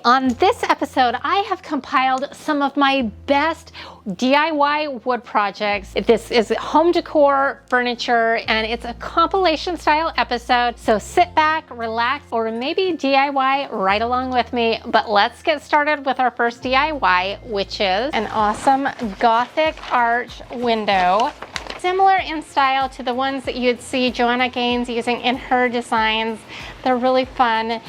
On this episode, I have compiled some of my best DIY wood projects. This is home decor, furniture, and it's a compilation style episode. So sit back, relax, or maybe DIY right along with me. But let's get started with our first DIY, which is an awesome Gothic arch window. Similar in style to the ones that you'd see Joanna Gaines using in her designs. They're really fun.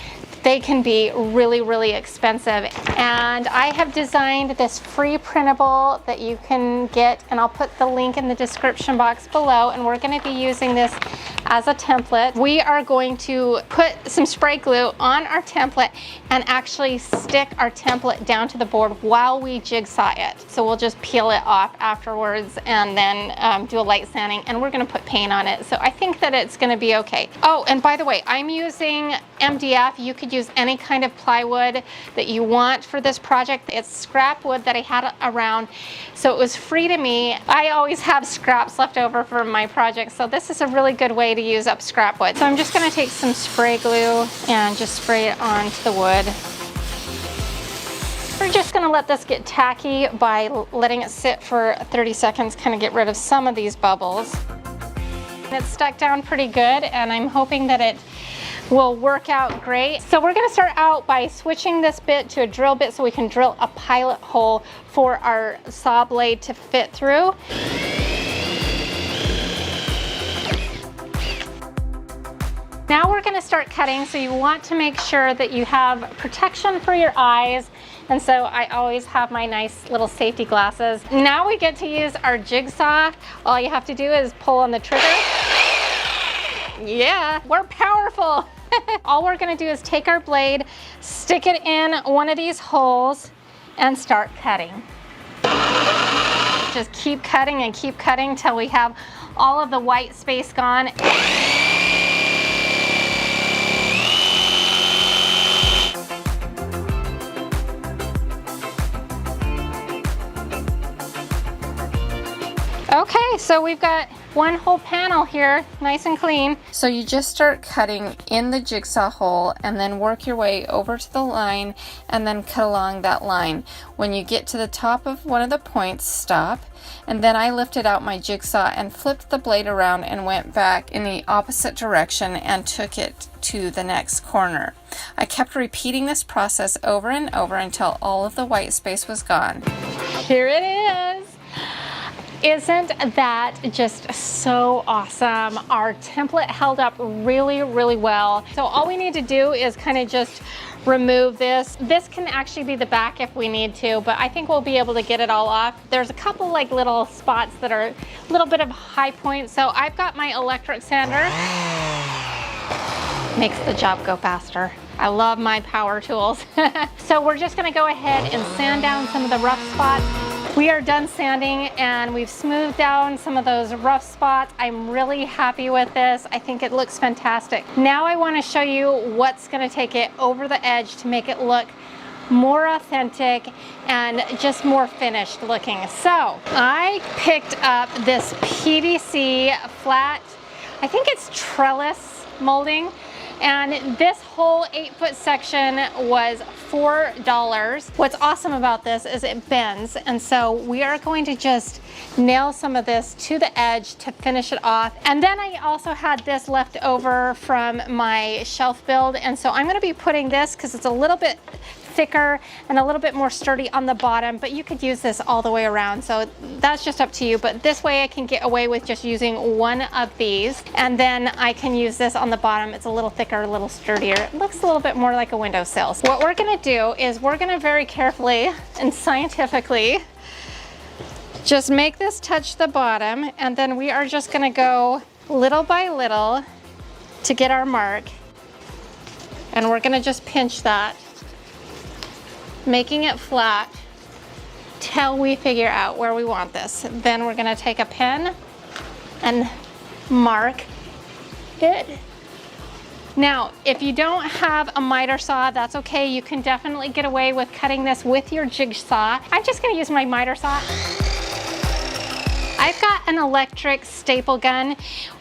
They can be really, really expensive. And I have designed this free printable that you can get, and I'll put the link in the description box below, and we're gonna be using this as a template. We are going to put some spray glue on our template and actually stick our template down to the board while we jigsaw it. So we'll just peel it off afterwards and then do a light sanding, and we're gonna put paint on it. So I think that it's gonna be okay. Oh, and by the way, I'm using MDF. You could use any kind of plywood that you want for this project. It's scrap wood that I had around, so it was free to me. I always have scraps left over from my projects, so this is a really good way to use up scrap wood. So I'm just going to take some spray glue and just spray it onto the wood. We're just going to let this get tacky by letting it sit for 30 seconds, kind of get rid of some of these bubbles. It's stuck down pretty good, and I'm hoping that it will work out great. So we're going to start out by switching this bit to a drill bit so we can drill a pilot hole for our saw blade to fit through. Now we're going to start cutting, so you want to make sure that you have protection for your eyes, and so I always have my nice little safety glasses. Now we get to use our jigsaw. All you have to do is pull on the trigger. Yeah, we're powerful. All we're going to do is take our blade, stick it in one of these holes, and start cutting. Just keep cutting and keep cutting till we have all of the white space gone. Okay, so we've got one whole panel here, nice and clean. So you just start cutting in the jigsaw hole and then work your way over to the line and then cut along that line. When you get to the top of one of the points, stop. And then I lifted out my jigsaw and flipped the blade around and went back in the opposite direction and took it to the next corner. I kept repeating this process over and over until all of the white space was gone. Here it is. Isn't that just so awesome? Our template held up really, really well. So all we need to do is kind of just remove this. This can actually be the back if we need to, but I think we'll be able to get it all off. There's a couple like little spots that are a little bit of high points. So I've got my electric sander. Makes the job go faster. I love my power tools. So we're just gonna go ahead and sand down some of the rough spots. We are done sanding and we've smoothed down some of those rough spots. I'm really happy with this. I think it looks fantastic. Now I want to show you what's going to take it over the edge to make it look more authentic and just more finished looking. So I picked up this PVC flat, I think it's trellis molding, and this whole 8-foot section was $4. What's awesome about this is it bends, and so we are going to just nail some of this to the edge to finish it off. And then I also had this left over from my shelf build, and so I'm going to be putting this because it's a little bit thicker and a little bit more sturdy on the bottom, but you could use this all the way around, so that's just up to you. But this way I can get away with just using one of these, and then I can use this on the bottom. It's a little thicker, a little sturdier. It looks a little bit more like a windowsill. So what we're going to do is we're going to very carefully and scientifically just make this touch the bottom, and then we are just going to go little by little to get our mark, and we're going to just pinch that, making it flat till we figure out where we want this. Then we're going to take a pen and mark it. Now, if you don't have a miter saw, that's okay. You can definitely get away with cutting this with your jigsaw. I'm just going to use my miter saw. I I've got an electric staple gun.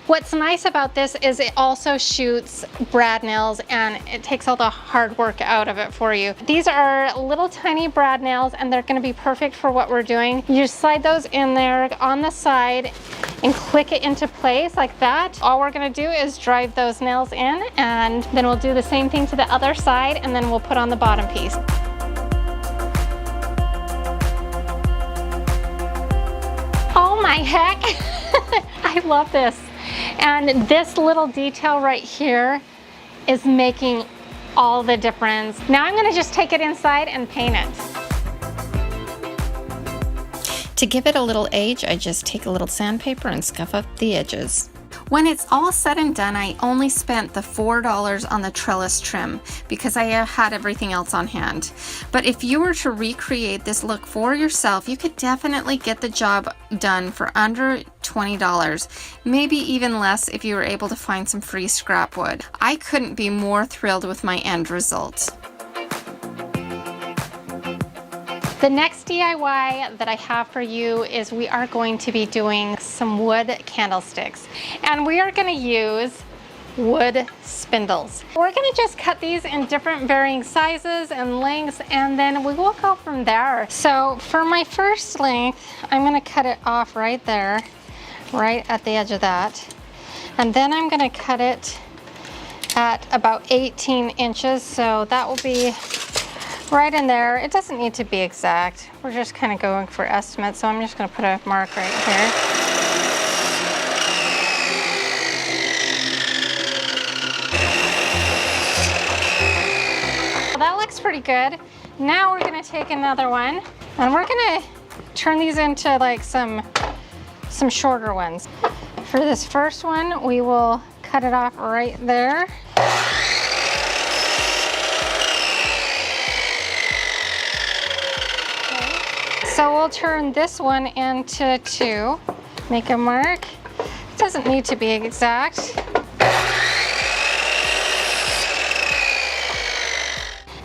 What's nice about this is it also shoots brad nails and it takes all the hard work out of it for you. These are little tiny brad nails and they're going to be perfect for what we're doing. You just slide those in there on the side and click it into place like that. All we're going to do is drive those nails in, and then we'll do the same thing to the other side, and then we'll put on the bottom piece. Oh my heck! I love this. And this little detail right here is making all the difference. Now I'm gonna just take it inside and paint it. To give it a little age, I just take a little sandpaper and scuff up the edges. When it's all said and done, I only spent the $4 on the trellis trim because I had everything else on hand. But if you were to recreate this look for yourself, you could definitely get the job done for under $20, maybe even less if you were able to find some free scrap wood. I couldn't be more thrilled with my end result. The next DIY that I have for you is we are going to be doing some wood candlesticks, and we are going to use wood spindles. We're going to just cut these in different varying sizes and lengths, and then we will go from there. So for my first length, I'm going to cut it off right there, right at the edge of that, and then I'm going to cut it at about 18 inches, so that will be right in there. It doesn't need to be exact. We're just kind of going for estimates, so I'm just going to put a mark right here. Well, that looks pretty good. Now we're going to take another one, and we're going to turn these into like some shorter ones. For this first one, we will cut it off right there. So we'll turn this one into 2, make a mark. It doesn't need to be exact.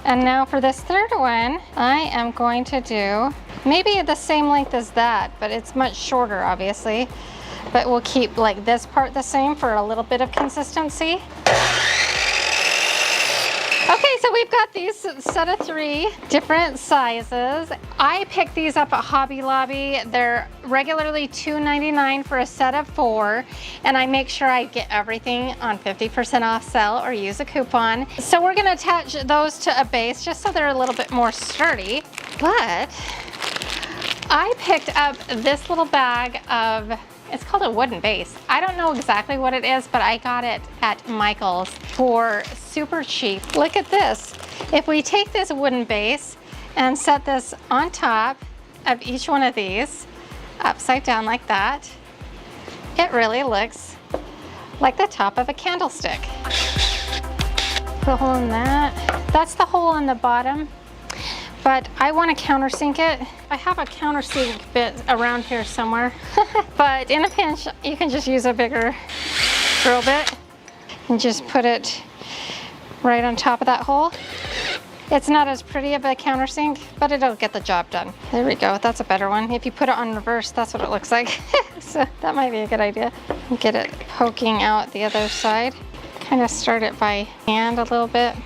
And now for this third one, I am going to do maybe the same length as that, but it's much shorter obviously. But we'll keep like this part the same for a little bit of consistency. Okay, so we've got these set of 3 different sizes. I picked these up at Hobby Lobby. They're regularly $2.99 for a set of 4, and I make sure I get everything on 50% off sale or use a coupon. So we're gonna attach those to a base just so they're a little bit more sturdy. But I picked up this little bag of, it's called a wooden base. I don't know exactly what it is, but I got it at Michael's for super cheap. Look at this. If we take this wooden base and set this on top of each one of these, upside down like that, it really looks like the top of a candlestick. Put a hole in that. That's the hole on the bottom. But I want to countersink it. I have a countersink bit around here somewhere. But in a pinch, you can just use a bigger drill bit and just put it right on top of that hole. It's not as pretty of a countersink, but it'll get the job done. There we go, that's a better one. If you put it on reverse, that's what it looks like. So that might be a good idea. Get it poking out the other side. Kind of start it by hand a little bit.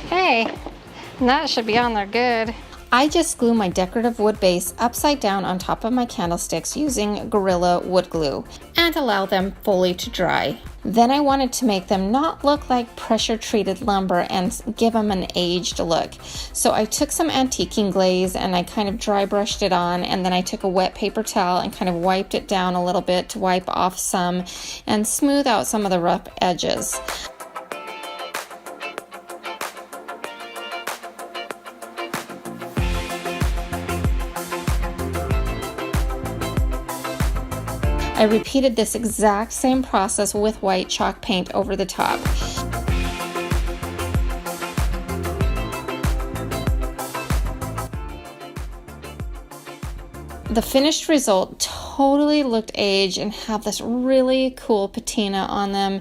Okay, that should be on there good. I just glue my decorative wood base upside down on top of my candlesticks using Gorilla wood glue and allow them fully to dry. Then I wanted to make them not look like pressure treated lumber and give them an aged look. So I took some antiquing glaze and I kind of dry brushed it on, and then I took a wet paper towel and kind of wiped it down a little bit to wipe off some and smooth out some of the rough edges. I repeated this exact same process with white chalk paint over the top. The finished result totally looked aged and have this really cool patina on them.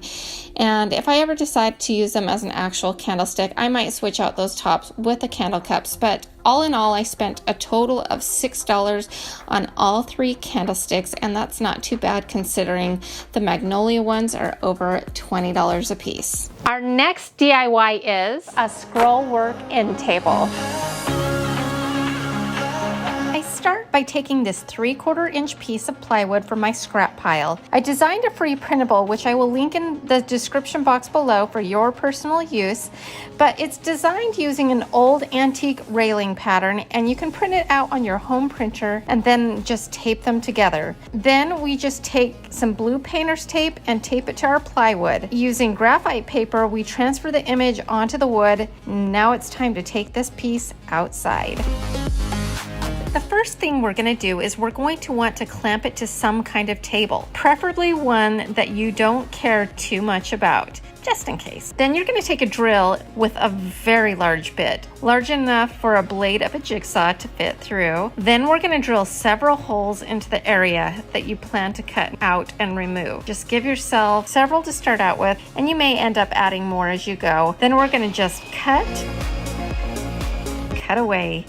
And if I ever decide to use them as an actual candlestick, I might switch out those tops with the candle cups. But all in all, I spent a total of $6 on all 3 candlesticks, and that's not too bad considering the magnolia ones are over $20 a piece. Our next DIY is a scrollwork end table. Start by taking this 3/4 inch piece of plywood from my scrap pile. I designed a free printable, which I will link in the description box below for your personal use, but it's designed using an old antique railing pattern, and you can print it out on your home printer and then just tape them together. Then we just take some blue painter's tape and tape it to our plywood. Using graphite paper, we transfer the image onto the wood. Now it's time to take this piece outside. The first thing we're going to do is we're going to want to clamp it to some kind of table, preferably one that you don't care too much about, just in case. Then you're going to take a drill with a very large bit, large enough for a blade of a jigsaw to fit through. Then we're going to drill several holes into the area that you plan to cut out and remove. Just give yourself several to start out with, and you may end up adding more as you go. Then we're going to just cut away.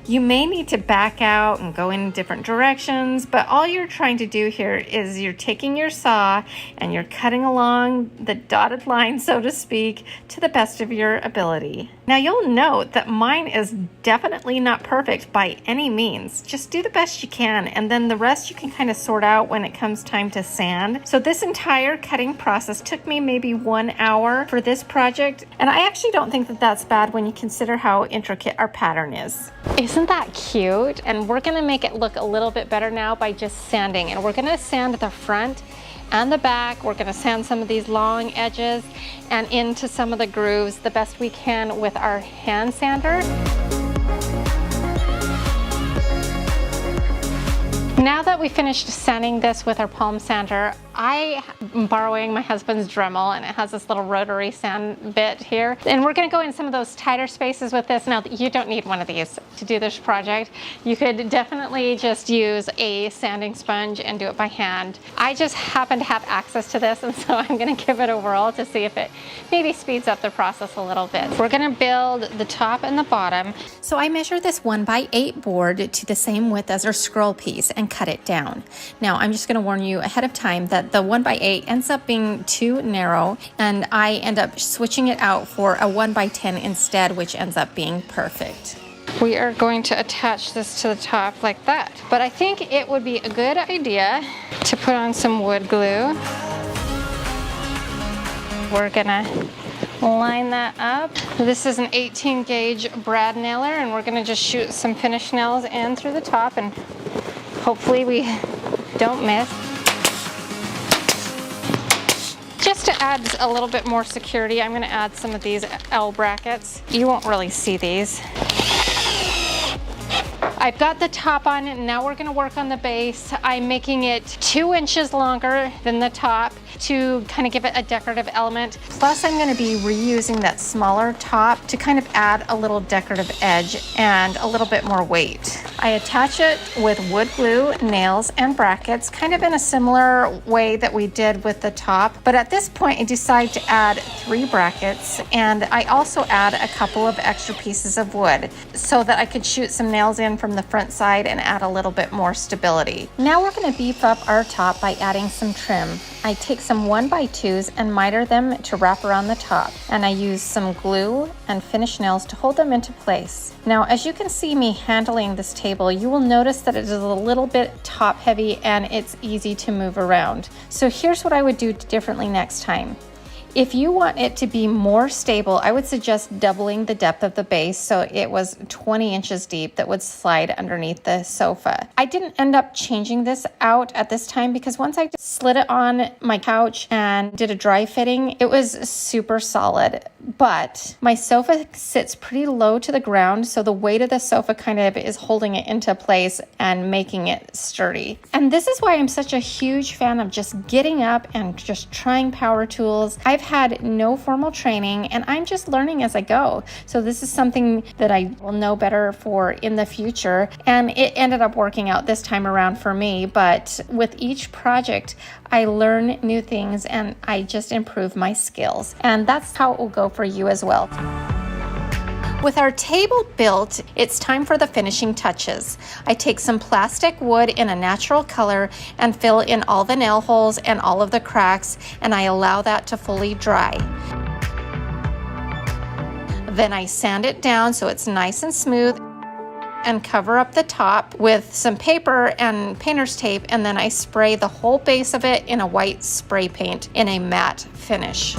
You may need to back out and go in different directions, but all you're trying to do here is you're taking your saw and you're cutting along the dotted line, so to speak, to the best of your ability. Now you'll note that mine is definitely not perfect by any means. Just do the best you can, and then the rest you can kind of sort out when it comes time to sand. So this entire cutting process took me maybe 1 hour for this project, and I actually don't think that that's bad when you consider how intricate our pattern is. Isn't that cute? And we're gonna make it look a little bit better now by just sanding. And we're gonna sand the front and the back. We're gonna sand some of these long edges and into some of the grooves the best we can with our hand sander. Now that we finished sanding this with our palm sander, I am borrowing my husband's Dremel, and it has this little rotary sand bit here. And we're gonna go in some of those tighter spaces with this. Now, you don't need one of these to do this project. You could definitely just use a sanding sponge and do it by hand. I just happen to have access to this, and so I'm gonna give it a whirl to see if it maybe speeds up the process a little bit. We're gonna build the top and the bottom. So I measured this 1x8 board to the same width as our scroll piece and cut it down. Now, I'm just gonna warn you ahead of time that the 1x8 ends up being too narrow, and I end up switching it out for a 1x10 instead, which ends up being perfect. We are going to attach this to the top like that, but I think it would be a good idea to put on some wood glue. We're gonna line that up. This is an 18 gauge brad nailer, and we're gonna just shoot some finish nails in through the top, and hopefully we don't miss. Just to add a little bit more security, I'm gonna add some of these L brackets. You won't really see these. I've got the top on, and now we're gonna work on the base. I'm making it 2 inches longer than the top to kind of give it a decorative element. Plus, I'm gonna be reusing that smaller top to kind of add a little decorative edge and a little bit more weight. I attach it with wood glue, nails, and brackets, kind of in a similar way that we did with the top. But at this point, I decide to add 3 brackets, and I also add a couple of extra pieces of wood so that I could shoot some nails in from the front side and add a little bit more stability. Now we're gonna beef up our top by adding some trim. I take some 1x2s and miter them to wrap around the top, and I use some glue and finish nails to hold them into place. Now, as you can see me handling this table, you will notice that it is a little bit top heavy and it's easy to move around. So here's what I would do differently next time. If you want it to be more stable, I would suggest doubling the depth of the base so it was 20 inches deep that would slide underneath the sofa. I didn't end up changing this out at this time because once I slid it on my couch and did a dry fitting, it was super solid. But my sofa sits pretty low to the ground, so the weight of the sofa kind of is holding it into place and making it sturdy. And this is why I'm such a huge fan of just getting up and just trying power tools. I've had no formal training and I'm just learning as I go. So this is something that I will know better for in the future. And it ended up working out this time around for me. But with each project, I learn new things and I just improve my skills. And that's how it will go for you as well. With our table built, it's time for the finishing touches. I take some plastic wood in a natural color and fill in all the nail holes and all of the cracks, and I allow that to fully dry. Then I sand it down so it's nice and smooth and cover up the top with some paper and painter's tape, and then I spray the whole base of it in a white spray paint in a matte finish.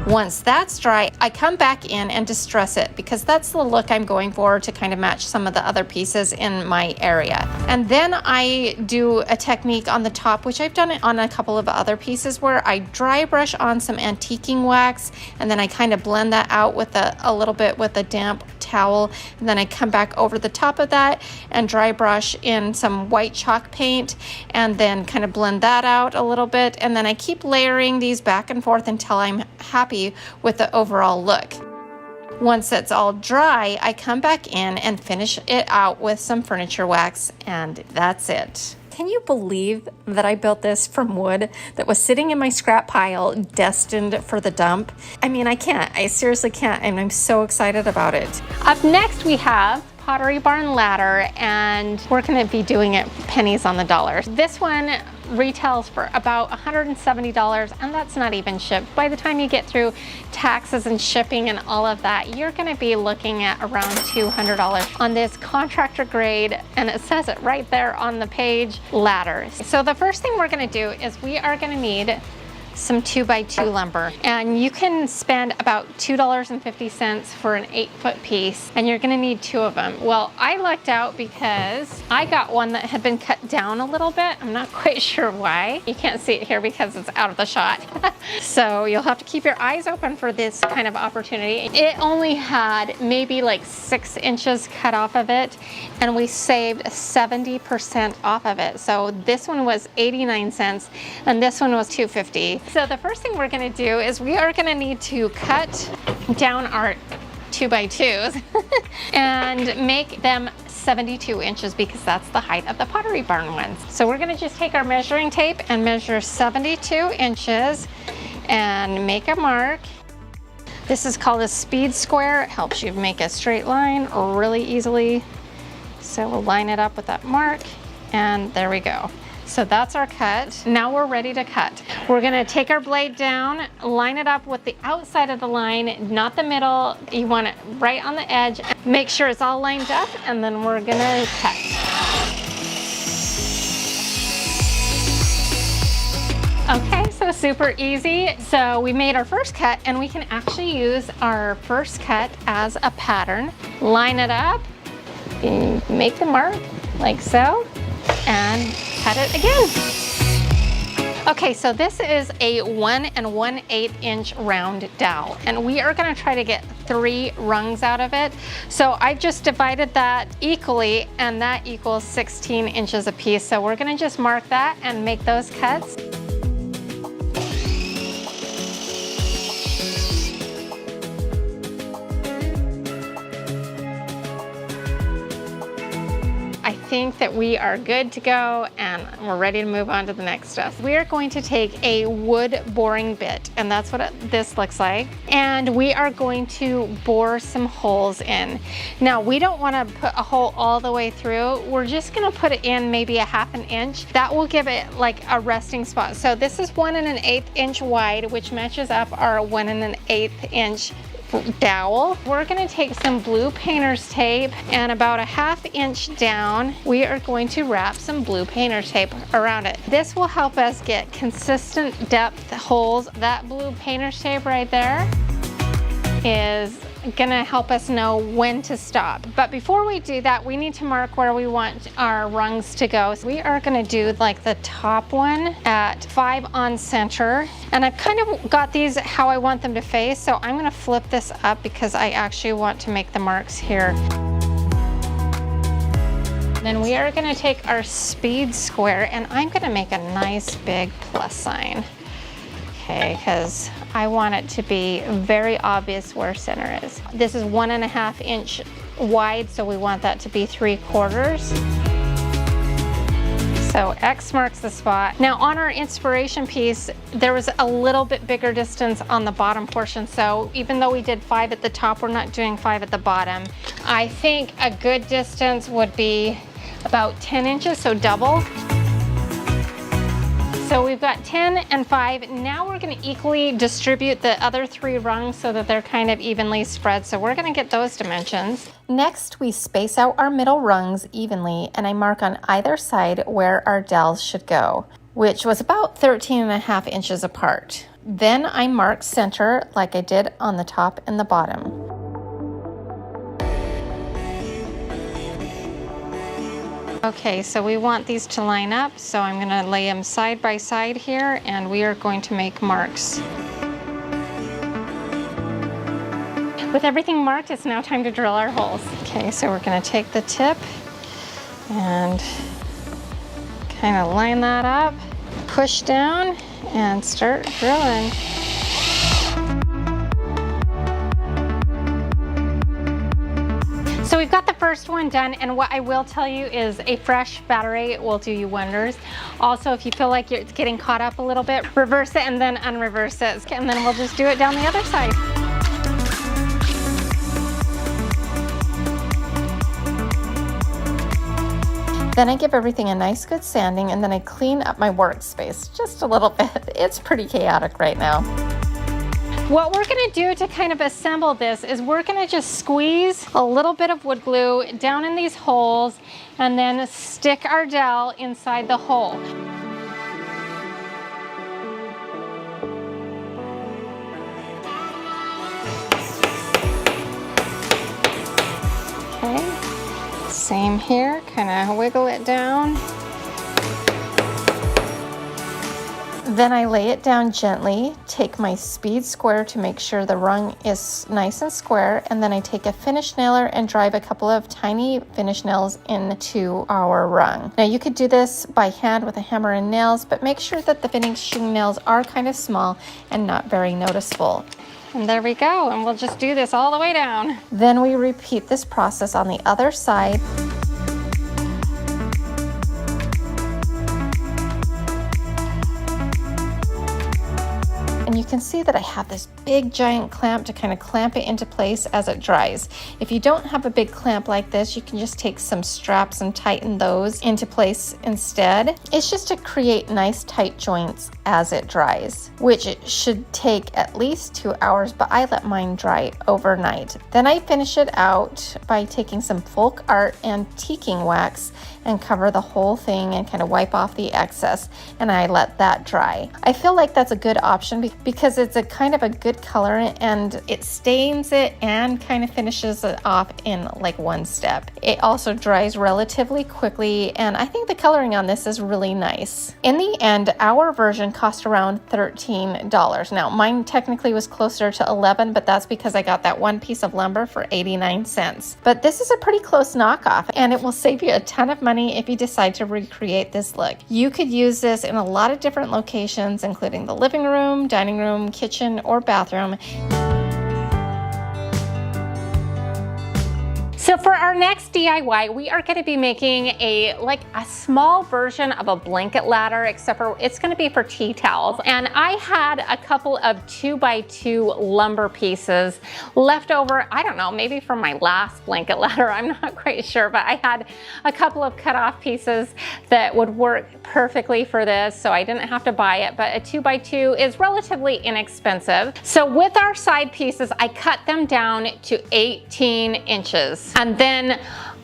Once that's dry, I come back in and distress it because that's the look I'm going for to kind of match some of the other pieces in my area. And then I do a technique on the top, which I've done it on a couple of other pieces, where I dry brush on some antiquing wax and then I kind of blend that out with a little bit with a damp towel, and then I come back over the top of that and dry brush in some white chalk paint and then kind of blend that out a little bit, and then I keep layering these back and forth until I'm happy with the overall look. Once it's all dry, I come back in and finish it out with some furniture wax, and that's it. Can you believe that I built this from wood that was sitting in my scrap pile destined for the dump? I mean, I can't. I seriously can't, and I'm so excited about it. Up next, we have Pottery Barn ladder, and we're going to be doing it pennies on the dollar. This one retails for about $170, and that's not even shipped. By the time you get through taxes and shipping and all of that, you're going to be looking at around $200 on this contractor grade, and it says it right there on the page, ladders. So the first thing we're going to do is we are going to need some 2x2 lumber, and you can spend about $2.50 for an 8-foot piece, and you're gonna need 2 of them. Well, I lucked out because I got one that had been cut down a little bit. I'm not quite sure why. You can't see it here because it's out of the shot. So you'll have to keep your eyes open for this kind of opportunity. It only had maybe like 6 inches cut off of it, and we saved 70% off of it. So this one was 89 cents and this one was $2.50. So the first thing we're going to do is we are going to need to cut down our 2x2s and make them 72 inches because that's the height of the Pottery Barn ones. So we're going to just take our measuring tape and measure 72 inches and make a mark. This is called a speed square. It helps you make a straight line really easily. So we'll line it up with that mark, and there we go. So that's our cut. Now we're ready to cut. We're gonna take our blade down, line it up with the outside of the line, not the middle. You want it right on the edge. Make sure it's all lined up, and then we're gonna cut. Okay, so super easy. So we made our first cut, and we can actually use our first cut as a pattern. Line it up, and make the mark like so, and cut it again. Okay, so this is a 1 1/8 inch round dowel, and we are gonna try to get 3 rungs out of it. So I've just divided that equally, and that equals 16 inches a piece. So we're gonna just mark that and make those cuts. I think that we are good to go, and we're ready to move on to the next stuff. We are going to take a wood boring bit, and that's what this looks like. And we are going to bore some holes in. Now, we don't want to put a hole all the way through. We're just going to put it in maybe a 1/2 inch. That will give it like a resting spot. So this is 1 1/8 inch wide, which matches up our 1 1/8 inch dowel. We're going to take some blue painter's tape, and about a 1/2 inch down, we are going to wrap some blue painter's tape around it. This will help us get consistent depth holes. That blue painter's tape right there is gonna help us know when to stop. But before we do that, we need to mark where we want our rungs to go. So we are gonna do like the top one at 5 on center. And I've kind of got these how I want them to face. So I'm gonna flip this up because I actually want to make the marks here. Then we are gonna take our speed square, and I'm gonna make a nice big plus sign. Okay, because I want it to be very obvious where center is. This is 1.5 inch wide, so we want that to be 3/4. So X marks the spot. Now on our inspiration piece, there was a little bit bigger distance on the bottom portion. So even though we did 5 at the top, we're not doing 5 at the bottom. I think a good distance would be about 10 inches, so double. So we've got 10 and 5. Now we're gonna equally distribute the other 3 rungs so that they're kind of evenly spread. So we're gonna get those dimensions. Next, we space out our middle rungs evenly, and I mark on either side where our dowels should go, which was about 13.5 inches apart. Then I mark center like I did on the top and the bottom. Okay, so we want these to line up, so I'm gonna lay them side by side here, and we are going to make marks. With everything marked, it's now time to drill our holes. Okay, so we're gonna take the tip and kind of line that up, push down, and start drilling. So we've got the first one done, and what I will tell you is a fresh battery will do you wonders. Also, if you feel like it's getting caught up a little bit, reverse it and then unreverse it, and then we'll just do it down the other side. Then I give everything a nice good sanding, and then I clean up my workspace just a little bit. It's pretty chaotic right now. What we're gonna do to kind of assemble this is we're gonna just squeeze a little bit of wood glue down in these holes and then stick our dowel inside the hole. Okay, same here, kind of wiggle it down. Then I lay it down gently, take my speed square to make sure the rung is nice and square, and then I take a finish nailer and drive a couple of tiny finish nails into our rung. Now you could do this by hand with a hammer and nails, but make sure that the finishing nails are kind of small and not very noticeable. And there we go, and we'll just do this all the way down. Then we repeat this process on the other side. And you can see that I have this big giant clamp to kind of clamp it into place as it dries. If you don't have a big clamp like this, you can just take some straps and tighten those into place instead. It's just to create nice tight joints as it dries, which it should take at least 2 hours, but I let mine dry overnight. Then I finish it out by taking some folk art antiquing wax and cover the whole thing and kind of wipe off the excess, and I let that dry. I feel like that's a good option because it's a kind of a good color, and it stains it and kind of finishes it off in like one step. It also dries relatively quickly, and I think the coloring on this is really nice. In the end, our version cost around $13. Now mine technically was closer to $11, but that's because I got that one piece of lumber for 89 cents. But this is a pretty close knockoff, and it will save you a ton of money if you decide to recreate this look. You could use this in a lot of different locations, including the living room, dining room, kitchen, or bathroom. So for our next DIY, we are going to be making a small version of a blanket ladder, except for it's going to be for tea towels. And I had a couple of 2x2 lumber pieces left over, I don't know, maybe from my last blanket ladder, I'm not quite sure, but I had a couple of cut off pieces that would work perfectly for this, so I didn't have to buy it, but a 2x2 is relatively inexpensive. So with our side pieces, I cut them down to 18 inches. And then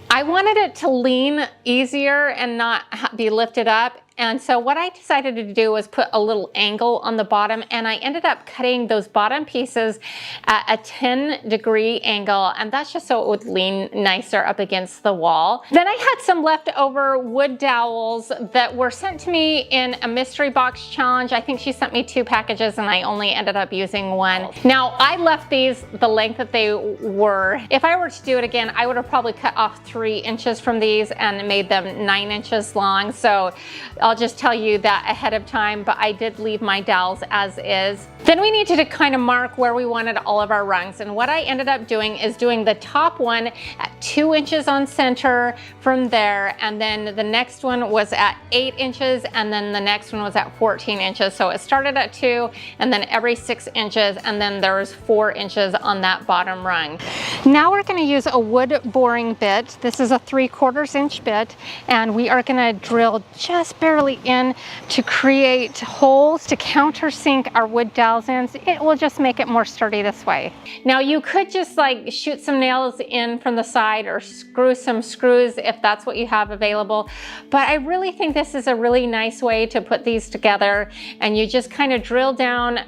I wanted it to lean easier and not be lifted up. And so what I decided to do was put a little angle on the bottom, and I ended up cutting those bottom pieces at a 10-degree angle, and that's just so it would lean nicer up against the wall. Then I had some leftover wood dowels that were sent to me in a mystery box challenge. I think she sent me 2 packages and I only ended up using 1. Now I left these the length that they were. If I were to do it again, I would have probably cut off 3 inches from these and made them 9 inches long. So I'll I'll just tell you that ahead of time, but I did leave my dowels as is. Then we needed to kind of mark where we wanted all of our rungs. And what I ended up doing is doing the top one at 2 inches on center from there. And then the next one was at 8 inches. And then the next one was at 14 inches. So it started at 2 and then every 6 inches. And then there was 4 inches on that bottom rung. Now we're gonna use a wood boring bit. This is a 3/4 inch bit. And we are gonna drill just barely in to create holes to countersink our wood dowels in. It will just make it more sturdy this way. Now you could just like shoot some nails in from the side or screw some screws if that's what you have available. But I really think this is a really nice way to put these together, and you just kind of drill down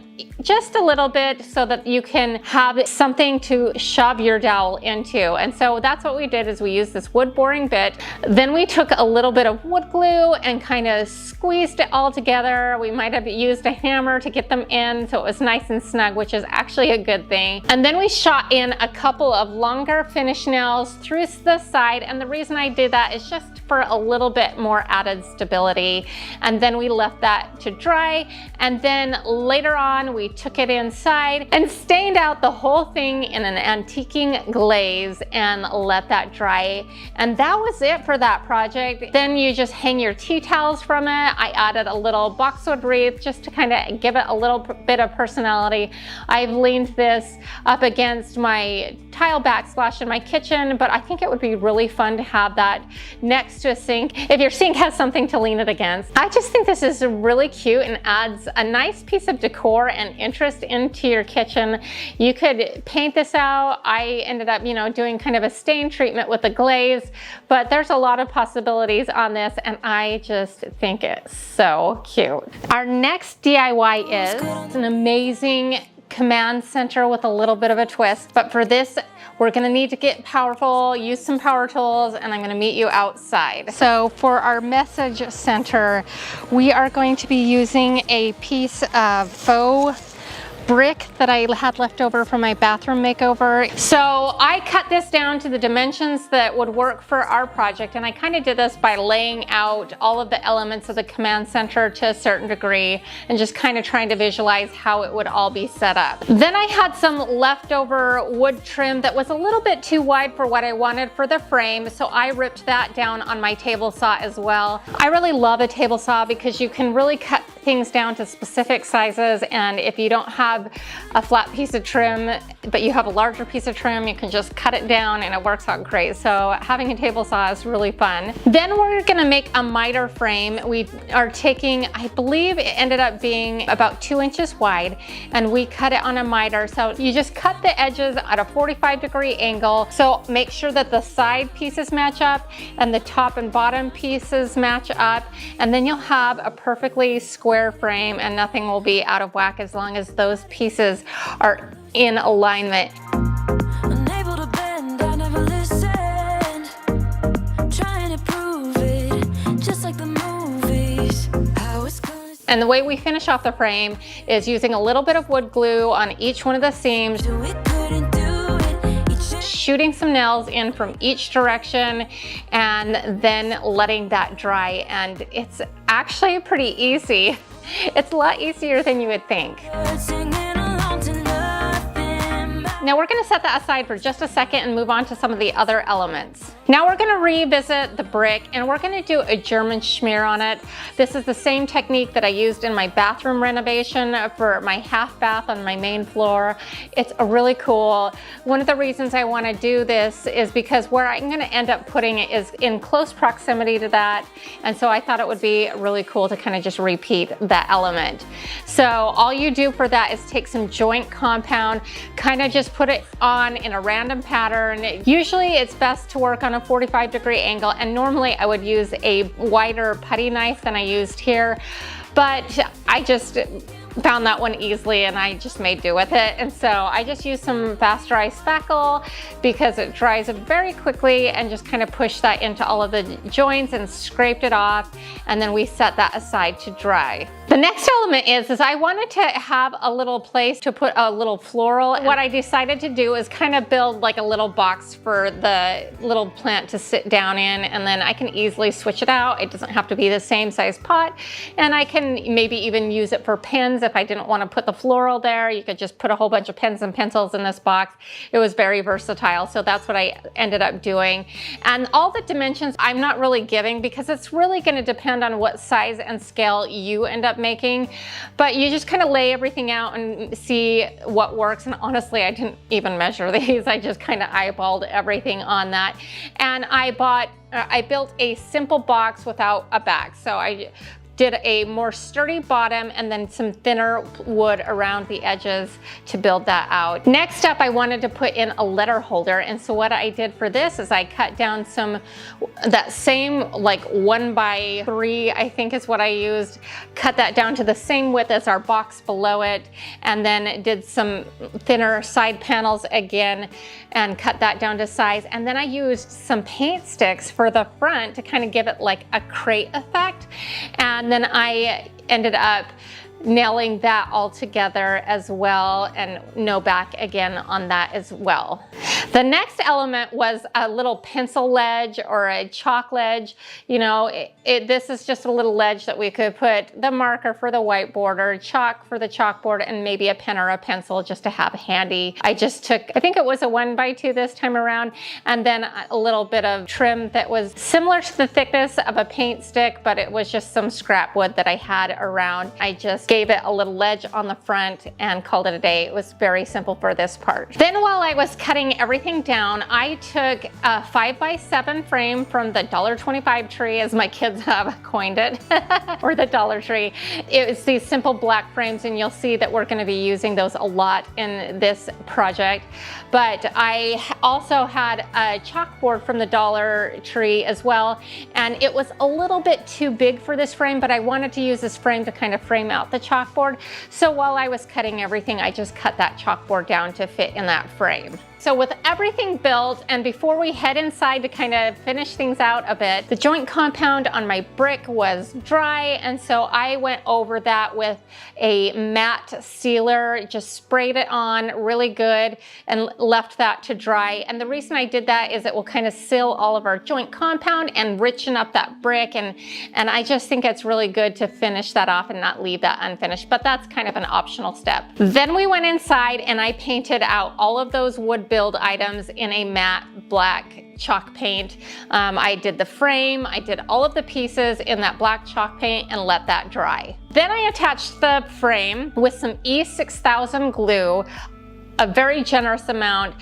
just a little bit so that you can have something to shove your dowel into. And so that's what we did, is we used this wood boring bit. Then we took a little bit of wood glue and kind of squeezed it all together. We might have used a hammer to get them in so it was nice and snug, which is actually a good thing. And then we shot in a couple of longer finish nails through the side. And the reason I did that is just for a little bit more added stability. And then we left that to dry. And then later on, we took it inside and stained out the whole thing in an antiquing glaze and let that dry. And that was it for that project. Then you just hang your tea towels from it. I added a little boxwood wreath just to kind of give it a little bit of personality. I've leaned this up against my tile backsplash in my kitchen, but I think it would be really fun to have that next to a sink if your sink has something to lean it against. I just think this is really cute and adds a nice piece of decor and interest into your kitchen. You could paint this out. I ended up, doing kind of a stain treatment with the glaze, but there's a lot of possibilities on this, and I just think it's so cute. Our next DIY is an amazing command center with a little bit of a twist, but for this we're gonna need to get powerful, use some power tools, and I'm gonna meet you outside. So for our message center, we are going to be using a piece of faux brick that I had left over from my bathroom makeover. So I cut this down to the dimensions that would work for our project, and I kind of did this by laying out all of the elements of the command center to a certain degree and just kind of trying to visualize how it would all be set up. Then I had some leftover wood trim that was a little bit too wide for what I wanted for the frame, so I ripped that down on my table saw as well. I really love a table saw because you can really cut things down to specific sizes, and if you don't have a flat piece of trim but you have a larger piece of trim, you can just cut it down and it works out great. So having a table saw is really fun. Then we're gonna make a miter frame. We are taking, I believe it ended up being about 2 inches wide, and we cut it on a miter. So you just cut the edges at a 45-degree angle. So make sure that the side pieces match up and the top and bottom pieces match up, and then you'll have a perfectly square frame and nothing will be out of whack as long as those pieces are in alignment. Unable to bend, I never listened. Trying to prove it, just like the movies. And the way we finish off the frame is using a little bit of wood glue on each one of the seams, shooting some nails in from each direction, and then letting that dry. And it's actually pretty easy. It's a lot easier than you would think. Now we're gonna set that aside for just a second and move on to some of the other elements. Now we're gonna revisit the brick, and we're gonna do a German schmear on it. This is the same technique that I used in my bathroom renovation for my half bath on my main floor. It's really cool. One of the reasons I wanna do this is because where I'm gonna end up putting it is in close proximity to that. And so I thought it would be really cool to kind of just repeat that element. So all you do for that is take some joint compound, kind of just put it on in a random pattern. Usually it's best to work on a 45-degree angle, and normally I would use a wider putty knife than I used here, but I just found that one easily and I just made do with it. And so I just used some fast dry spackle because it dries very quickly, and just kind of pushed that into all of the joints and scraped it off, and then we set that aside to dry. The next element is I wanted to have a little place to put a little floral. What I decided to do is kind of build like a little box for the little plant to sit down in, and then I can easily switch it out. It doesn't have to be the same size pot, and I can maybe even use it for pins if I didn't want to put the floral there. You could just put a whole bunch of pens and pencils in this box. It was very versatile, so that's what I ended up doing. And all the dimensions I'm not really giving because it's really going to depend on what size and scale you end up making, but you just kind of lay everything out and see what works. And honestly, I didn't even measure these. I just kind of eyeballed everything on that, and I built a simple box without a back. So I did a more sturdy bottom and then some thinner wood around the edges to build that out. Next up, I wanted to put in a letter holder, and so what I did for this is I cut down that same like 1x3, I think is what I used, cut that down to the same width as our box below it, and then did some thinner side panels again and cut that down to size. And then I used some paint sticks for the front to kind of give it like a crate effect. And then I ended up nailing that all together as well, and no back again on that as well. The next element was a little pencil ledge or a chalk ledge. You know, this is just a little ledge that we could put the marker for the whiteboard, or chalk for the chalkboard, and maybe a pen or a pencil just to have handy. I just took, I think it was a 1x2 this time around, and then a little bit of trim that was similar to the thickness of a paint stick, but it was just some scrap wood that I had around. I just gave it a little ledge on the front and called it a day. It was very simple for this part. Then while I was cutting everything down, I took a 5x7 frame from the $1.25 tree, as my kids have coined it, or the Dollar Tree. It was these simple black frames, and you'll see that we're going to be using those a lot in this project. But I also had a chalkboard from the Dollar Tree as well, and it was a little bit too big for this frame, but I wanted to use this frame to kind of frame out the chalkboard. So while I was cutting everything, I just cut that chalkboard down to fit in that frame. So with everything built, and before we head inside to kind of finish things out a bit, the joint compound on my brick was dry, and so I went over that with a matte sealer, just sprayed it on really good and left that to dry. And the reason I did that is it will kind of seal all of our joint compound and richen up that brick, and I just think it's really good to finish that off and not leave that unfinished, but that's kind of an optional step. Then we went inside and I painted out all of those wood build items in a matte black chalk paint. I did the frame, I did all of the pieces in that black chalk paint and let that dry. Then I attached the frame with some E6000 glue, a very generous amount,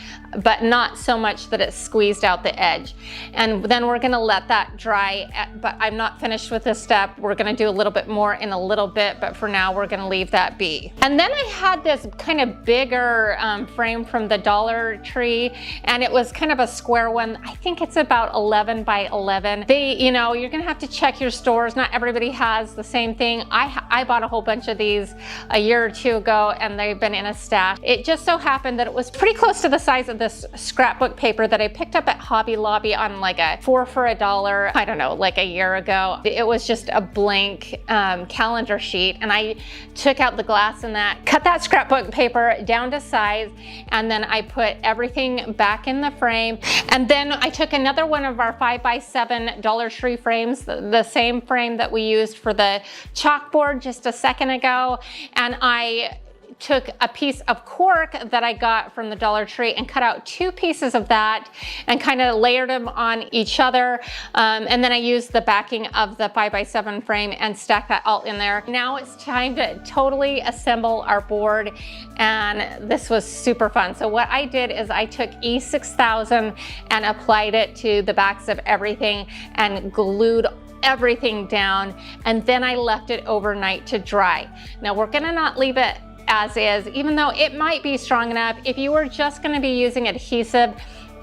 but not so much that it squeezed out the edge. And then we're gonna let that dry, but I'm not finished with this step. We're gonna do a little bit more in a little bit, but for now we're gonna leave that be. And then I had this kind of bigger frame from the Dollar Tree, and it was kind of a square one. I think it's about 11 by 11. You know, you're gonna have to check your stores. Not everybody has the same thing. I bought a whole bunch of these a year or two ago, and they've been in a stash. It just so happened that it was pretty close to the size of this scrapbook paper that I picked up at Hobby Lobby on like a 4 for $1, I don't know, like a year ago. It was just a blank calendar sheet, and I took out the glass in that, cut that scrapbook paper down to size, and then I put everything back in the frame. And then I took another one of our 5x7 Dollar Tree frames, the same frame that we used for the chalkboard just a second ago, and I took a piece of cork that I got from the Dollar Tree and cut out 2 pieces of that and kind of layered them on each other. And then I used the backing of the 5x7 frame and stacked that all in there. Now it's time to totally assemble our board, and this was super fun. So what I did is I took E6000 and applied it to the backs of everything and glued everything down, and then I left it overnight to dry. Now we're gonna not leave it as is, even though it might be strong enough. If you were just going to be using adhesive,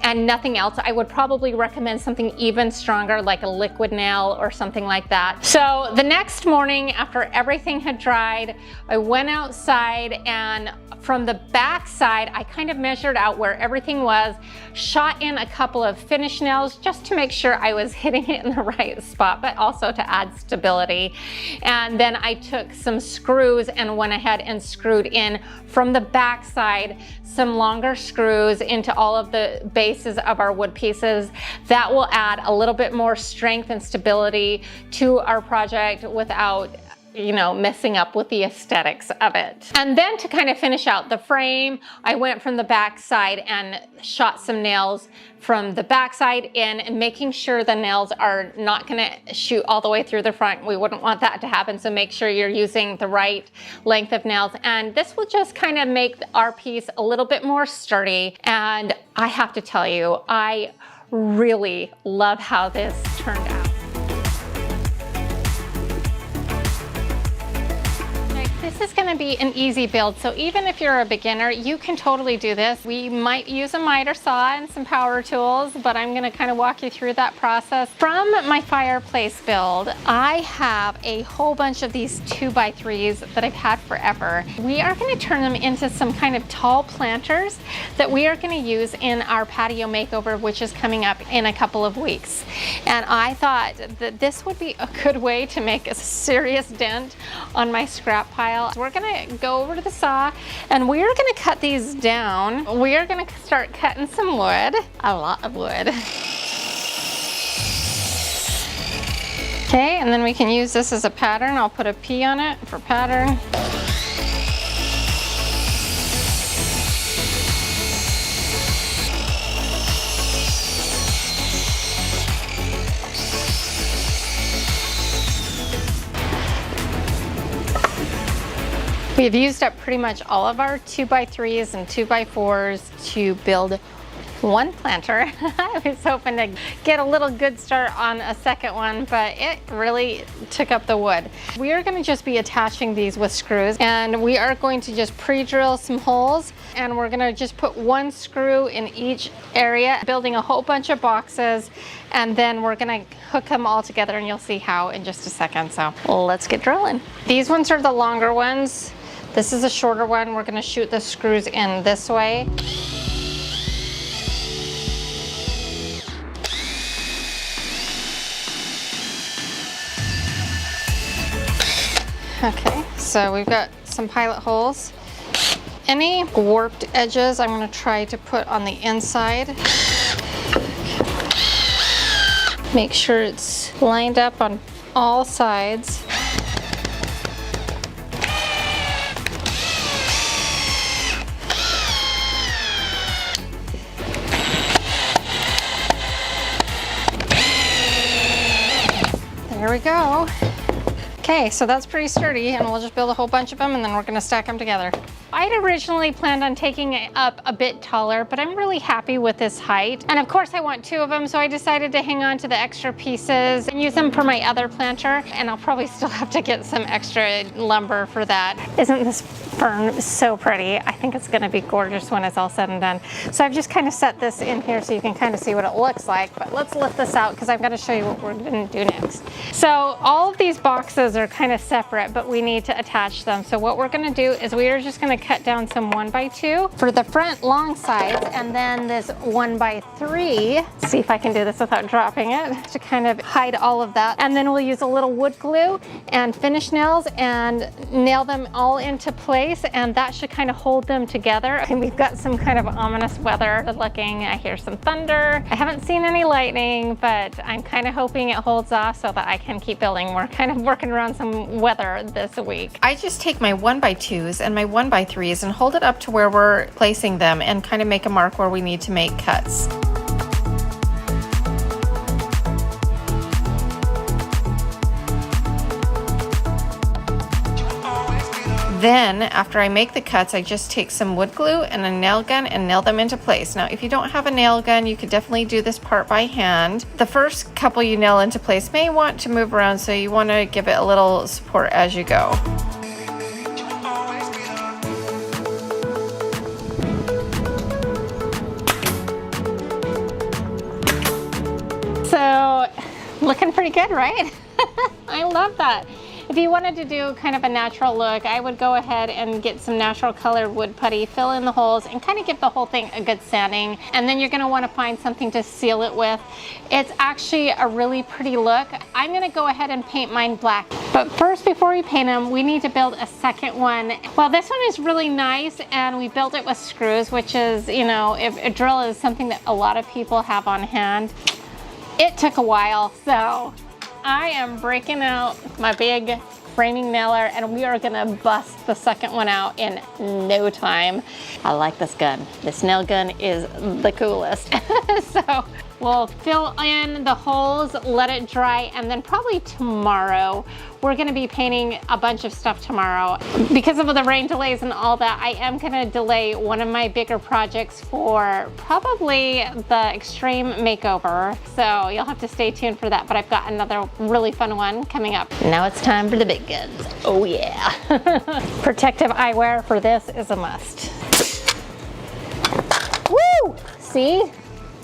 and nothing else. I would probably recommend something even stronger, like a liquid nail or something like that. So the next morning, after everything had dried, I went outside, and from the back side, I kind of measured out where everything was, shot in a couple of finish nails just to make sure I was hitting it in the right spot, but also to add stability. And then I took some screws and went ahead and screwed in from the back side some longer screws into all of the bases of our wood pieces. That will add a little bit more strength and stability to our project without, you know, messing up with the aesthetics of it. And then to kind of finish out the frame, I went from the back side and shot some nails from the back side in, and making sure the nails are not gonna shoot all the way through the front. We wouldn't want that to happen, so make sure you're using the right length of nails. And this will just kind of make our piece a little bit more sturdy. And I have to tell you, I really love how this turned out. This is going to be an easy build, so even if you're a beginner, you can totally do this. We might use a miter saw and some power tools, but I'm going to kind of walk you through that process. From my fireplace build, I have a whole bunch of these 2x3s that I've had forever. We are going to turn them into some kind of tall planters that we are going to use in our patio makeover, which is coming up in a couple of weeks. And I thought that this would be a good way to make a serious dent on my scrap pile. We're gonna go over to the saw, and we are gonna cut these down. We are gonna start cutting some wood, a lot of wood. Okay, and then we can use this as a pattern. I'll put a P on it for pattern. We've used up pretty much all of our 2x3s and 2x4s to build one planter. I was hoping to get a little good start on a second one, but it really took up the wood. We are going to just be attaching these with screws, and we are going to just pre-drill some holes, and we're going to just put one screw in each area, building a whole bunch of boxes, and then we're going to hook them all together, and you'll see how in just a second. So let's get drilling. These ones are the longer ones. This is a shorter one. We're going to shoot the screws in this way. Okay, so we've got some pilot holes. Any warped edges I'm going to try to put on the inside. Make sure it's lined up on all sides. There we go. Okay, so that's pretty sturdy, and we'll just build a whole bunch of them, and then we're gonna stack them together. I'd originally planned on taking it up a bit taller, but I'm really happy with this height. And of course I want 2 of them, so I decided to hang on to the extra pieces and use them for my other planter. And I'll probably still have to get some extra lumber for that. Isn't this fern so pretty? I think it's gonna be gorgeous when it's all said and done. So I've just kind of set this in here so you can kind of see what it looks like, but let's lift this out because I've got to show you what we're gonna do next. So all of these boxes are kind of separate, but we need to attach them. So what we're gonna do is we are just gonna cut down some 1x2 for the front long sides, and then this 1x3. See if I can do this without dropping it, to kind of hide all of that. And then we'll use a little wood glue and finish nails and nail them all into place, and that should kind of hold them together. And we've got some kind of ominous weather looking. I hear some thunder. I haven't seen any lightning, but I'm kind of hoping it holds off so that I can keep building. We're kind of working around some weather this week. I just take my 1x2s and my 1x3s and hold it up to where we're placing them and kind of make a mark where we need to make cuts. Then, after I make the cuts, I just take some wood glue and a nail gun and nail them into place. Now, if you don't have a nail gun, you could definitely do this part by hand. The first couple you nail into place may want to move around, so you want to give it a little support as you go. So, looking pretty good, right? I love that. If you wanted to do kind of a natural look, I would go ahead and get some natural colored wood putty, fill in the holes, and kind of give the whole thing a good sanding. And then you're gonna wanna find something to seal it with. It's actually a really pretty look. I'm gonna go ahead and paint mine black. But first, before we paint them, we need to build a second one. Well, this one is really nice, and we built it with screws, which is, you know, if a drill is something that a lot of people have on hand, it took a while, so I am breaking out my big framing nailer, and we are gonna bust the second one out in no time. I like this gun. This nail gun is the coolest. So we'll fill in the holes, let it dry, and then probably tomorrow, we're gonna be painting a bunch of stuff tomorrow. Because of the rain delays and all that, I am gonna delay one of my bigger projects for probably the extreme makeover. So you'll have to stay tuned for that, but I've got another really fun one coming up. Now it's time for the big guns. Oh yeah. Protective eyewear for this is a must. Woo! See?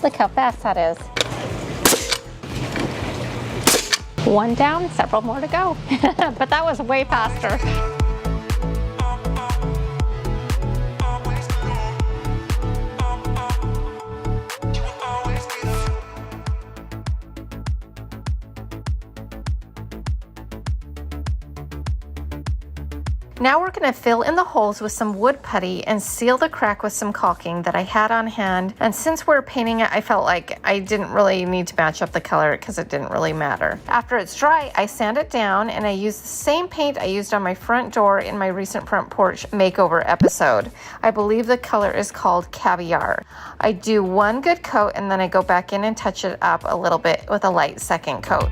Look how fast that is. One down, several more to go. But that was way faster. Now we're going to fill in the holes with some wood putty and seal the crack with some caulking that I had on hand. And since we're painting it, I felt like I didn't really need to match up the color because it didn't really matter. After it's dry, I sand it down, and I use the same paint I used on my front door in my recent front porch makeover episode. I believe the color is called Caviar. I do one good coat, and then I go back in and touch it up a little bit with a light second coat.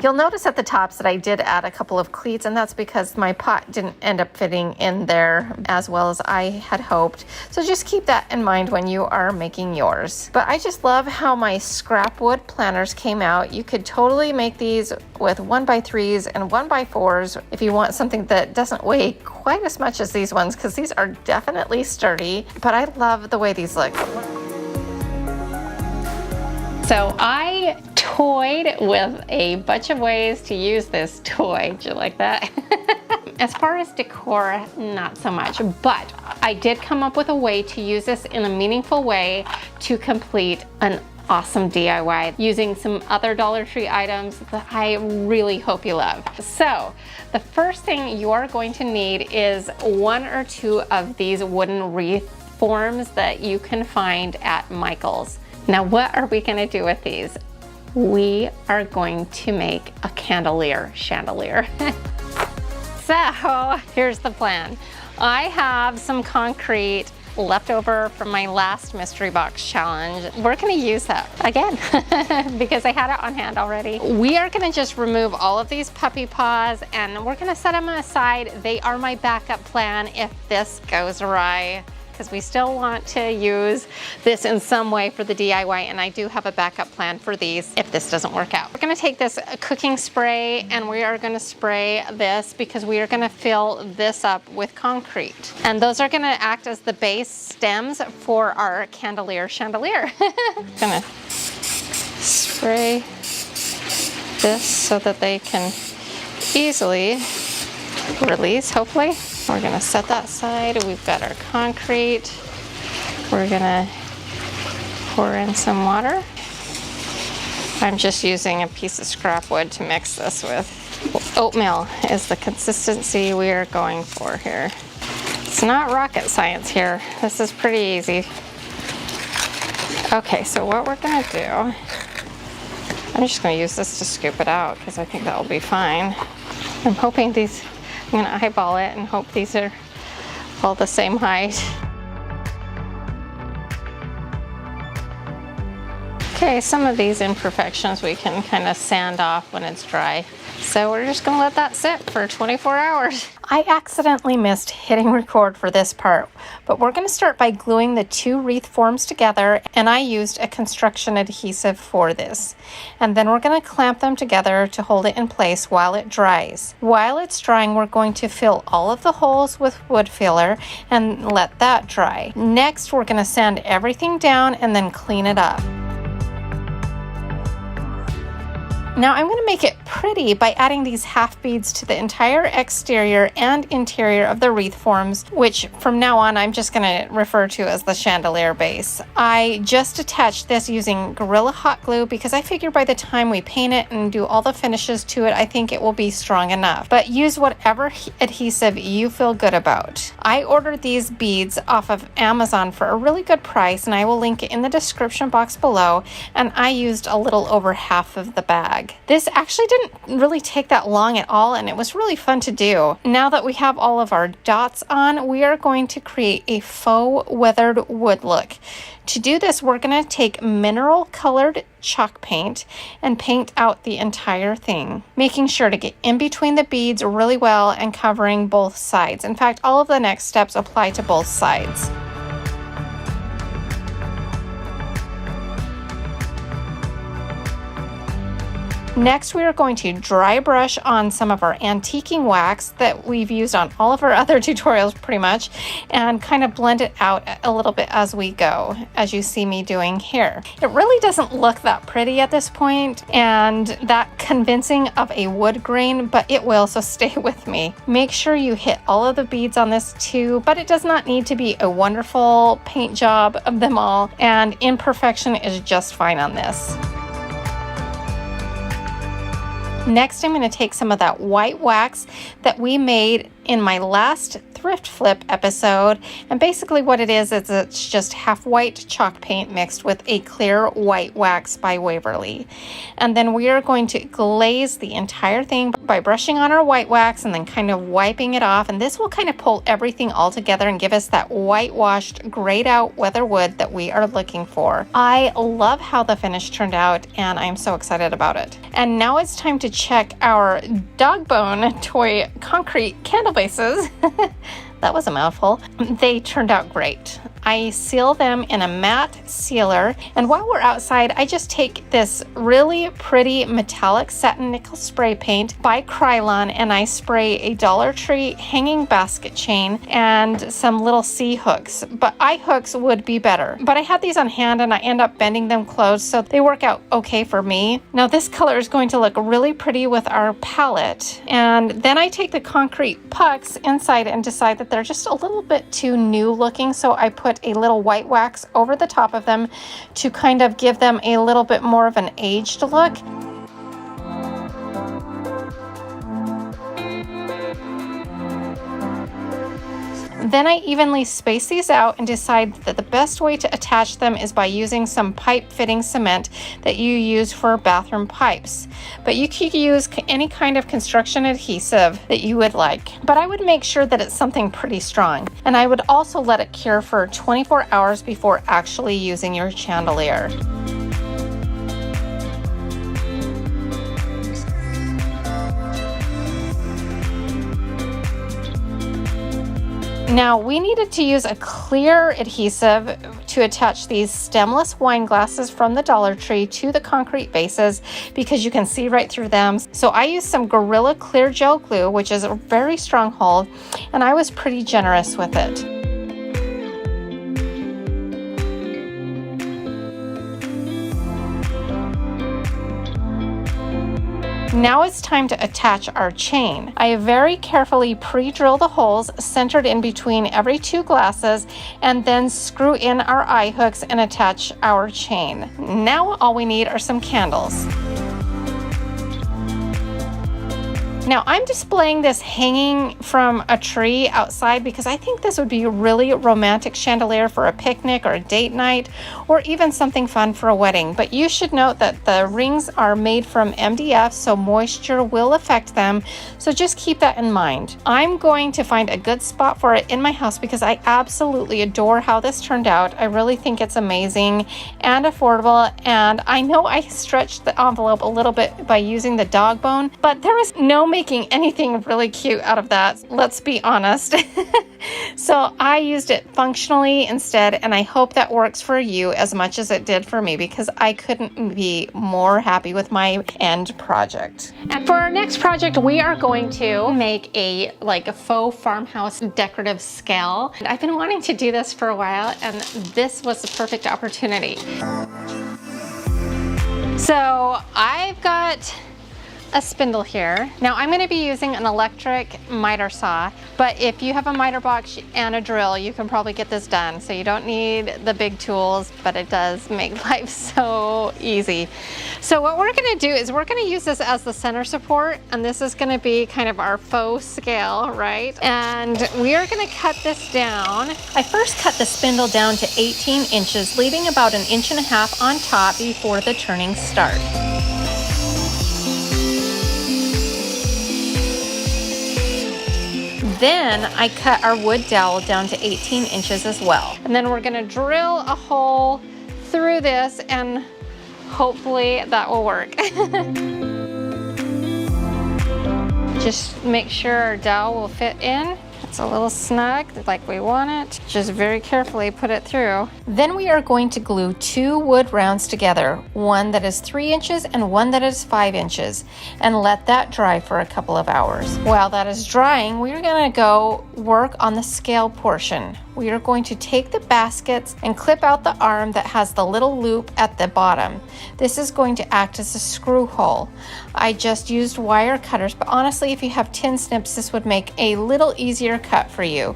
You'll notice at the tops that I did add a couple of cleats, and that's because my pot didn't end up fitting in there as well as I had hoped. So just keep that in mind when you are making yours. But I just love how my scrap wood planters came out. You could totally make these with 1x3s and 1x4s if you want something that doesn't weigh quite as much as these ones, because these are definitely sturdy, but I love the way these look. So I toyed with a bunch of ways to use this toy. Do you like that? As far as decor, not so much, but I did come up with a way to use this in a meaningful way to complete an awesome DIY using some other Dollar Tree items that I really hope you love. So the first thing you're going to need is one or two of these wooden wreath forms that you can find at Michael's. Now, what are we gonna do with these? We are going to make a chandelier. So here's the plan. I have some concrete left over from my last mystery box challenge. We're gonna use that again because I had it on hand already. We are gonna just remove all of these puppy paws, and we're gonna set them aside. They are my backup plan if this goes awry, because we still want to use this in some way for the DIY, and I do have a backup plan for these if this doesn't work out. We're gonna take this cooking spray, and we are gonna spray this because we are gonna fill this up with concrete. And those are gonna act as the base stems for our chandelier. Gonna spray this so that they can easily release, hopefully. We're gonna set that aside. We've got our concrete. We're gonna pour in some water. I'm just using a piece of scrap wood to mix this with. Oatmeal is the consistency we are going for here. It's not rocket science here. This is pretty easy. Okay, so what we're gonna do, I'm just gonna use this to scoop it out because I think that will be fine. I'm hoping these, I'm gonna eyeball it and hope these are all the same height. Okay, some of these imperfections we can kind of sand off when it's dry. So we're just gonna let that sit for 24 hours. I accidentally missed hitting record for this part, but we're gonna start by gluing the two wreath forms together, and I used a construction adhesive for this. And then we're gonna clamp them together to hold it in place while it dries. While it's drying, we're going to fill all of the holes with wood filler and let that dry. Next, we're gonna sand everything down and then clean it up. Now I'm going to make it pretty by adding these half beads to the entire exterior and interior of the wreath forms, which from now on I'm just going to refer to as the chandelier base. I just attached this using Gorilla Hot Glue because I figure by the time we paint it and do all the finishes to it, I think it will be strong enough. But use whatever adhesive you feel good about. I ordered these beads off of Amazon for a really good price, and I will link it in the description box below, and I used a little over half of the bag. This actually didn't really take that long at all, and it was really fun to do. Now that we have all of our dots on, we are going to create a faux weathered wood look. To do this, we're going to take mineral colored chalk paint and paint out the entire thing, making sure to get in between the beads really well and covering both sides. In fact, all of the next steps apply to both sides. Next, we are going to dry brush on some of our antiquing wax that we've used on all of our other tutorials pretty much, and kind of blend it out a little bit as we go, as you see me doing here. It really doesn't look that pretty at this point and that convincing of a wood grain, but it will, so stay with me. Make sure you hit all of the beads on this too, but it does not need to be a wonderful paint job of them all, and imperfection is just fine on this. Next, I'm going to take some of that white wax that we made in my last thrift flip episode, and basically what it is it's just half white chalk paint mixed with a clear white wax by Waverly. And then we are going to glaze the entire thing by brushing on our white wax and then kind of wiping it off, and this will kind of pull everything all together and give us that whitewashed, grayed out weather wood that we are looking for. I love how the finish turned out, and I'm so excited about it. And now it's time to check our dog bone toy concrete candle bases. That was a mouthful. They turned out great. I seal them in a matte sealer, and while we're outside, I just take this really pretty metallic satin nickel spray paint by Krylon, and I spray a Dollar Tree hanging basket chain and some little C hooks, but I hooks would be better. But I had these on hand and I end up bending them closed, so they work out okay for me. Now this color is going to look really pretty with our palette, and then I take the concrete pucks inside and decide that they're just a little bit too new looking, so I put a little white wax over the top of them to kind of give them a little bit more of an aged look. Then I evenly space these out and decide that the best way to attach them is by using some pipe fitting cement that you use for bathroom pipes. But you can use any kind of construction adhesive that you would like. But I would make sure that it's something pretty strong. And I would also let it cure for 24 hours before actually using your chandelier. Now we needed to use a clear adhesive to attach these stemless wine glasses from the Dollar Tree to the concrete bases because you can see right through them. So I used some Gorilla Clear Gel Glue, which is a very strong hold, and I was pretty generous with it. Now it's time to attach our chain. I very carefully pre-drill the holes centered in between every two glasses and then screw in our eye hooks and attach our chain. Now all we need are some candles. Now I'm displaying this hanging from a tree outside because I think this would be a really romantic chandelier for a picnic or a date night, or even something fun for a wedding. But you should note that the rings are made from MDF, so moisture will affect them. So just keep that in mind. I'm going to find a good spot for it in my house because I absolutely adore how this turned out. I really think it's amazing and affordable, and I know I stretched the envelope a little bit by using the dog bone, but there was no making anything really cute out of that, let's be honest. So I used it functionally instead, and I hope that works for you as much as it did for me, because I couldn't be more happy with my end project. And for our next project, we are going to make a faux farmhouse decorative scale. And I've been wanting to do this for a while, and this was the perfect opportunity. So I've got a spindle here. Now I'm going to be using an electric miter saw, but if you have a miter box and a drill, you can probably get this done. So you don't need the big tools, but it does make life so easy. So what we're going to do is we're going to use this as the center support, and this is going to be kind of our faux scale, right? And we are going to cut this down. I first cut the spindle down to 18 inches, leaving about 1.5 inches on top before the turning start. Then I cut our wood dowel down to 18 inches as well. And then we're gonna drill a hole through this, and hopefully that will work. Just make sure our dowel will fit in. It's a little snug, like we want it. Just very carefully put it through. Then we are going to glue 2 wood rounds together, one that is 3 inches and one that is 5 inches, and let that dry for a couple of hours. While that is drying, we are going to go work on the scale portion. We are going to take the baskets and clip out the arm that has the little loop at the bottom. This is going to act as a screw hole. I just used wire cutters, but honestly, if you have tin snips, this would make a little easier cut for you.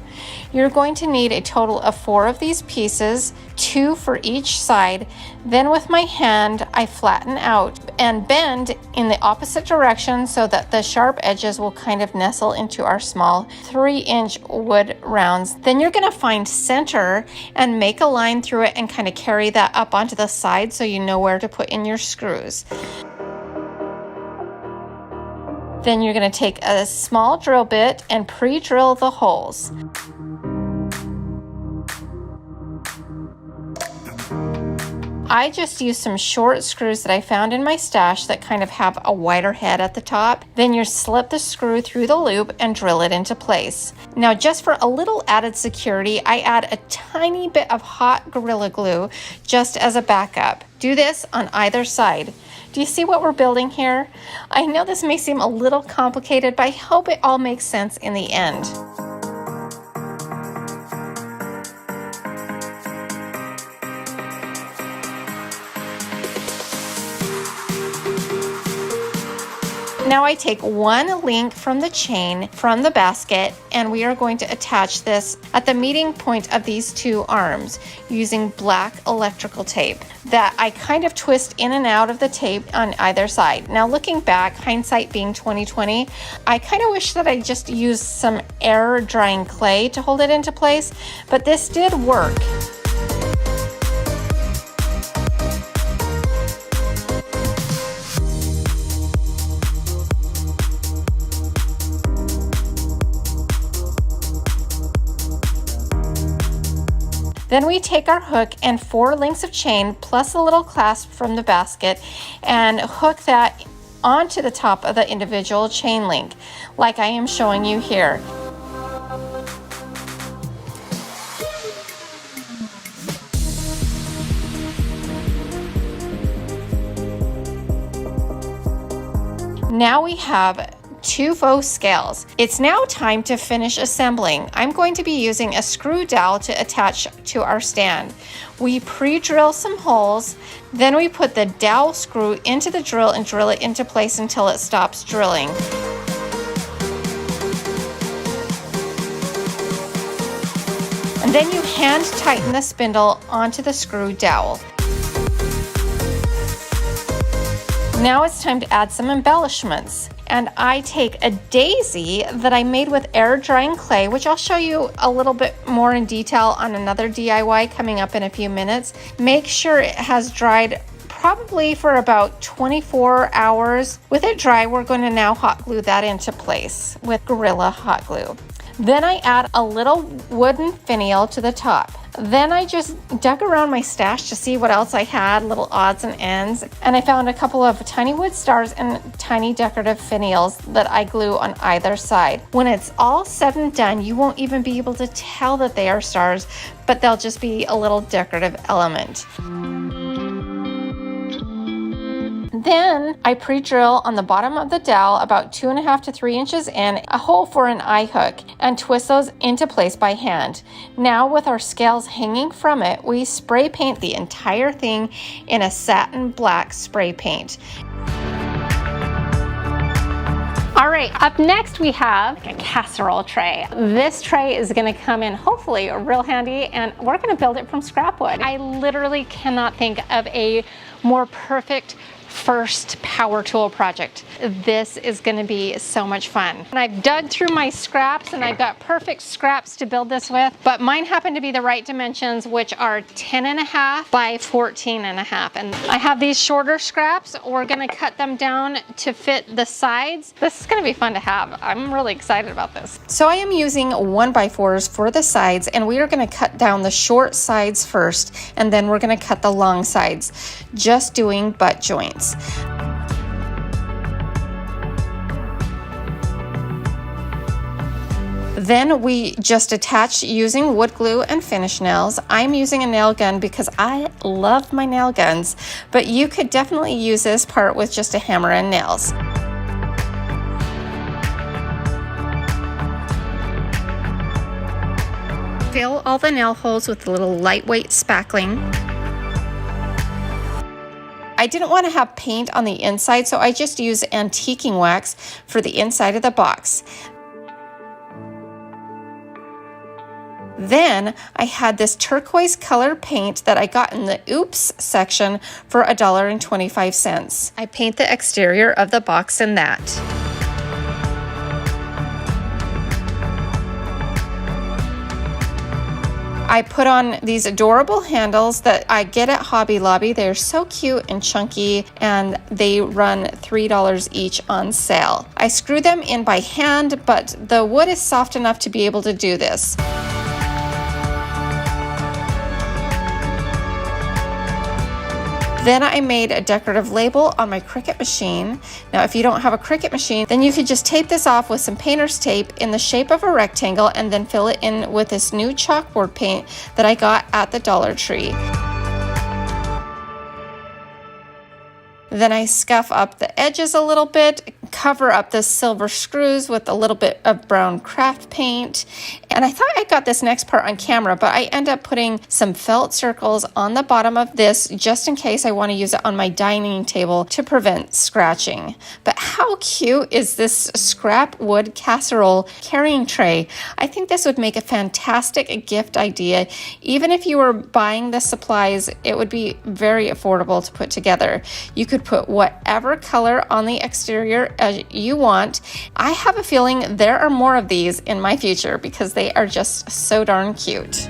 You're going to need a total of 4 of these pieces, 2 for each side. Then with my hand, I flatten out and bend in the opposite direction so that the sharp edges will kind of nestle into our small 3-inch wood rounds. Then you're going to find center and make a line through it and kind of carry that up onto the side so you know where to put in your screws. Then you're going to take a small drill bit and pre-drill the holes. I just used some short screws that I found in my stash that kind of have a wider head at the top. Then you slip the screw through the loop and drill it into place. Now, just for a little added security, I add a tiny bit of hot Gorilla Glue just as a backup. Do this on either side. Do you see what we're building here? I know this may seem a little complicated, but I hope it all makes sense in the end. Now I take one link from the chain from the basket, and we are going to attach this at the meeting point of these 2 arms using black electrical tape that I kind of twist in and out of the tape on either side. Now looking back, hindsight being 2020, I kind of wish that I just used some air drying clay to hold it into place, but this did work. Then we take our hook and 4 links of chain plus a little clasp from the basket and hook that onto the top of the individual chain link, like I am showing you here. Now we have 2 faux scales. It's now time to finish assembling. I'm going to be using a screw dowel to attach to our stand. We pre-drill some holes, then we put the dowel screw into the drill and drill it into place until it stops drilling. And then you hand tighten the spindle onto the screw dowel. Now it's time to add some embellishments. and I take a daisy that I made with air drying clay, which I'll show you a little bit more in detail on another DIY coming up in a few minutes. Make sure it has dried probably for about 24 hours. With it dry, we're going to now hot glue that into place with Gorilla Hot Glue. Then I add a little wooden finial to the top. Then I just dug around my stash to see what else I had, little odds and ends, and I found a couple of tiny wood stars and tiny decorative finials that I glue on either side. When it's all said and done, you won't even be able to tell that they are stars, but they'll just be a little decorative element. Then I pre-drill on the bottom of the dowel about 2.5 to 3 inches in, a hole for an eye hook, and twist those into place by hand. Now with our scales hanging from it, we spray paint the entire thing in a satin black spray paint. All right, up next we have a casserole tray. This tray is gonna come in hopefully real handy, and we're gonna build it from scrap wood. I literally cannot think of a more perfect first power tool project. This is going to be so much fun. And I've dug through my scraps and I've got perfect scraps to build this with, but mine happen to be the right dimensions, which are 10.5 by 14.5. And I have these shorter scraps. We're going to cut them down to fit the sides. This is going to be fun to have. I'm really excited about this. So I am using 1x4s for the sides, and we are going to cut down the short sides first, and then we're going to cut the long sides, just doing butt joints. Then we just attach using wood glue and finish nails. I'm using a nail gun because I love my nail guns, but you could definitely use this part with just a hammer and nails. Fill all the nail holes with a little lightweight spackling. I didn't want to have paint on the inside, so I just used antiquing wax for the inside of the box. Then I had this turquoise color paint that I got in the Oops section for $1.25. I paint the exterior of the box in that. I put on these adorable handles that I get at Hobby Lobby. They're so cute and chunky, and they run $3 each on sale. I screw them in by hand, but the wood is soft enough to be able to do this. Then I made a decorative label on my Cricut machine. Now, if you don't have a Cricut machine, then you could just tape this off with some painter's tape in the shape of a rectangle and then fill it in with this new chalkboard paint that I got at the Dollar Tree. Then I scuff up the edges a little bit, cover up the silver screws with a little bit of brown craft paint. And I thought I got this next part on camera, but I end up putting some felt circles on the bottom of this just in case I want to use it on my dining table to prevent scratching. But how cute is this scrap wood casserole carrying tray? I think this would make a fantastic gift idea. Even if you were buying the supplies, it would be very affordable to put together. You could put whatever color on the exterior as you want. I have a feeling there are more of these in my future because they are just so darn cute.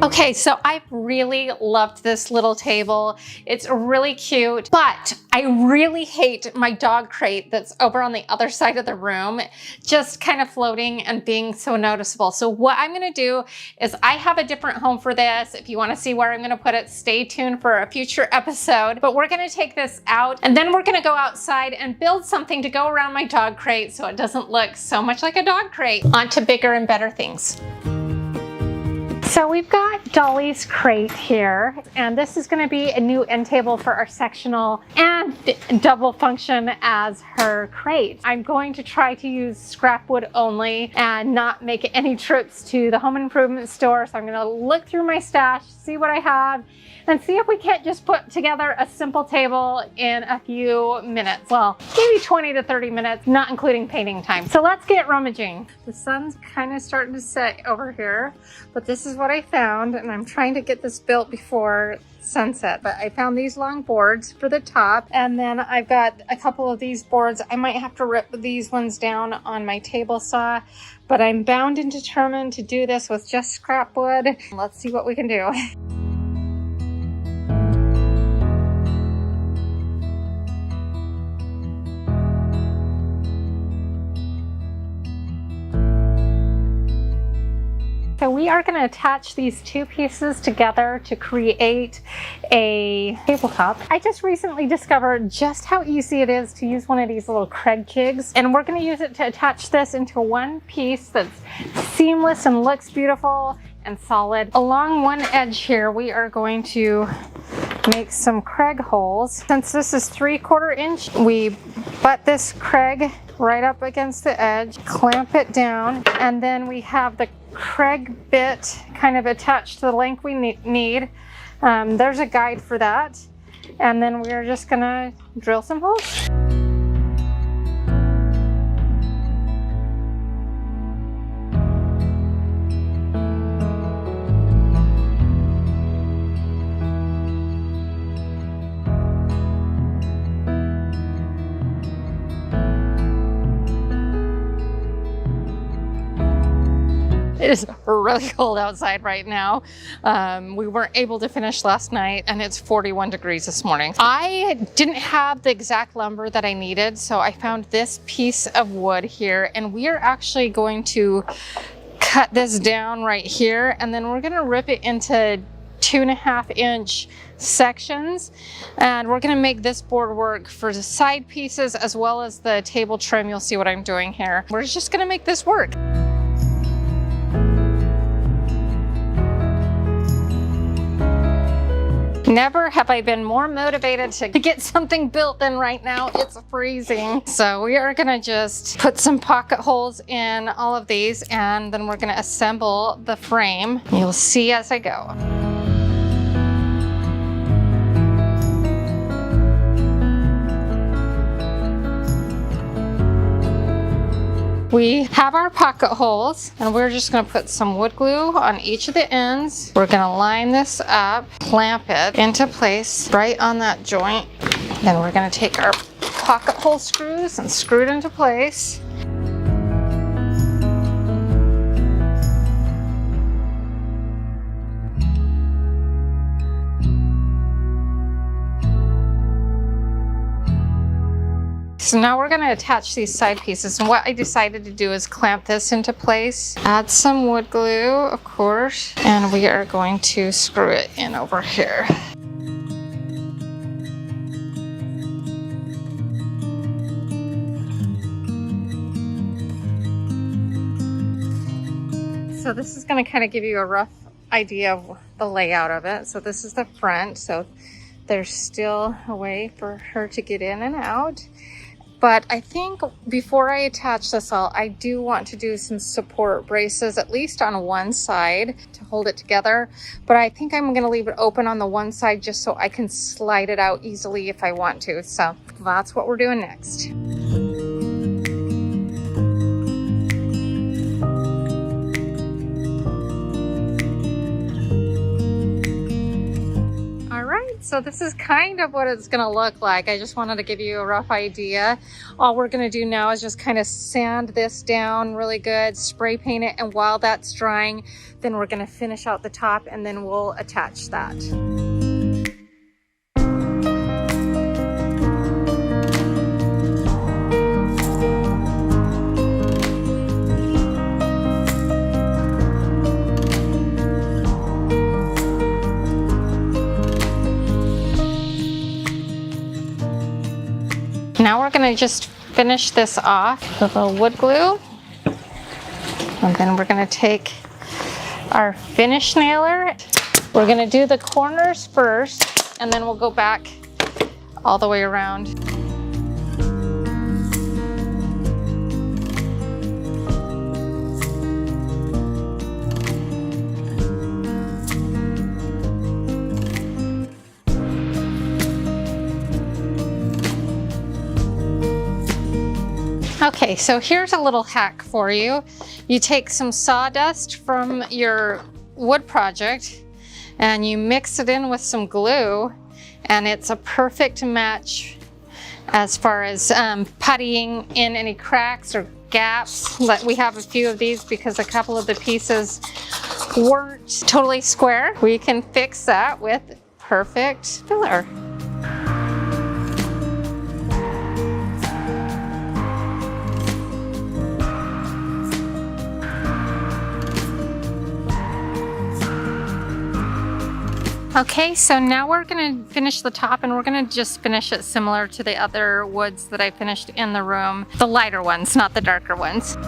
Okay, so I really loved this little table. It's really cute, but I really hate my dog crate that's over on the other side of the room, just kind of floating and being so noticeable. So what I'm gonna do is I have a different home for this. If you wanna see where I'm gonna put it, stay tuned for a future episode. But we're gonna take this out and then we're gonna go outside and build something to go around my dog crate so it doesn't look so much like a dog crate. On to bigger and better things. So we've got Dolly's crate here, and this is going to be a new end table for our sectional and double function as her crate. I'm going to try to use scrap wood only and not make any trips to the home improvement store. So I'm going to look through my stash, see what I have, and see if we can't just put together a simple table in a few minutes. Well, maybe 20 to 30 minutes, not including painting time. So let's get rummaging. The sun's kind of starting to set over here, but this is what I found, and I'm trying to get this built before sunset. But I found these long boards for the top, and then I've got a couple of these boards. I might have to rip these ones down on my table saw, but I'm bound and determined to do this with just scrap wood. Let's see what we can do. So we are going to attach these two pieces together to create a tabletop. I just recently discovered just how easy it is to use one of these little Craig jigs, and we're going to use it to attach this into one piece that's seamless and looks beautiful and solid. Along one edge here, we are going to make some Craig holes. Since this is 3/4 inch, we butt this Craig right up against the edge, clamp it down, and then we have the Craig bit kind of attached to the length we need. There's a guide for that. And then we're just gonna drill some holes. It is really cold outside right now. We weren't able to finish last night, and it's 41 degrees this morning. I didn't have the exact lumber that I needed, so I found this piece of wood here, and we are actually going to cut this down right here, and then we're gonna rip it into 2.5 inch sections, and we're going to make this board work for the side pieces as well as the table trim. You'll see what I'm doing here. We're just going to make this work. Never have I been more motivated to get something built than right now. It's freezing. So we are gonna just put some pocket holes in all of these, and then we're gonna assemble the frame. You'll see as I go. We have our pocket holes, and we're just going to put some wood glue on each of the ends. We're going to line this up, clamp it into place right on that joint. Then we're going to take our pocket hole screws and screw it into place. So now we're going to attach these side pieces, and what I decided to do is clamp this into place, add some wood glue, of course, and we are going to screw it in over here. So this is going to kind of give you a rough idea of the layout of it. So this is the front, so there's still a way for her to get in and out. But I think before I attach this all, I do want to do some support braces, at least on one side, to hold it together. But I think I'm going to leave it open on the one side just so I can slide it out easily if I want to. So that's what we're doing next. So this is kind of what it's going to look like. I just wanted to give you a rough idea. All we're going to do now is just kind of sand this down really good, spray paint it, and while that's drying, then we're going to finish out the top, and then we'll attach that. Now we're going to just finish this off with a wood glue, and then we're going to take our finish nailer. We're going to do the corners first, and then we'll go back all the way around. Okay, so here's a little hack for you. You take some sawdust from your wood project and you mix it in with some glue, and it's a perfect match as far as puttying in any cracks or gaps. We have a few of these because a couple of the pieces weren't totally square. We can fix that with perfect filler. Okay, so now we're gonna finish the top, and we're gonna just finish it similar to the other woods that I finished in the room. The lighter ones, not the darker ones.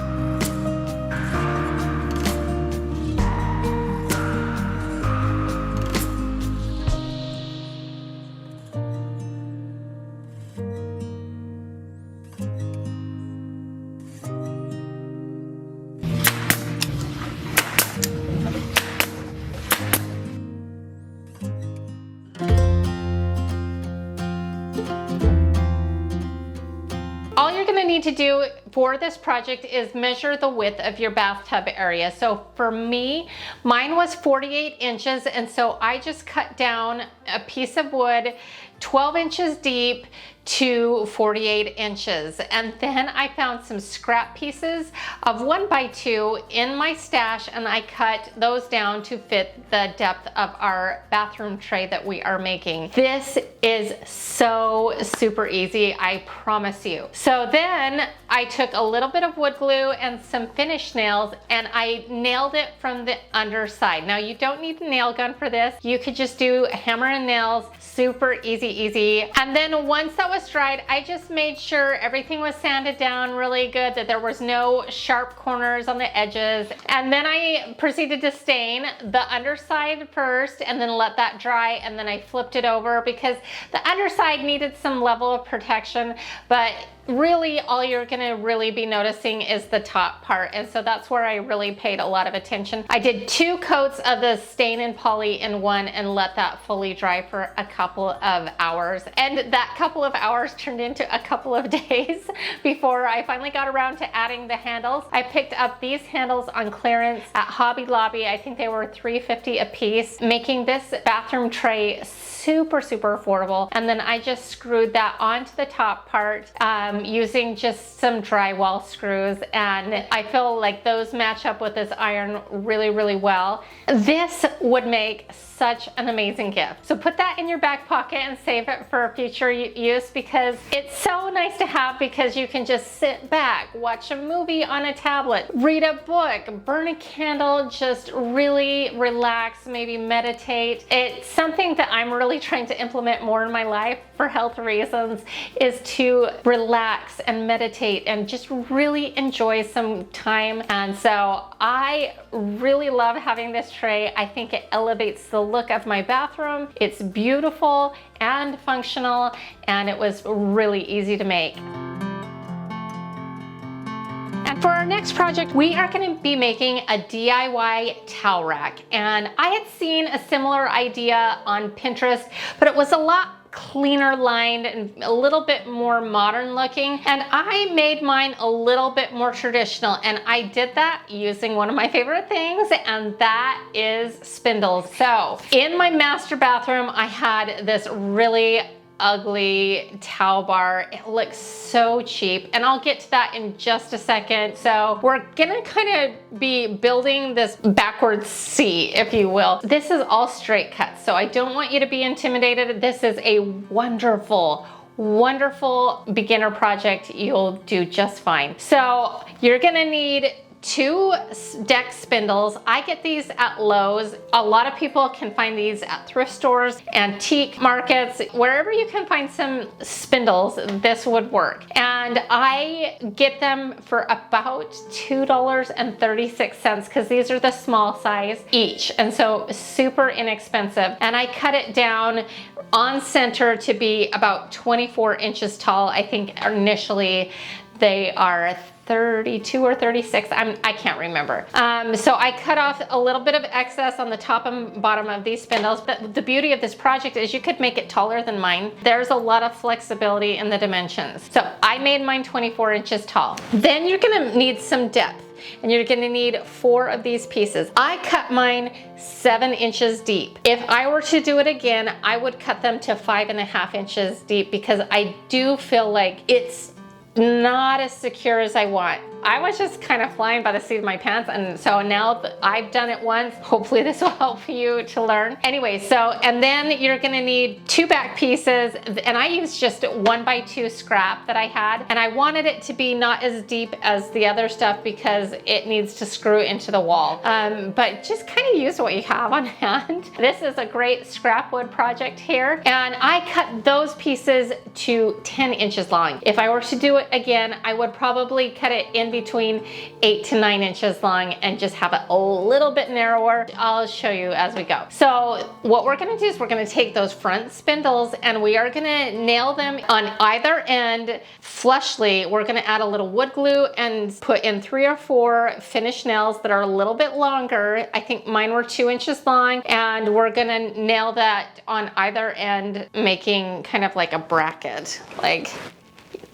All you're going to need to do for this project is measure the width of your bathtub area. So for me, mine was 48 inches, and so I just cut down a piece of wood 12 inches deep to 48 inches. And then I found some scrap pieces of 1x2 in my stash, and I cut those down to fit the depth of our bathroom tray that we are making. This is so super easy, I promise you. So then I took a little bit of wood glue and some finish nails, and I nailed it from the underside. Now you don't need a nail gun for this. You could just do a hammer and nails, super easy. And then once that was dried, I just made sure everything was sanded down really good, that there was no sharp corners on the edges. And then I proceeded to stain the underside first and then let that dry, and then I flipped it over because the underside needed some level of protection, but really all you're gonna really be noticing is the top part, and so that's where I really paid a lot of attention. I did 2 coats of the stain and poly in one and let that fully dry for a couple of hours, and that couple of hours turned into a couple of days before I finally got around to adding the handles. I picked up these handles on clearance at Hobby Lobby. I think they were $3.50 a piece, making this bathroom tray super affordable. And then I just screwed that onto the top part using just some drywall screws, and I feel like those match up with this iron really well. This would make such an amazing gift. So put that in your back pocket and save it for future use, because it's so nice to have, because you can just sit back, watch a movie on a tablet, read a book, burn a candle, just really relax, maybe meditate. It's something that I'm really trying to implement more in my life for health reasons, is to relax and meditate and just really enjoy some time. And so I really love having this tray. I think it elevates the look of my bathroom. It's beautiful and functional, and it was really easy to make. And for our next project, we are going to be making a DIY towel rack. And I had seen a similar idea on Pinterest, but it was a lot cleaner lined and a little bit more modern looking, and I made mine a little bit more traditional, and I did that using one of my favorite things, and that is spindles. So in my master bathroom, I had this really ugly towel bar. It looks so cheap, and I'll get to that in just a second. So we're gonna kind of be building this backwards C, if you will. This is all straight cuts, so I don't want you to be intimidated. This is a wonderful beginner project. You'll do just fine. So you're gonna need 2 deck spindles. I get these at Lowe's. A lot of people can find these at thrift stores, antique markets, wherever you can find some spindles, this would work. And I get them for about $2.36, because these are the small size each, and so super inexpensive. And I cut it down on center to be about 24 inches tall. I think initially they are 32 or 36, I can't remember. So I cut off a little bit of excess on the top and bottom of these spindles. But the beauty of this project is you could make it taller than mine. There's a lot of flexibility in the dimensions. So I made mine 24 inches tall. Then you're gonna need some depth, and you're gonna need 4 of these pieces. I cut mine 7 inches deep. If I were to do it again, I would cut them to 5.5 inches deep, because I do feel like it's not as secure as I want. I was just kind of flying by the seat of my pants, and so now that I've done it once, hopefully this will help you to learn. Anyway, and then you're gonna need 2 back pieces, and I used just 1x2 scrap that I had, and I wanted it to be not as deep as the other stuff because it needs to screw into the wall. But just kind of use what you have on hand. This is a great scrap wood project here, and I cut those pieces to 10 inches long. If I were to do it again, I would probably cut it in between 8 to 9 inches long and just have it a little bit narrower. I'll show you as we go. So what we're gonna do is we're gonna take those front spindles and we are gonna nail them on either end flushly. We're gonna add a little wood glue and put in 3 or 4 finished nails that are a little bit longer. I think mine were 2 inches long, and we're gonna nail that on either end, making kind of like a bracket, like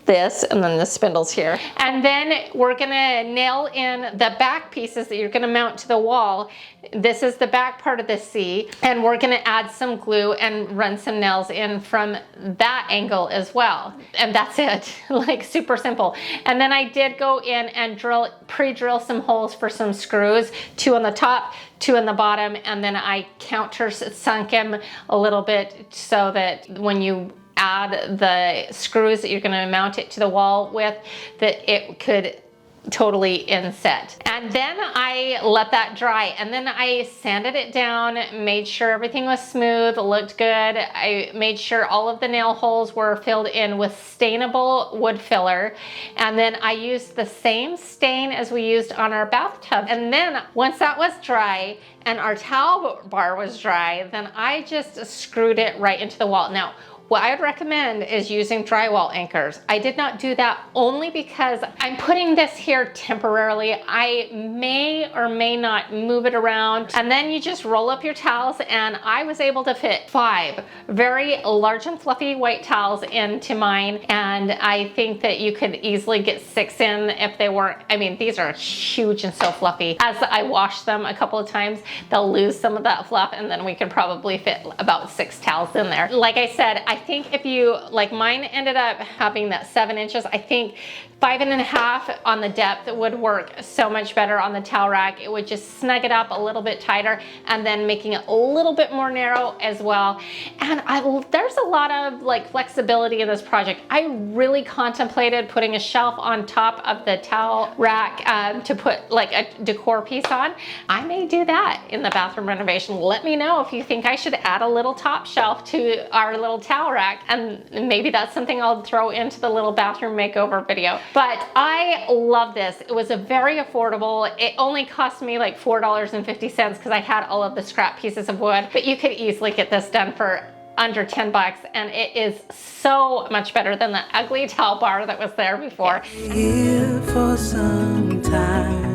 this, and then the spindles here. And then we're gonna nail in the back pieces that you're gonna mount to the wall. This is the back part of the C, and we're gonna add some glue and run some nails in from that angle as well. And that's it, like super simple. And then I did go in and pre-drill some holes for some screws, 2 on the top, 2 on the bottom, and then I countersunk them a little bit so that when you add the screws that you're going to mount it to the wall with, that it could totally inset. And then I let that dry, and then I sanded it down, made sure everything was smooth, looked good. I made sure all of the nail holes were filled in with stainable wood filler, and then I used the same stain as we used on our bathtub. And then once that was dry and our towel bar was dry, then I just screwed it right into the wall. Now, what I would recommend is using drywall anchors. I did not do that only because I'm putting this here temporarily. I may or may not move it around, and then you just roll up your towels, and I was able to fit 5 very large and fluffy white towels into mine, and I think that you could easily get 6 in if they weren't. I mean, these are huge and so fluffy. As I wash them a couple of times, they'll lose some of that fluff, and then we could probably fit about 6 towels in there. Like I said, I think if you, like mine ended up having that 7 inches, I think 5.5 on the depth would work so much better on the towel rack. It would just snug it up a little bit tighter, and then making it a little bit more narrow as well. And there's a lot of like flexibility in this project. I really contemplated putting a shelf on top of the towel rack to put like a decor piece on. I may do that in the bathroom renovation. Let me know if you think I should add a little top shelf to our little towel rack, and maybe that's something I'll throw into the little bathroom makeover video. But I love this. It was a very affordable. It only cost me like $4.50 because I had all of the scrap pieces of wood, but you could easily get this done for under 10 bucks, and it is so much better than the ugly towel bar that was there before. Here for some time.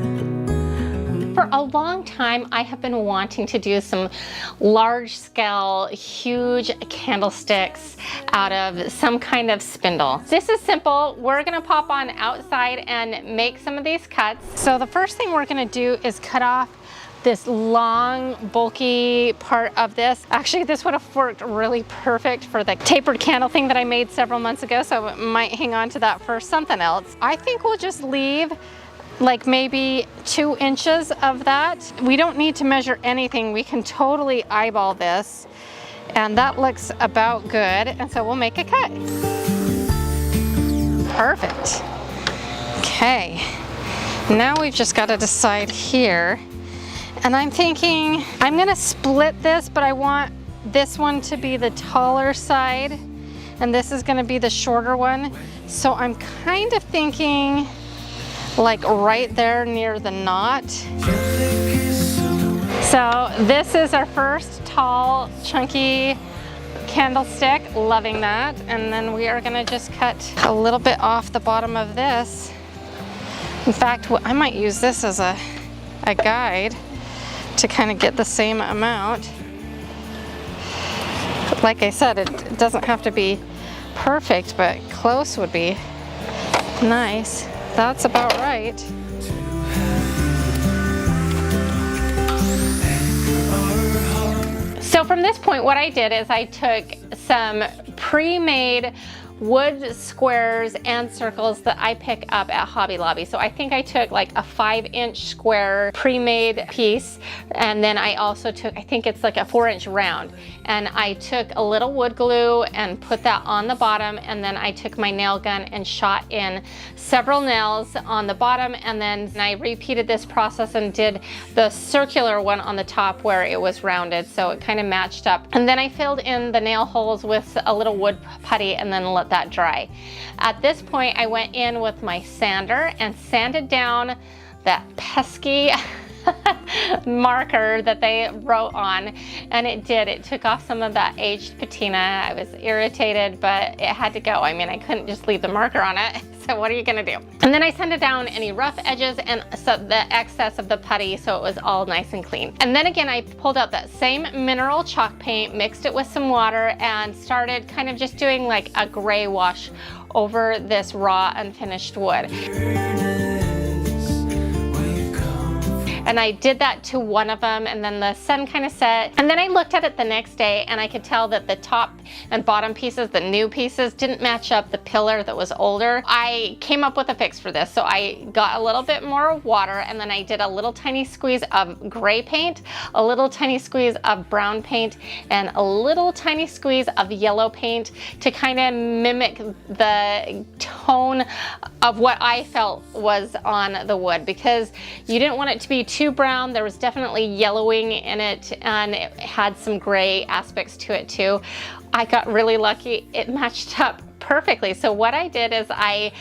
For a long time, I have been wanting to do some large scale, huge candlesticks out of some kind of spindle. This is simple. We're gonna pop on outside and make some of these cuts. So the first thing we're gonna do is cut off this long, bulky part of this. Actually, this would have worked really perfect for the tapered candle thing that I made several months ago, so I might hang on to that for something else. I think we'll just leave like maybe 2 inches of that. We don't need to measure anything. We can totally eyeball this, and that looks about good. And so we'll make a cut. Perfect. Okay, now we've just got to decide here. And I'm thinking I'm gonna split this, but I want this one to be the taller side, and this is gonna be the shorter one. So I'm kind of thinking like right there near the knot. So this is our first tall, chunky candlestick. Loving that. And then we are gonna just cut a little bit off the bottom of this In fact, I might use this as a guide to kind of get the same amount. Like I said, it doesn't have to be perfect, but close would be nice. That's about right. So from this point, what I did is I took some pre-made wood squares and circles that I pick up at Hobby Lobby. So I think I took like a 5-inch square pre-made piece, and then I also took, I think it's like a 4-inch round, and I took a little wood glue and put that on the bottom, and then I took my nail gun and shot in several nails on the bottom, and then I repeated this process and did the circular one on the top where it was rounded, so it kind of matched up. And then I filled in the nail holes with a little wood putty and then let that dry. At this point, I went in with my sander and sanded down that pesky marker that they wrote on, and it took off some of that aged patina. I was irritated, but it had to go. I mean, I couldn't just leave the marker on it. So what are you gonna do? And then I sanded down any rough edges and so the excess of the putty, so it was all nice and clean. And then again, I pulled out that same mineral chalk paint, mixed it with some water, and started kind of just doing like a gray wash over this raw unfinished wood. And I did that to one of them, and then the sun kind of set. And then I looked at it the next day, and I could tell that the top and bottom pieces, the new pieces, didn't match up the pillar that was older. I came up with a fix for this. So I got a little bit more water, and then I did a little tiny squeeze of gray paint, a little tiny squeeze of brown paint, and a little tiny squeeze of yellow paint to kind of mimic the tone of what I felt was on the wood, because you didn't want it to be too brown. There was definitely yellowing in it, and it had some gray aspects to it too. I got really lucky. It matched up perfectly. So what I did is I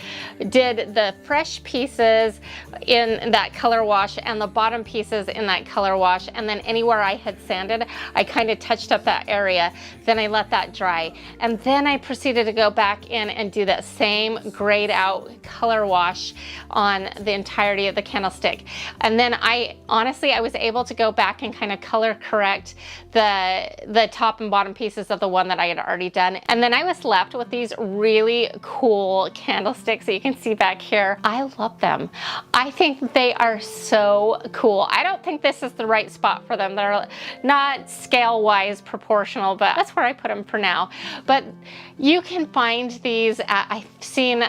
did the fresh pieces in that color wash and the bottom pieces in that color wash, and then anywhere I had sanded, I kind of touched up that area. Then I let that dry, and then I proceeded to go back in and do that same grayed out color wash on the entirety of the candlestick. And then I was able to go back and kind of color correct the top and bottom pieces of the one that I had already done. And then I was left with these really cool candlesticks that you can see back here. I love them. I think they are so cool. I don't think this is the right spot for them. They're not scale-wise proportional, but that's where I put them for now. But you can find these at, I've seen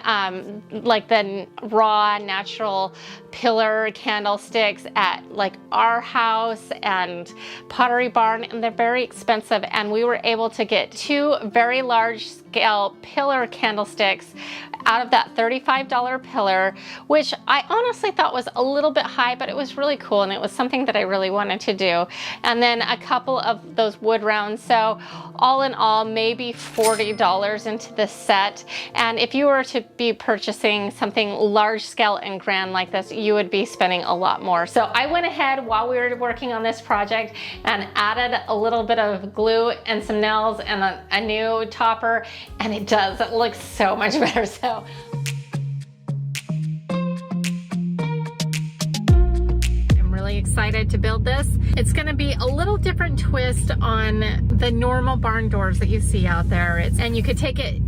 like the raw natural pillar candlesticks at like our house and Pottery Barn, and they're very expensive. And we were able to get 2 very large scale pillar candlesticks out of that $35 pillar, which I honestly thought was a little bit high, but it was really cool, and it was something that I really wanted to do. And then a couple of those wood rounds. So all in all, maybe $40 into the set. And if you were to be purchasing something large scale and grand like this, you would be spending a lot more. So I went ahead while we were working on this project and added a little bit of glue and some nails and a new topper, and it looks so much better. So excited to build this. It's going to be a little different twist on the normal barn doors that you see out there. And you could take it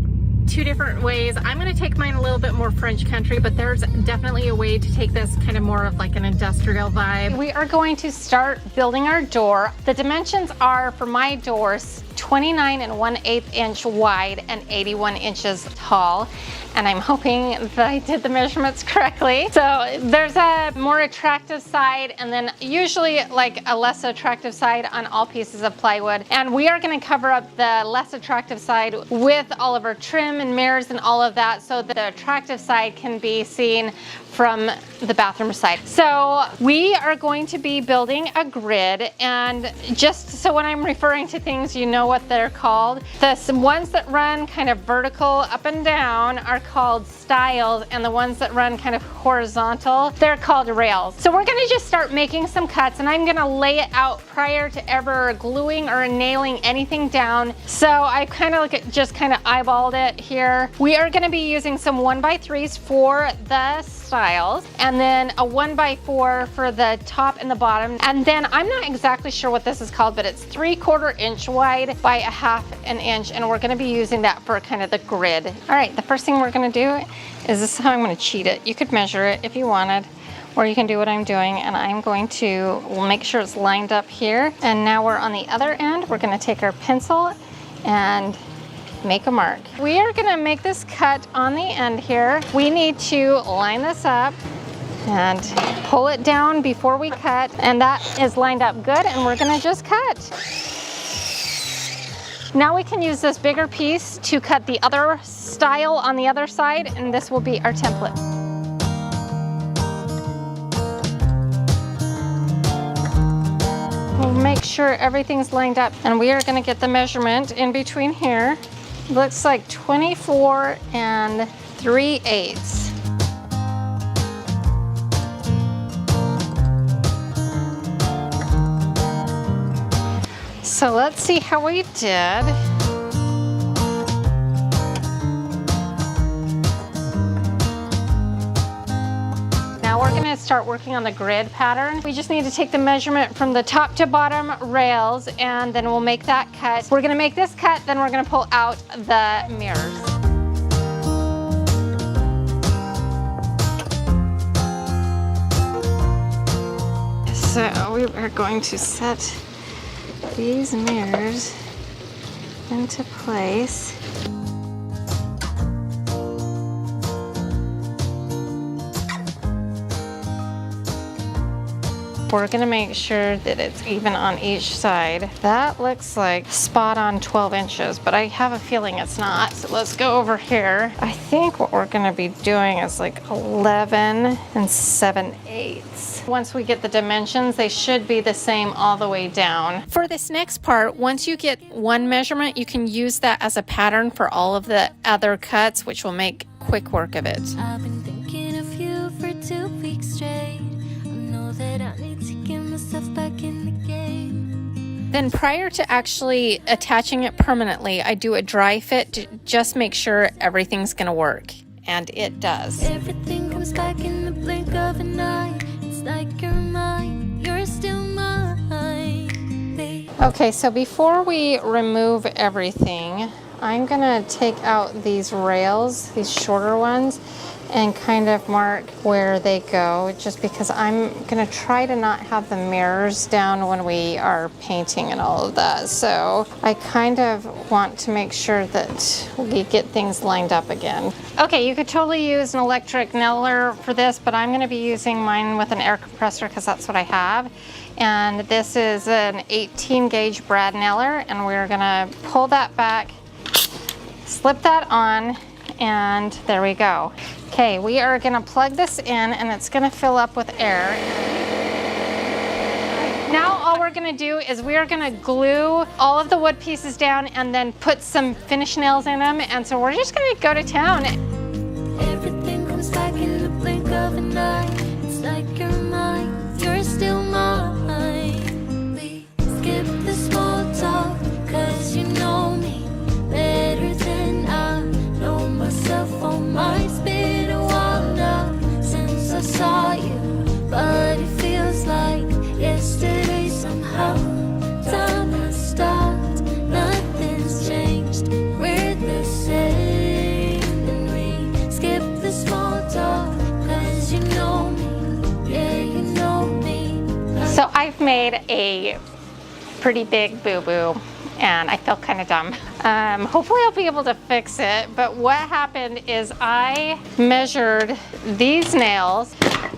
2 different ways. I'm going to take mine a little bit more French country, but there's definitely a way to take this kind of more of like an industrial vibe. We are going to start building our door. The dimensions are, for my doors, 29 1/8 inch wide and 81 inches tall. And I'm hoping that I did the measurements correctly. So there's a more attractive side, and then usually like a less attractive side on all pieces of plywood. And we are gonna cover up the less attractive side with all of our trim and mirrors and all of that, so that the attractive side can be seen from the bathroom side. So we are going to be building a grid, and just so when I'm referring to things, you know what they're called. The ones that run kind of vertical up and down are called stiles, and the ones that run kind of horizontal, they're called rails. So we're gonna just start making some cuts, and I'm gonna lay it out prior to ever gluing or nailing anything down. So I kind of just kind of eyeballed it here here. We are gonna be using some 1x3s for the stiles, and then a 1x4 for the top and the bottom. And then I'm not exactly sure what this is called, but it's 3/4 inch wide by 1/2 an inch, and we're gonna be using that for kind of the grid. All right, the first thing we're gonna do is this is how I'm gonna cheat it. You could measure it if you wanted, or you can do what I'm doing, and I'm going to make sure it's lined up here. And now we're on the other end. We're gonna take our pencil and make a mark. We are gonna make this cut on the end here. We need to line this up and pull it down before we cut, and that is lined up good, and we're gonna just cut. Now we can use this bigger piece to cut the other stile on the other side, and this will be our template. We'll make sure everything's lined up, and we are gonna get the measurement in between here. Looks like 24 3/8. So let's see how we did. Now we're gonna start working on the grid pattern. We just need to take the measurement from the top to bottom rails, and then we'll make that cut. We're gonna make this cut, then we're gonna pull out the mirrors. So we are going to set these mirrors into place. We're gonna make sure that it's even on each side. That looks like spot on 12 inches, but I have a feeling it's not. So let's go over here. I think what we're gonna be doing is like 11 7/8. Once we get the dimensions, they should be the same all the way down. For this next part, once you get one measurement, you can use that as a pattern for all of the other cuts, which will make quick work of it. I've been thinking of you for 2 weeks straight. I know that I need to get myself back in the game. Then prior to actually attaching it permanently, I do a dry fit to just make sure everything's gonna work. And it does. Everything comes back in the blink of an eye. It's like you're mine, you're still mine, babe. Okay, so before we remove everything, I'm gonna take out these rails, these shorter ones, and kind of mark where they go, just because I'm gonna try to not have the mirrors down when we are painting and all of that. So I kind of want to make sure that we get things lined up again. Okay, you could totally use an electric nailer for this, but I'm gonna be using mine with an air compressor because that's what I have. And this is an 18 gauge brad nailer, and we're gonna pull that back, slip that on, and there we go. Okay, we are gonna plug this in, and it's gonna fill up with air. Now all we're gonna do is we are gonna glue all of the wood pieces down and then put some finish nails in them, and so we're just gonna go to town. Everything comes back in the blink of an eye. It's like you're mine, you're still mine. We skip the small talk, 'cause you know me better than I know myself. On my speed a while now since I saw you, but it feels like yesterday somehow. Time has stopped, nothing's changed, we're the same. And we skip the small talk, 'cause you know me, yeah, you know me. So I've made a pretty big boo-boo, and I feel kind of dumb. Hopefully I'll be able to fix it, but what happened is I measured these nails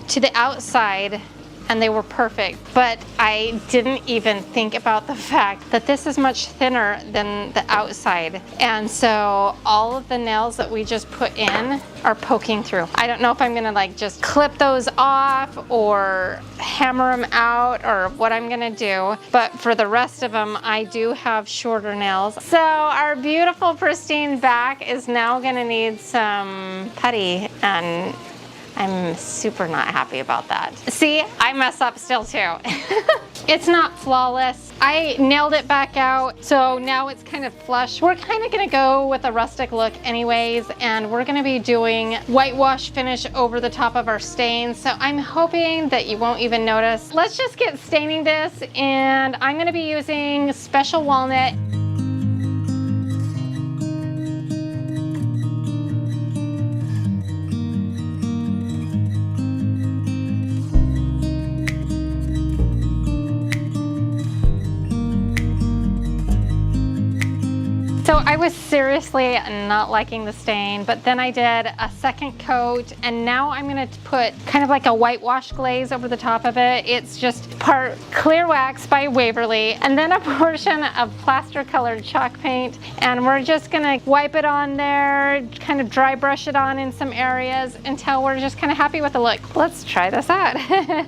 to the outside and they were perfect, but I didn't even think about the fact that this is much thinner than the outside, and so all of the nails that we just put in are poking through. I don't know if I'm gonna like just clip those off or hammer them out or what I'm gonna do, but for the rest of them I do have shorter nails. So our beautiful pristine back is now gonna need some putty and I'm super not happy about that. See, I mess up still too. It's not flawless. I nailed it back out, so now it's kind of flush. We're kind of gonna go with a rustic look anyways, and we're gonna be doing whitewash finish over the top of our stains, so I'm hoping that you won't even notice. Let's just get staining this, and I'm gonna be using Special Walnut. So I was seriously not liking the stain, but then I did a second coat, and now I'm gonna put kind of like a whitewash glaze over the top of it. It's just part clear wax by Waverly, and then a portion of plaster colored chalk paint, and we're just gonna wipe it on there, kind of dry brush it on in some areas until we're just kind of happy with the look. Let's try this out.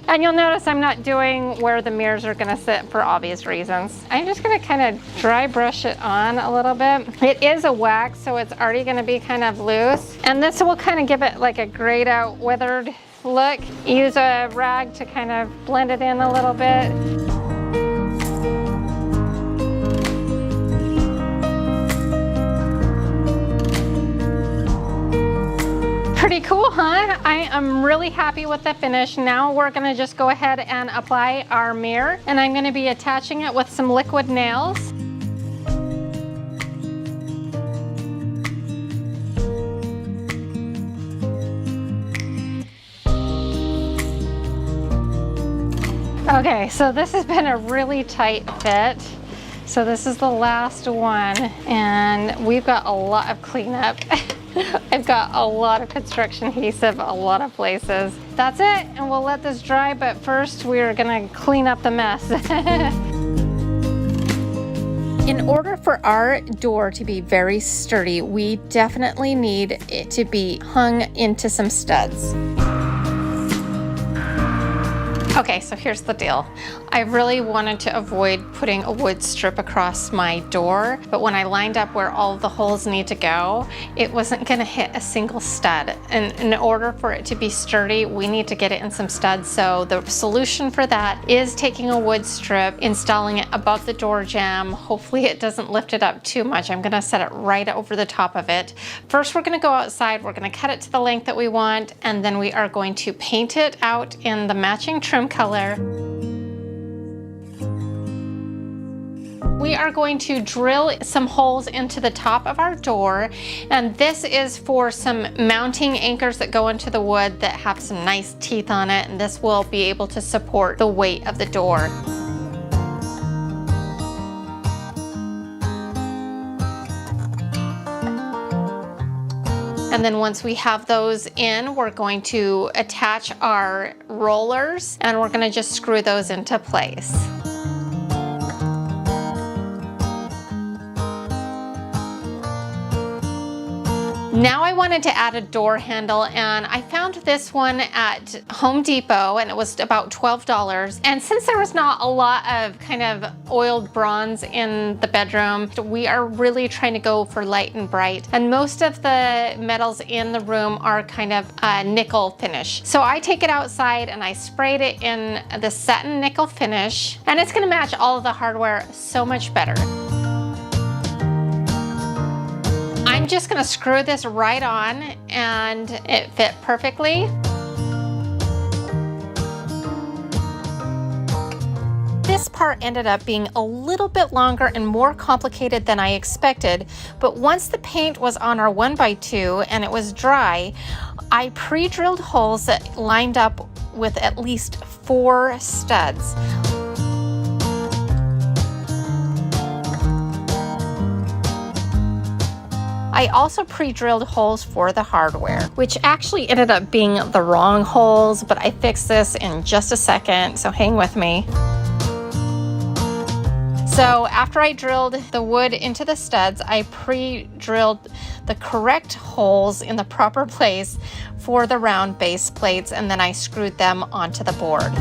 And you'll notice I'm not doing where the mirrors are gonna sit for obvious reasons. I'm just gonna kind of dry brush it on a little bit. It is a wax, so it's already going to be kind of loose, and this will kind of give it like a grayed out, weathered look. Use a rag to kind of blend it in a little bit. Pretty cool, huh? I am really happy with the finish. Now we're gonna just go ahead and apply our mirror, and I'm gonna be attaching it with some liquid nails. Okay, so this has been a really tight fit. So this is the last one, and we've got a lot of cleanup. I've got a lot of construction adhesive, a lot of places. That's it, and we'll let this dry, but first we're gonna clean up the mess. In order for our door to be very sturdy, we definitely need it to be hung into some studs. Okay, so here's the deal. I really wanted to avoid putting a wood strip across my door, but when I lined up where all of the holes need to go, it wasn't gonna hit a single stud. And in order for it to be sturdy, we need to get it in some studs. So the solution for that is taking a wood strip, installing it above the door jamb. Hopefully it doesn't lift it up too much. I'm gonna set it right over the top of it. First, we're gonna go outside, we're gonna cut it to the length that we want, and then we are going to paint it out in the matching trim color. We are going to drill some holes into the top of our door, and this is for some mounting anchors that go into the wood that have some nice teeth on it, and this will be able to support the weight of the door. And then once we have those in, we're going to attach our rollers, and we're going to just screw those into place. Now I wanted to add a door handle, and I found this one at Home Depot, and it was about $12. And since there was not a lot of kind of oiled bronze in the bedroom, we are really trying to go for light and bright. And most of the metals in the room are kind of a nickel finish. So I take it outside and I sprayed it in the satin nickel finish, and it's gonna match all of the hardware so much better. I'm just gonna screw this right on, and it fit perfectly. This part ended up being a little bit longer and more complicated than I expected, but once the paint was on our 1x2 and it was dry, I pre-drilled holes that lined up with at least 4 studs. I also pre-drilled holes for the hardware, which actually ended up being the wrong holes, but I fixed this in just a second, so hang with me. So after I drilled the wood into the studs, I pre-drilled the correct holes in the proper place for the round base plates, and then I screwed them onto the board.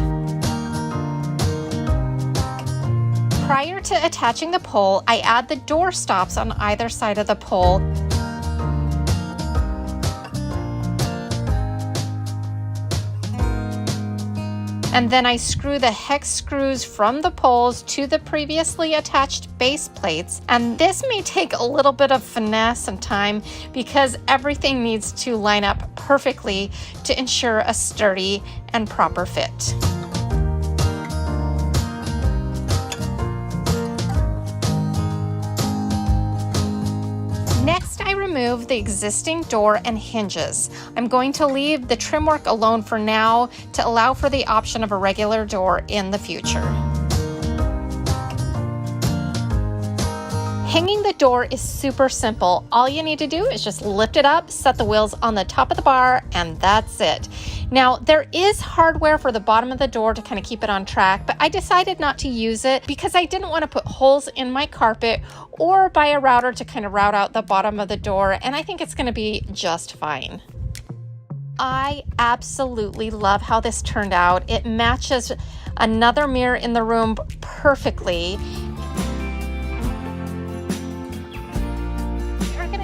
Prior to attaching the pole, I add the door stops on either side of the pole. And then I screw the hex screws from the poles to the previously attached base plates. And this may take a little bit of finesse and time because everything needs to line up perfectly to ensure a sturdy and proper fit. Next, I remove the existing door and hinges. I'm going to leave the trim work alone for now to allow for the option of a regular door in the future. Hanging the door is super simple. All you need to do is just lift it up, set the wheels on the top of the bar, and that's it. Now, there is hardware for the bottom of the door to kind of keep it on track, but I decided not to use it because I didn't want to put holes in my carpet or buy a router to kind of route out the bottom of the door, and I think it's going to be just fine. I absolutely love how this turned out. It matches another mirror in the room perfectly.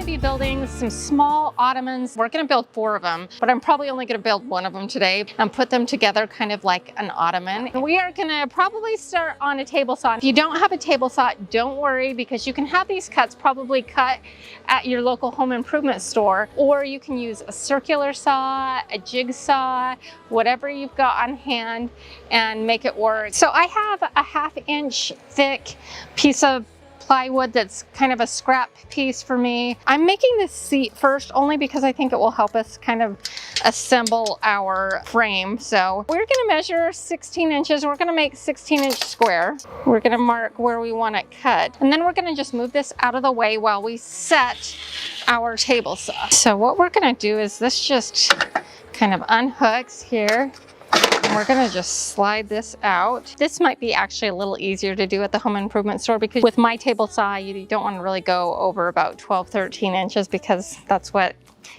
Be building some small ottomans. We're going to build 4 of them, but I'm probably only going to build 1 of them today and put them together kind of like an ottoman. We are going to probably start on a table saw. If you don't have a table saw, don't worry, because you can have these cuts probably cut at your local home improvement store, or you can use a circular saw, a jigsaw, whatever you've got on hand and make it work. So I have a 1/2 inch thick piece of plywood that's kind of a scrap piece for me. I'm making this seat first only because I think it will help us kind of assemble our frame. So we're gonna measure 16 inches. We're gonna make 16-inch square. We're gonna mark where we want it cut. And then we're gonna just move this out of the way while we set our table saw. So what we're gonna do is this just kind of unhooks here. And we're gonna just slide this out. This might be actually a little easier to do at the home improvement store because with my table saw, you don't want to really go over about 12, 13 inches because that's what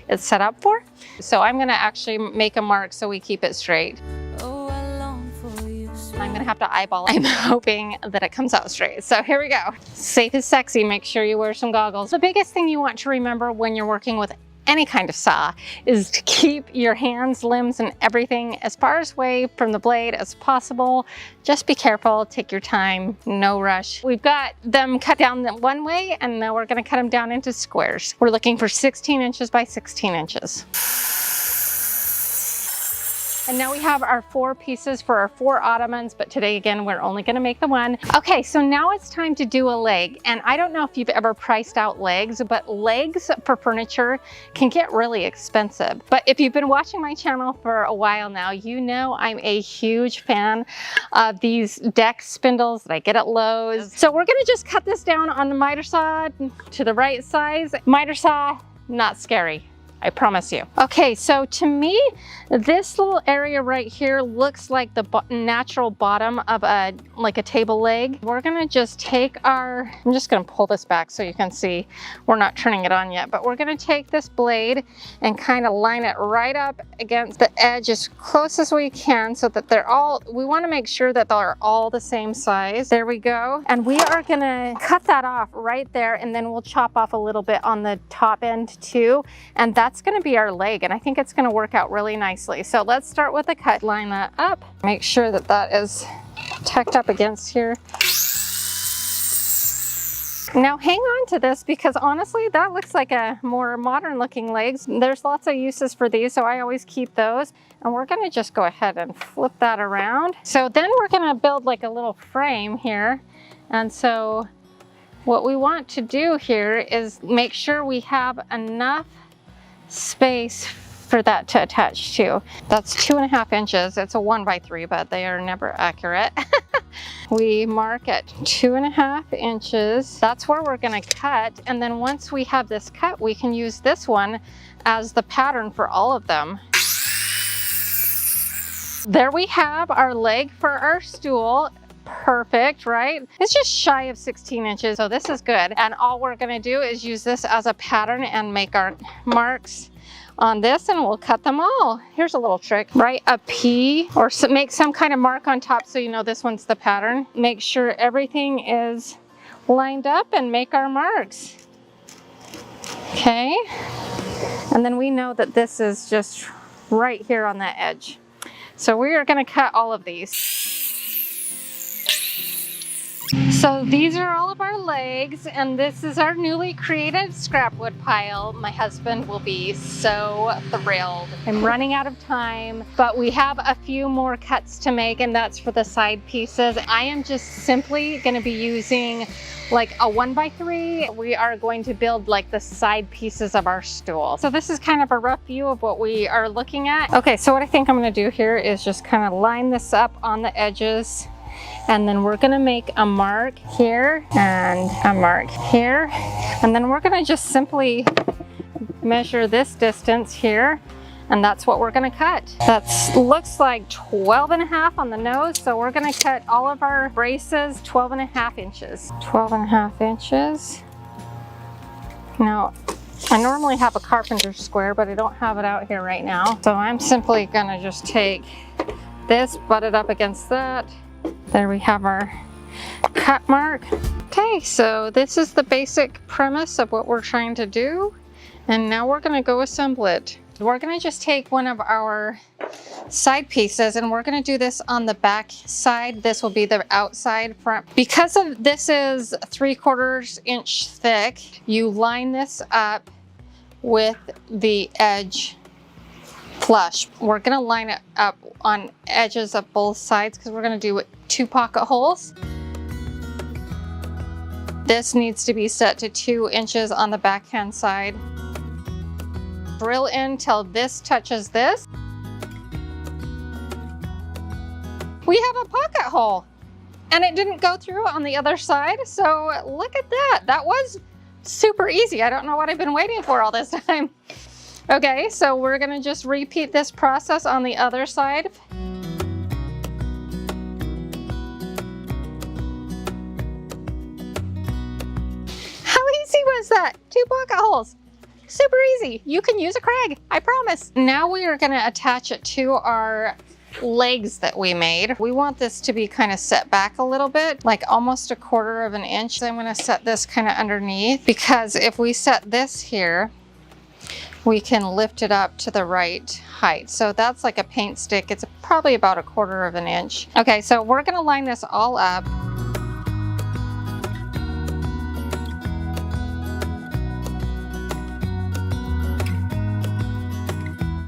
it's set up for. So I'm gonna actually make a mark so we keep it straight. Oh, I long for you. I'm gonna have to eyeball it. I'm hoping that it comes out straight. So here we go. Safe is sexy, make sure you wear some goggles. The biggest thing you want to remember when you're working with any kind of saw is to keep your hands, limbs, and everything as far away from the blade as possible. Just be careful, take your time, no rush. We've got them cut down one way, and now we're gonna cut them down into squares. We're looking for 16 inches by 16 inches. And now we have our 4 pieces for our 4 ottomans, but today again, we're only gonna make the 1. Okay, so now it's time to do a leg. And I don't know if you've ever priced out legs, but legs for furniture can get really expensive. But if you've been watching my channel for a while now, you know I'm a huge fan of these deck spindles that I get at Lowe's. So we're gonna just cut this down on the miter saw to the right size. Miter saw, not scary. I promise you. Okay, so to me, this little area right here looks like the natural bottom of a table leg. We're gonna just take our, I'm just gonna pull this back so you can see we're not turning it on yet, but we're gonna take this blade and kind of line it right up against the edge as close as we can so that they're all, we wanna make sure that they're all the same size. There we go. And we are gonna cut that off right there, and then we'll chop off a little bit on the top end too. And that's gonna be our leg, and I think it's gonna work out really nicely. So let's start with the cut. Line that up. Make sure that that is tucked up against here. Now hang on to this because honestly, that looks like a more modern looking legs. There's lots of uses for these, so I always keep those. And we're gonna just go ahead and flip that around. So then we're gonna build like a little frame here. And so what we want to do here is make sure we have enough space for that to attach to. That's 2.5 inches. It's a 1x3, but they are never accurate. We mark at 2.5 inches. That's where we're gonna cut. And then once we have this cut, we can use this one as the pattern for all of them. There we have our leg for our stool. Perfect, right? It's just shy of 16 inches, so this is good. And all we're gonna do is use this as a pattern and make our marks on this, and we'll cut them all. Here's a little trick. Write a P or make some kind of mark on top so you know this one's the pattern. Make sure everything is lined up and make our marks. Okay. And then we know that this is just right here on that edge. So we are gonna cut all of these. So these are all of our legs, and this is our newly created scrap wood pile. My husband will be so thrilled. I'm running out of time, but we have a few more cuts to make, and that's for the side pieces. I am just simply gonna be using like a 1x3. We are going to build like the side pieces of our stool. So this is kind of a rough view of what we are looking at. Okay, so what I think I'm gonna do here is just kind of line this up on the edges. And then we're gonna make a mark here and a mark here. And then we're gonna just simply measure this distance here. And that's what we're gonna cut. That looks like 12.5 on the nose. So we're gonna cut all of our braces 12.5 inches. 12.5 inches. Now, I normally have a carpenter's square, but I don't have it out here right now. So I'm simply gonna just take this, butt it up against that. There we have our cut mark. Okay, so this is the basic premise of what we're trying to do. And now we're gonna go assemble it. We're gonna just take one of our side pieces and we're gonna do this on the back side. This will be the outside front. Because of this is 3/4 inch thick, you line this up with the edge flush. We're gonna line it up on edges of both sides because we're gonna do 2 pocket holes. This needs to be set to 2 inches on the backhand side. Drill in till this touches this. We have a pocket hole and it didn't go through on the other side. So look at that. That was super easy. I don't know what I've been waiting for all this time. Okay, so we're gonna just repeat this process on the other side. How easy was that? 2 pocket holes. Super easy. You can use a Craig, I promise. Now we are gonna attach it to our legs that we made. We want this to be kind of set back a little bit, like almost 1/4 inch. I'm gonna set this kind of underneath because if we set this here, we can lift it up to the right height. So that's like a paint stick. It's probably about 1/4 inch. Okay, so we're gonna line this all up.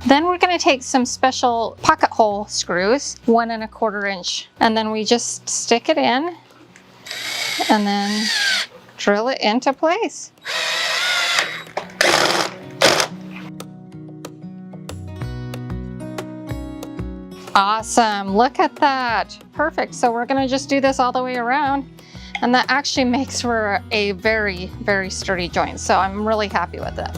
Then we're gonna take some special pocket hole screws, 1 1/4 inch, and then we just stick it in and then drill it into place. Awesome, look at that. Perfect, so we're gonna just do this all the way around, and that actually makes for a very, very sturdy joint. So I'm really happy with it.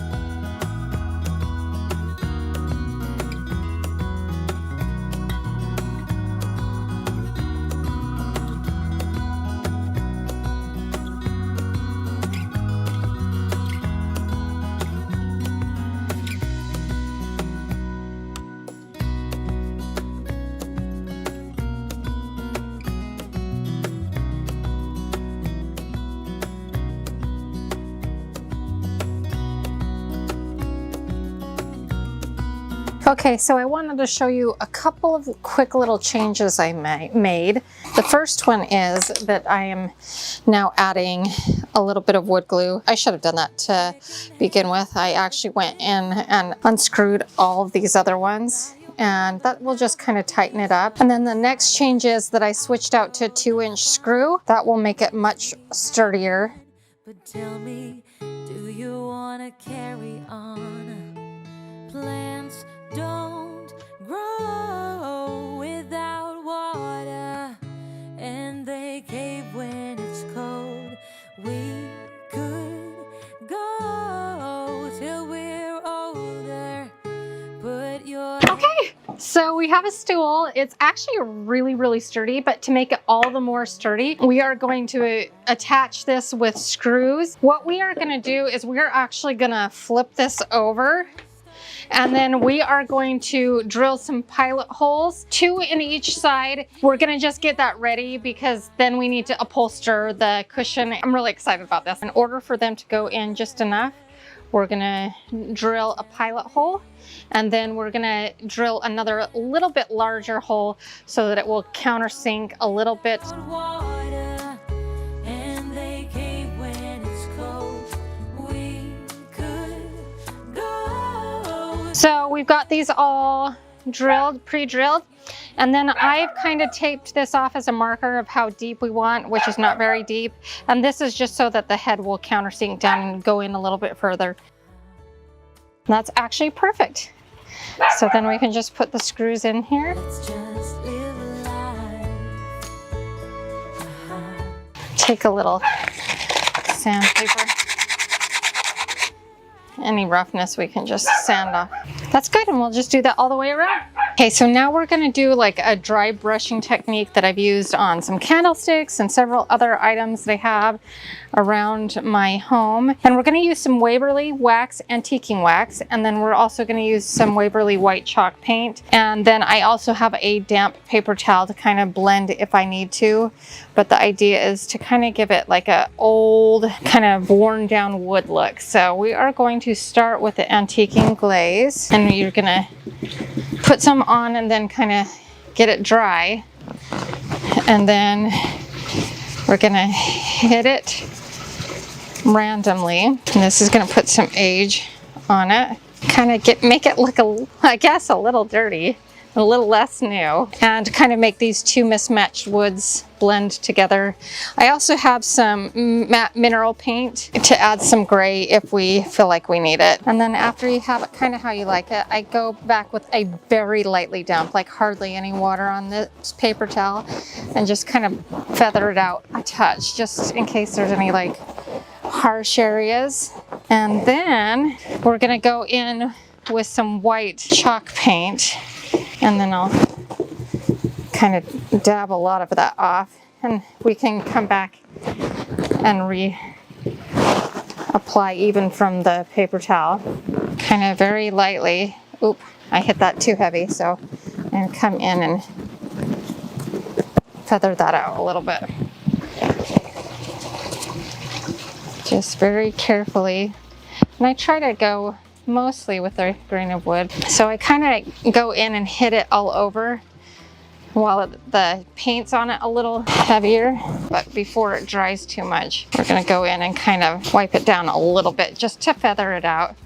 Okay, so I wanted to show you a couple of quick little changes I made. The first one is that I am now adding a little bit of wood glue. I should have done that to begin with. I actually went in and unscrewed all of these other ones, and that will just kind of tighten it up. And then the next change is that I switched out to a 2-inch screw. That will make it much sturdier. But tell me, do you want to carry on? Plants don't grow without water, and they cave when it's cold. We could go till we're older. Put your Okay, so we have a stool. It's actually really, really sturdy, but to make it all the more sturdy, we are going to attach this with screws. What we are gonna do is we're actually gonna flip this over, and then we are going to drill some pilot holes, 2 in each side. We're gonna just get that ready because then we need to upholster the cushion. I'm really excited about this. In order for them to go in just enough, We're gonna drill a pilot hole, and then we're gonna drill another little bit larger hole so that it will countersink a little bit. Water, and they came when it's cold. We could go. So we've got these all drilled, pre-drilled, and then I've kind of taped this off as a marker of how deep we want, which is not very deep. And this is just so that the head will countersink down and go in a little bit further. And that's actually perfect. So then we can just put the screws in here. Let's just live life. Take a little sandpaper. Any roughness we can just sand off. That's good, and we'll just do that all the way around. Okay, so now we're gonna do like a dry brushing technique that I've used on some candlesticks and several other items that I have around my home. And we're gonna use some Waverly wax, antiquing wax, and then we're also gonna use some Waverly white chalk paint. And then I also have a damp paper towel to kind of blend if I need to. But the idea is to kind of give it like a old, kind of worn down wood look. So we are going to start with the antiquing glaze, and you're gonna put some on and then kind of get it dry. And then we're gonna hit it randomly. And this is gonna put some age on it. Kind of make it look, I guess, a little dirty, a little less new, and kind of make these two mismatched woods blend together. I also have some matte mineral paint to add some gray if we feel like we need it. And then after you have it kind of how you like it, I go back with a very lightly damp, like hardly any water on this paper towel, and just kind of feather it out a touch, just in case there's any like harsh areas. And then we're gonna go in with some white chalk paint, and then I'll kind of dab a lot of that off, and we can come back and reapply even from the paper towel, kind of very lightly. Oop, I hit that too heavy, so I'm come in and feather that out a little bit. Just very carefully, and I try to go mostly with a grain of wood. So I kind of go in and hit it all over while the paint's on it a little heavier, but before it dries too much, we're gonna go in and kind of wipe it down a little bit just to feather it out.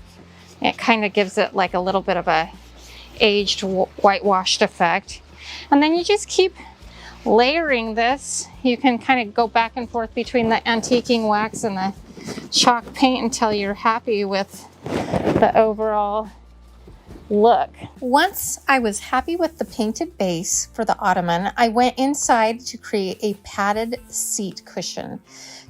It kind of gives it like a little bit of a aged whitewashed effect. And then you just keep layering this. You can kind of go back and forth between the antiquing wax and the chalk paint until you're happy with the overall look. Once I was happy with the painted base for the ottoman, I went inside to create a padded seat cushion.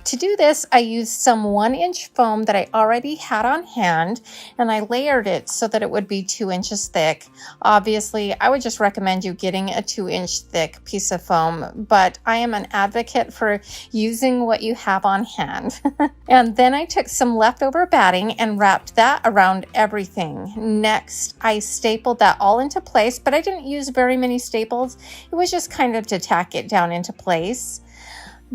To do this, I used some 1-inch foam that I already had on hand, and I layered it so that it would be 2 inches thick. Obviously, I would just recommend you getting a 2-inch thick piece of foam, but I am an advocate for using what you have on hand. And then I took some leftover batting and wrapped that around everything. Next, I stapled that all into place, but I didn't use very many staples. It was just kind of to tack it down into place.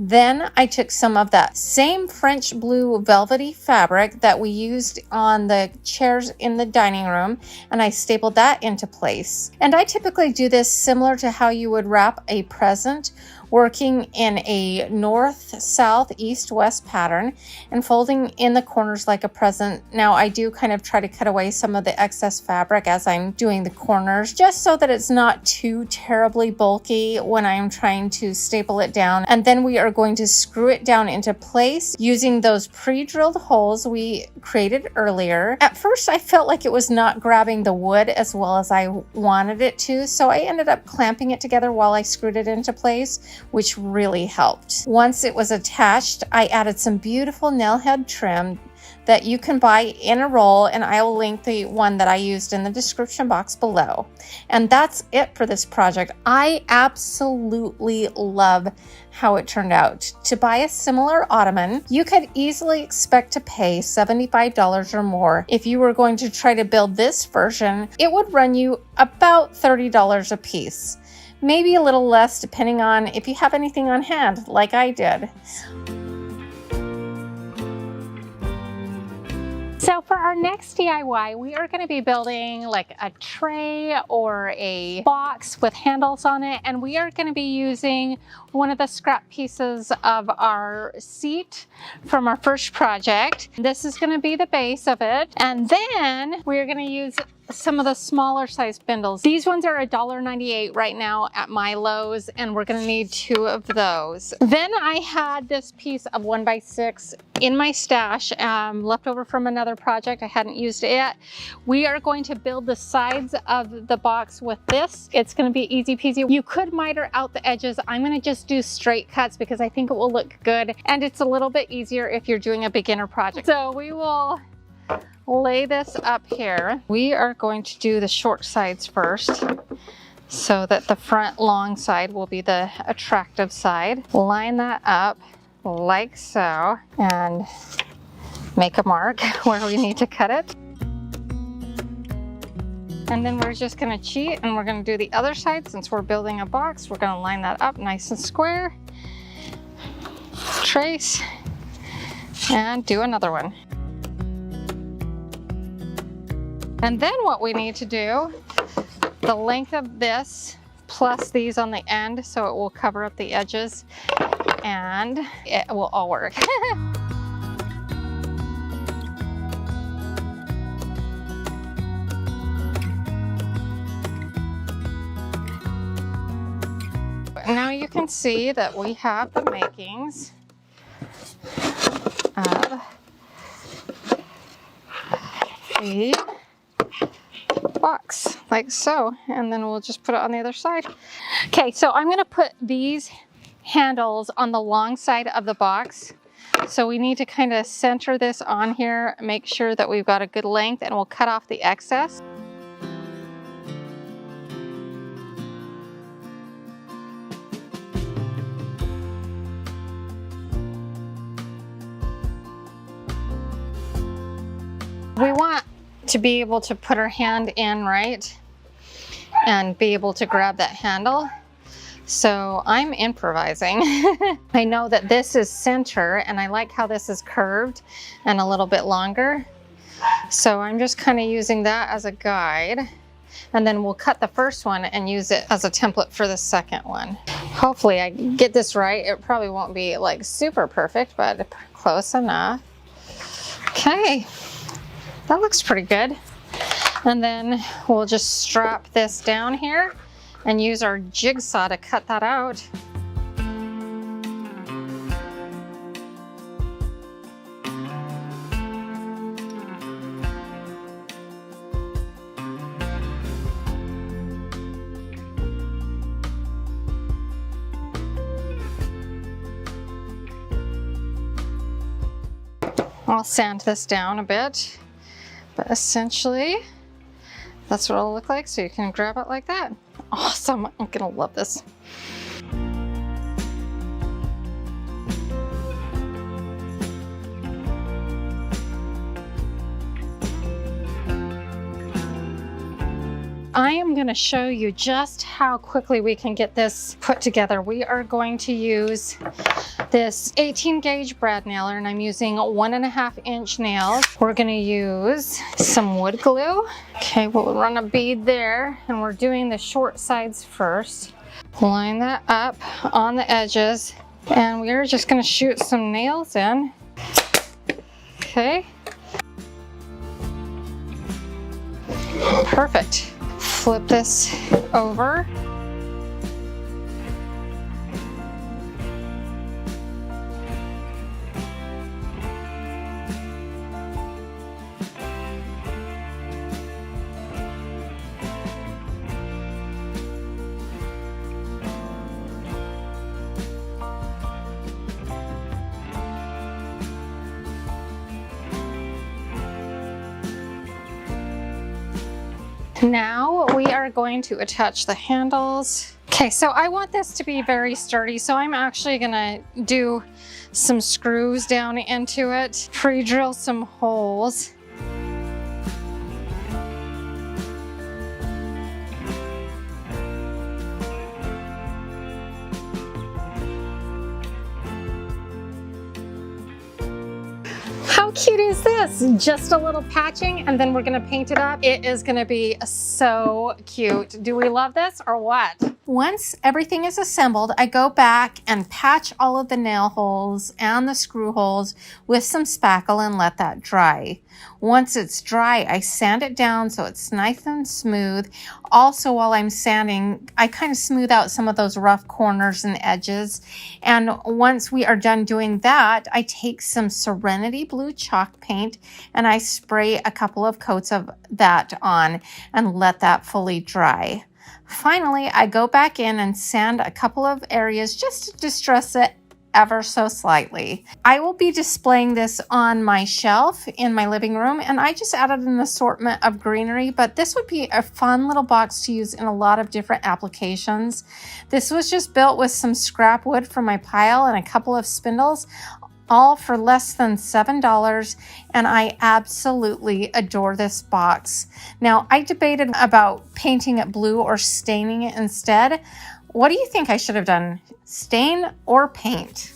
Then I took some of that same French blue velvety fabric that we used on the chairs in the dining room, and I stapled that into place. And I typically do this similar to how you would wrap a present, working in a north, south, east, west pattern and folding in the corners like a present. Now I do kind of try to cut away some of the excess fabric as I'm doing the corners, just so that it's not too terribly bulky when I'm trying to staple it down. And then we are going to screw it down into place using those pre-drilled holes we created earlier. At first I felt like it was not grabbing the wood as well as I wanted it to, so I ended up clamping it together while I screwed it into place, which really helped. Once it was attached, I added some beautiful nail head trim that you can buy in a roll, and I will link the one that I used in the description box below. And that's it for this project. I absolutely love how it turned out. To buy a similar ottoman, you could easily expect to pay $75 or more. If you were going to try to build this version, it would run you about $30 a piece. Maybe a little less depending on if you have anything on hand, like I did. So for our next DIY, we are going to be building like a tray or a box with handles on it, and we are going to be using one of the scrap pieces of our seat from our first project. This is going to be the base of it, and then we're going to use some of the smaller size spindles. These ones are $1.98 right now at my Lowe's, and we're going to need 2 of those. Then I had this piece of 1x6 in my stash, left over from another project. I hadn't used it yet. We are going to build the sides of the box with this. It's going to be easy peasy. You could miter out the edges. I'm going to just do straight cuts because I think it will look good, and it's a little bit easier if you're doing a beginner project. So we will lay this up here. We are going to do the short sides first so that the front long side will be the attractive side. Line that up like so and make a mark where we need to cut it. And then we're just going to cheat and we're going to do the other side. Since we're building a box, we're going to line that up nice and square. Trace and do another one. And then what we need to do, the length of this plus these on the end so it will cover up the edges and it will all work. Now you can see that we have the makings of the box like so, and then we'll just put it on the other side. Okay, so I'm going to put these handles on the long side of the box. So we need to kind of center this on here, make sure that we've got a good length, and we'll cut off the excess. We want to be able to put our hand in, right, and be able to grab that handle. So I'm improvising. I know that this is center and I like how this is curved and a little bit longer. So I'm just kind of using that as a guide, and then we'll cut the first one and use it as a template for the second one. Hopefully I get this right. It probably won't be like super perfect, but close enough. Okay. That looks pretty good. And then we'll just strap this down here and use our jigsaw to cut that out. I'll sand this down a bit. But essentially, that's what it'll look like, so you can grab it like that. Awesome, I'm gonna love this. I am going to show you just how quickly we can get this put together. We are going to use this 18 gauge brad nailer, and I'm using 1.5 inch nails. We're going to use some wood glue. Okay, we'll run a bead there, and we're doing the short sides first. Line that up on the edges, and we're just going to shoot some nails in. Okay. Perfect. Flip this over. Now we are going to attach the handles. Okay, so I want this to be very sturdy, so I'm actually gonna do some screws down into it, pre-drill some holes. How How cute is this? Just a little patching and then we're gonna paint it up. It is gonna be so cute. Do we love this or what? Once everything is assembled, I go back and patch all of the nail holes and the screw holes with some spackle and let that dry. Once it's dry, I sand it down so it's nice and smooth. Also, while I'm sanding, I kind of smooth out some of those rough corners and edges. And once we are done doing that, I take some Serenity Blue chalk paint and I spray a couple of coats of that on and let that fully dry. Finally, I go back in and sand a couple of areas just to distress it ever so slightly. I will be displaying this on my shelf in my living room, and I just added an assortment of greenery, but this would be a fun little box to use in a lot of different applications. This was just built with some scrap wood from my pile and a couple of spindles, all for less than $7, and I absolutely adore this box. Now, I debated about painting it blue or staining it instead. What do you think I should have done? Stain or paint?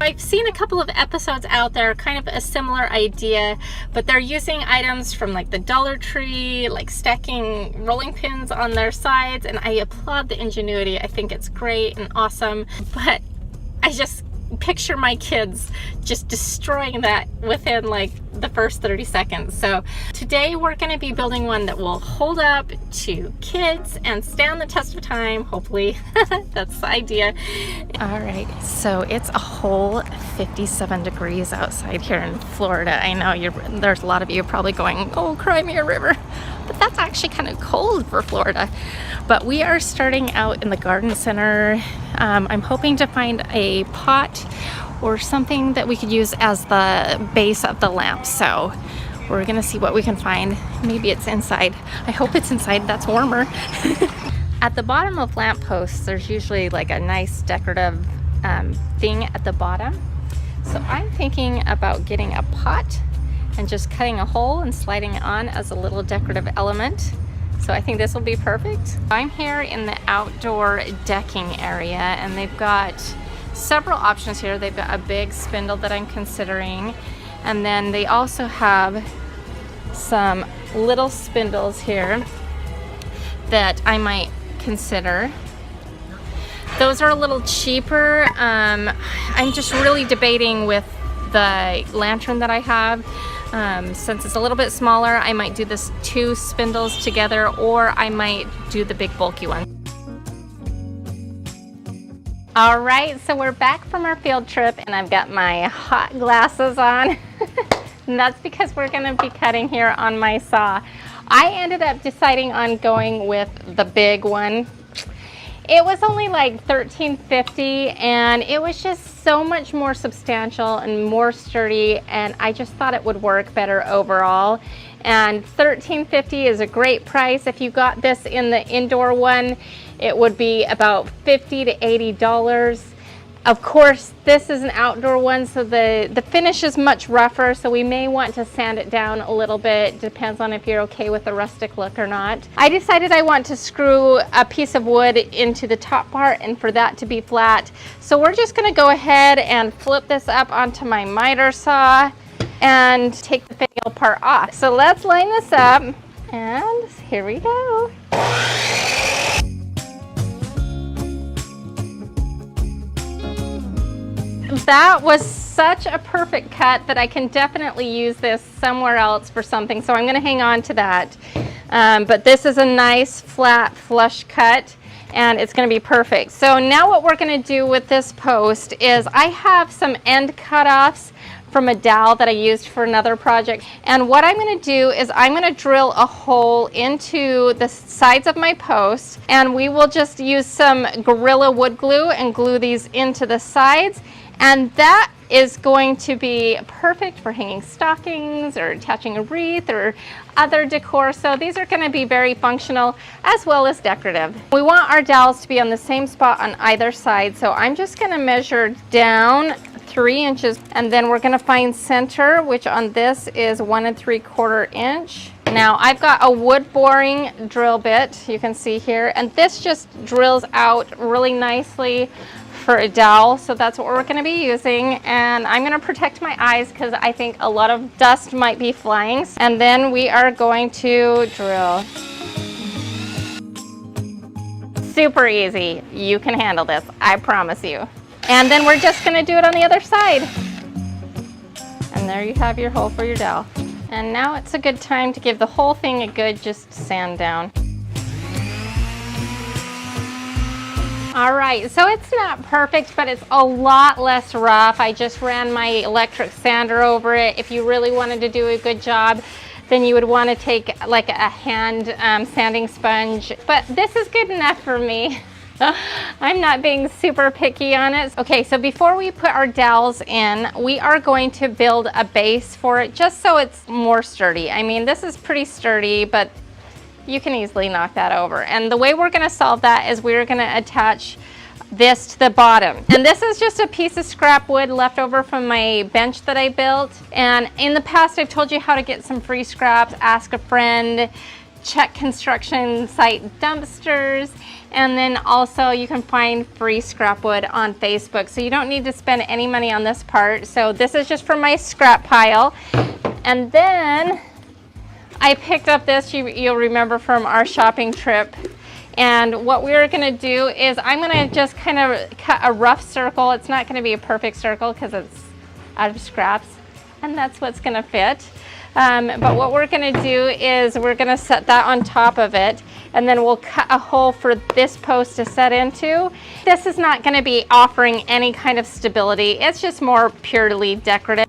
I've seen a couple of episodes out there, kind of a similar idea, but they're using items from like the Dollar Tree, like stacking rolling pins on their sides, and I applaud the ingenuity. I think it's great and awesome, but I just picture my kids just destroying that within like the first 30 seconds. So today we're going to be building one that will hold up to kids and stand the test of time, hopefully. That's the idea. All right, so it's a whole 57 degrees outside here in Florida. I know there's a lot of you probably going, oh, cry me a river. But that's actually kind of cold for Florida. But we are starting out in the garden center. I'm hoping to find a pot or something that we could use as the base of the lamp. So we're gonna see what we can find. Maybe it's inside. I hope it's inside, that's warmer. At the bottom of lamp posts, there's usually like a nice decorative thing at the bottom. So I'm thinking about getting a pot and just cutting a hole and sliding it on as a little decorative element. So I think this will be perfect. I'm here in the outdoor decking area, and they've got several options here. They've got a big spindle that I'm considering, and then they also have some little spindles here that I might consider. Those are a little cheaper. I'm just really debating with the lantern that I have. Since it's a little bit smaller, I might do this 2 spindles together, or I might do the big bulky one. All right, so we're back from our field trip and I've got my hot glasses on. And that's because we're gonna be cutting here on my saw. I ended up deciding on going with the big one. It was only like $13.50 and it was just so much more substantial and more sturdy, and I just thought it would work better overall. And $13.50 is a great price. If you got this in the indoor one, it would be about $50 to $80. Of course, this is an outdoor one, so the finish is much rougher, so we may want to sand it down a little bit. Depends on if you're okay with the rustic look or not. I decided I want to screw a piece of wood into the top part and for that to be flat. So we're just gonna go ahead and flip this up onto my miter saw and take the finial part off. So let's line this up, and here we go. That was such a perfect cut that I can definitely use this somewhere else for something, so I'm going to hang on to that. But this is a nice flat flush cut and it's going to be perfect. So now what we're going to do with this post is I have some end cutoffs from a dowel that I used for another project, and what I'm going to do is I'm going to drill a hole into the sides of my post, and we will just use some Gorilla wood glue and glue these into the sides. And that is going to be perfect for hanging stockings or attaching a wreath or other decor. So these are going to be very functional as well as decorative. We want our dowels to be on the same spot on either side. So I'm just going to measure down 3 inches, and then we're going to find center, which on this is 1 3/4 inch. Now I've got a wood boring drill bit, you can see here, and this just drills out really nicely for a dowel, so that's what we're going to be using. And I'm going to protect my eyes because I think a lot of dust might be flying. And then we are going to drill. Super easy. You can handle this, I promise you. And then we're just going to do it on the other side. And there you have your hole for your dowel. And now it's a good time to give the whole thing a good just sand down. All right, so it's not perfect, but it's a lot less rough. I just ran my electric sander over it. If you really wanted to do a good job, then you would want to take like a hand sanding sponge. But this is good enough for me. I'm not being super picky on it. Okay, so before we put our dowels in, we are going to build a base for it just so it's more sturdy. I mean, this is pretty sturdy, but you can easily knock that over. And the way we're going to solve that is we're going to attach this to the bottom. And this is just a piece of scrap wood left over from my bench that I built. And in the past, I've told you how to get some free scraps, ask a friend, check construction site dumpsters, and then also you can find free scrap wood on Facebook. So you don't need to spend any money on this part. So this is just for my scrap pile. And then I picked up this, you'll remember from our shopping trip. And what we're gonna do is I'm gonna just kind of cut a rough circle. It's not gonna be a perfect circle because it's out of scraps, and that's what's gonna fit. But what we're gonna do is we're gonna set that on top of it, and then we'll cut a hole for this post to set into. This is not gonna be offering any kind of stability. It's just more purely decorative.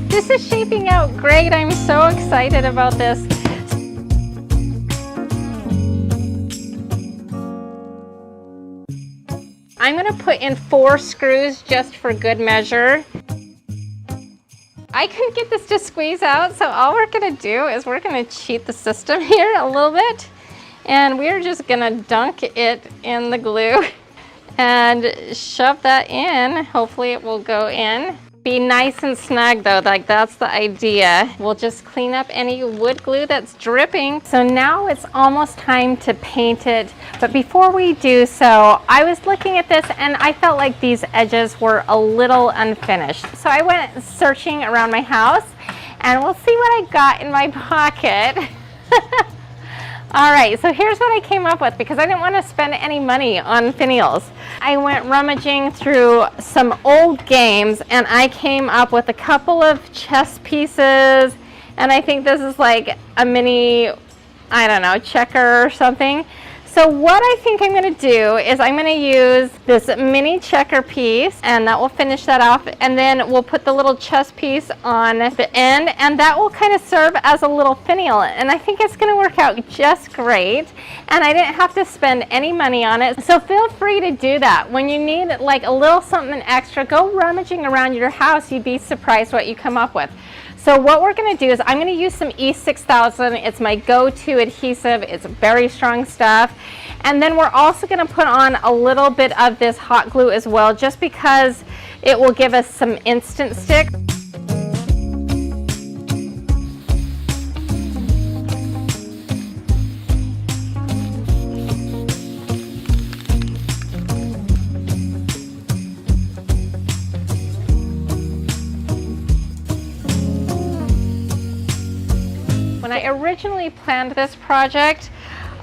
This is shaping out great. I'm so excited about this. I'm going to put in 4 screws just for good measure. I couldn't get this to squeeze out, so all we're going to do is we're going to cheat the system here a little bit. And we're just going to dunk it in the glue and shove that in. Hopefully it will go in. Be nice and snug though, like that's the idea. We'll just clean up any wood glue that's dripping. So now it's almost time to paint it. But before we do so, I was looking at this and I felt like these edges were a little unfinished. So I went searching around my house and we'll see what I got in my pocket. All right, so here's what I came up with because I didn't want to spend any money on finials. I went rummaging through some old games and I came up with a couple of chess pieces, and I think this is like a mini, I don't know, checker or something. So what I think I'm going to do is I'm going to use this mini checker piece, and that will finish that off, and then we'll put the little chess piece on the end, and that will kind of serve as a little finial, and I think it's going to work out just great, and I didn't have to spend any money on it. So feel free to do that. When you need like a little something extra, go rummaging around your house. You'd be surprised what you come up with. So what we're going to do is I'm going to use some E6000. It's my go-to adhesive. It's very strong stuff. And then we're also going to put on a little bit of this hot glue as well, just because it will give us some instant stick. When I originally planned this project,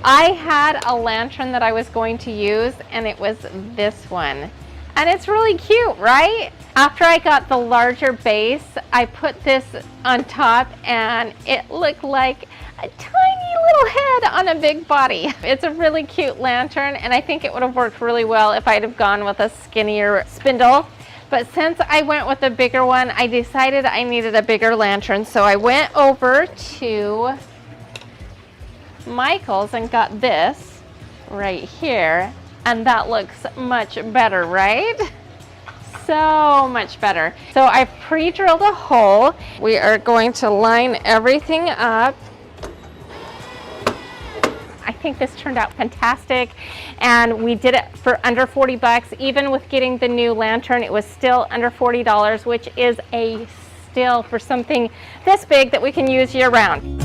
I had a lantern that I was going to use, and it was this one. And it's really cute, right? After I got the larger base, I put this on top, and it looked like a tiny little head on a big body. It's a really cute lantern, and I think it would have worked really well if I'd have gone with a skinnier spindle. But since I went with a bigger one, I decided I needed a bigger lantern. So I went over to Michael's and got this right here. And that looks much better, right? So much better. So I pre-drilled a hole. We are going to line everything up. I think this turned out fantastic, and we did it for under 40 bucks. Even with getting the new lantern, it was still under $40, which is a deal for something this big that we can use year round.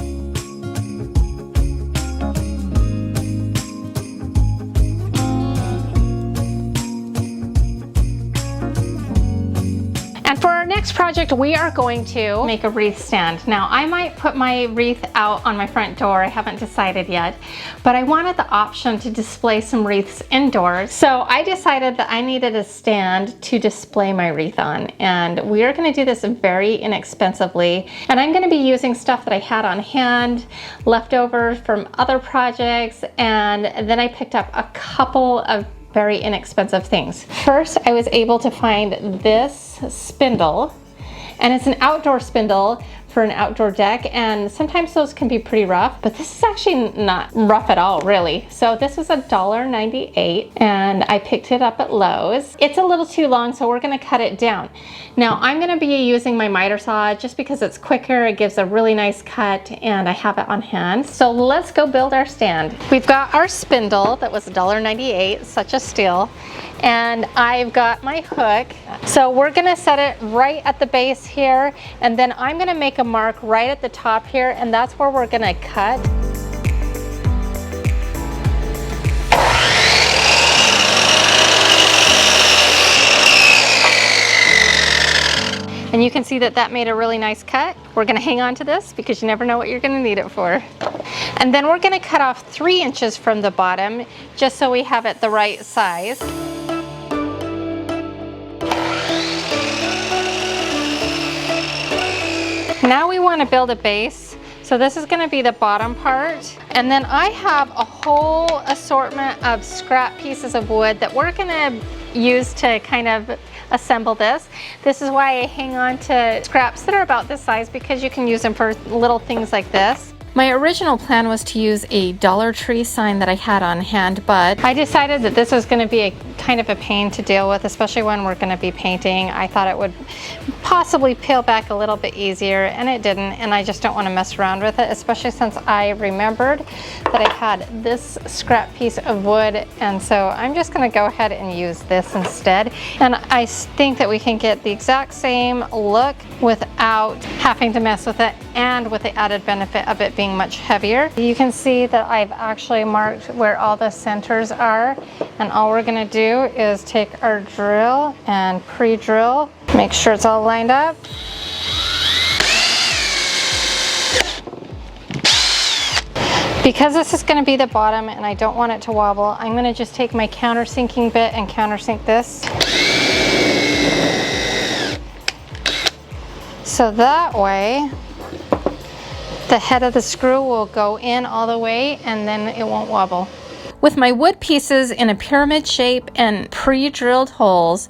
And for our next project, we are going to make a wreath stand. Now, I might put my wreath out on my front door. I haven't decided yet, but I wanted the option to display some wreaths indoors. So I decided that I needed a stand to display my wreath on. And we are gonna do this very inexpensively. And I'm gonna be using stuff that I had on hand, leftovers from other projects, and then I picked up a couple of very inexpensive things. First, I was able to find this spindle, and it's an outdoor spindle for an outdoor deck, and sometimes those can be pretty rough, but this is actually not rough at all, really. So this is $1.98, and I picked it up at Lowe's. It's a little too long, so we're gonna cut it down. Now, I'm gonna be using my miter saw just because it's quicker, it gives a really nice cut, and I have it on hand. So let's go build our stand. We've got our spindle that was $1.98, such a steal, and I've got my hook. So we're gonna set it right at the base here, and then I'm gonna make a mark right at the top here, and that's where we're gonna cut. And you can see that that made a really nice cut. We're gonna hang on to this because you never know what you're gonna need it for. And then we're gonna cut off 3 inches from the bottom just so we have it the right size. Now we want to build a base. So this is going to be the bottom part. And then I have a whole assortment of scrap pieces of wood that we're going to use to kind of assemble this. This is why I hang on to scraps that are about this size, because you can use them for little things like this. My original plan was to use a Dollar Tree sign that I had on hand, but I decided that this was going to be a kind of a pain to deal with, especially when we're going to be painting. I thought it would possibly peel back a little bit easier, and it didn't, and I just don't want to mess around with it, especially since I remembered that I had this scrap piece of wood, and so I'm just going to go ahead and use this instead. And I think that we can get the exact same look without having to mess with it, and with the added benefit of it being much heavier. You can see that I've actually marked where all the centers are, and all we're going to do is take our drill and pre-drill, make sure it's all lined up. Because this is going to be the bottom and I don't want it to wobble, I'm going to just take my countersinking bit and countersink this. So that way the head of the screw will go in all the way and then it won't wobble. With my wood pieces in a pyramid shape and pre-drilled holes,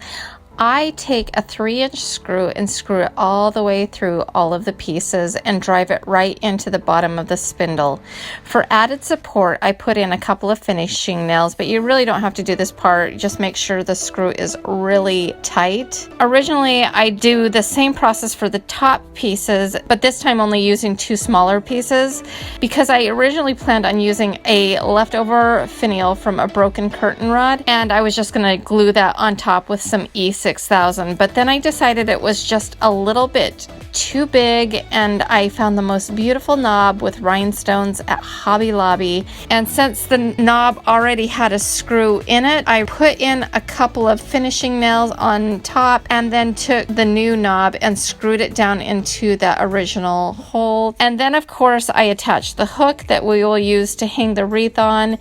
I take a 3-inch screw and screw it all the way through all of the pieces and drive it right into the bottom of the spindle. For added support, I put in a couple of finishing nails, but you really don't have to do this part. Just make sure the screw is really tight. Originally, I do the same process for the top pieces, but this time only using 2 smaller pieces because I originally planned on using a leftover finial from a broken curtain rod, and I was just going to glue that on top with some E6000, but then I decided it was just a little bit too big, and I found the most beautiful knob with rhinestones at Hobby Lobby, and since the knob already had a screw in it, I put in a couple of finishing nails on top and then took the new knob and screwed it down into the original hole. And then of course I attached the hook that we will use to hang the wreath on.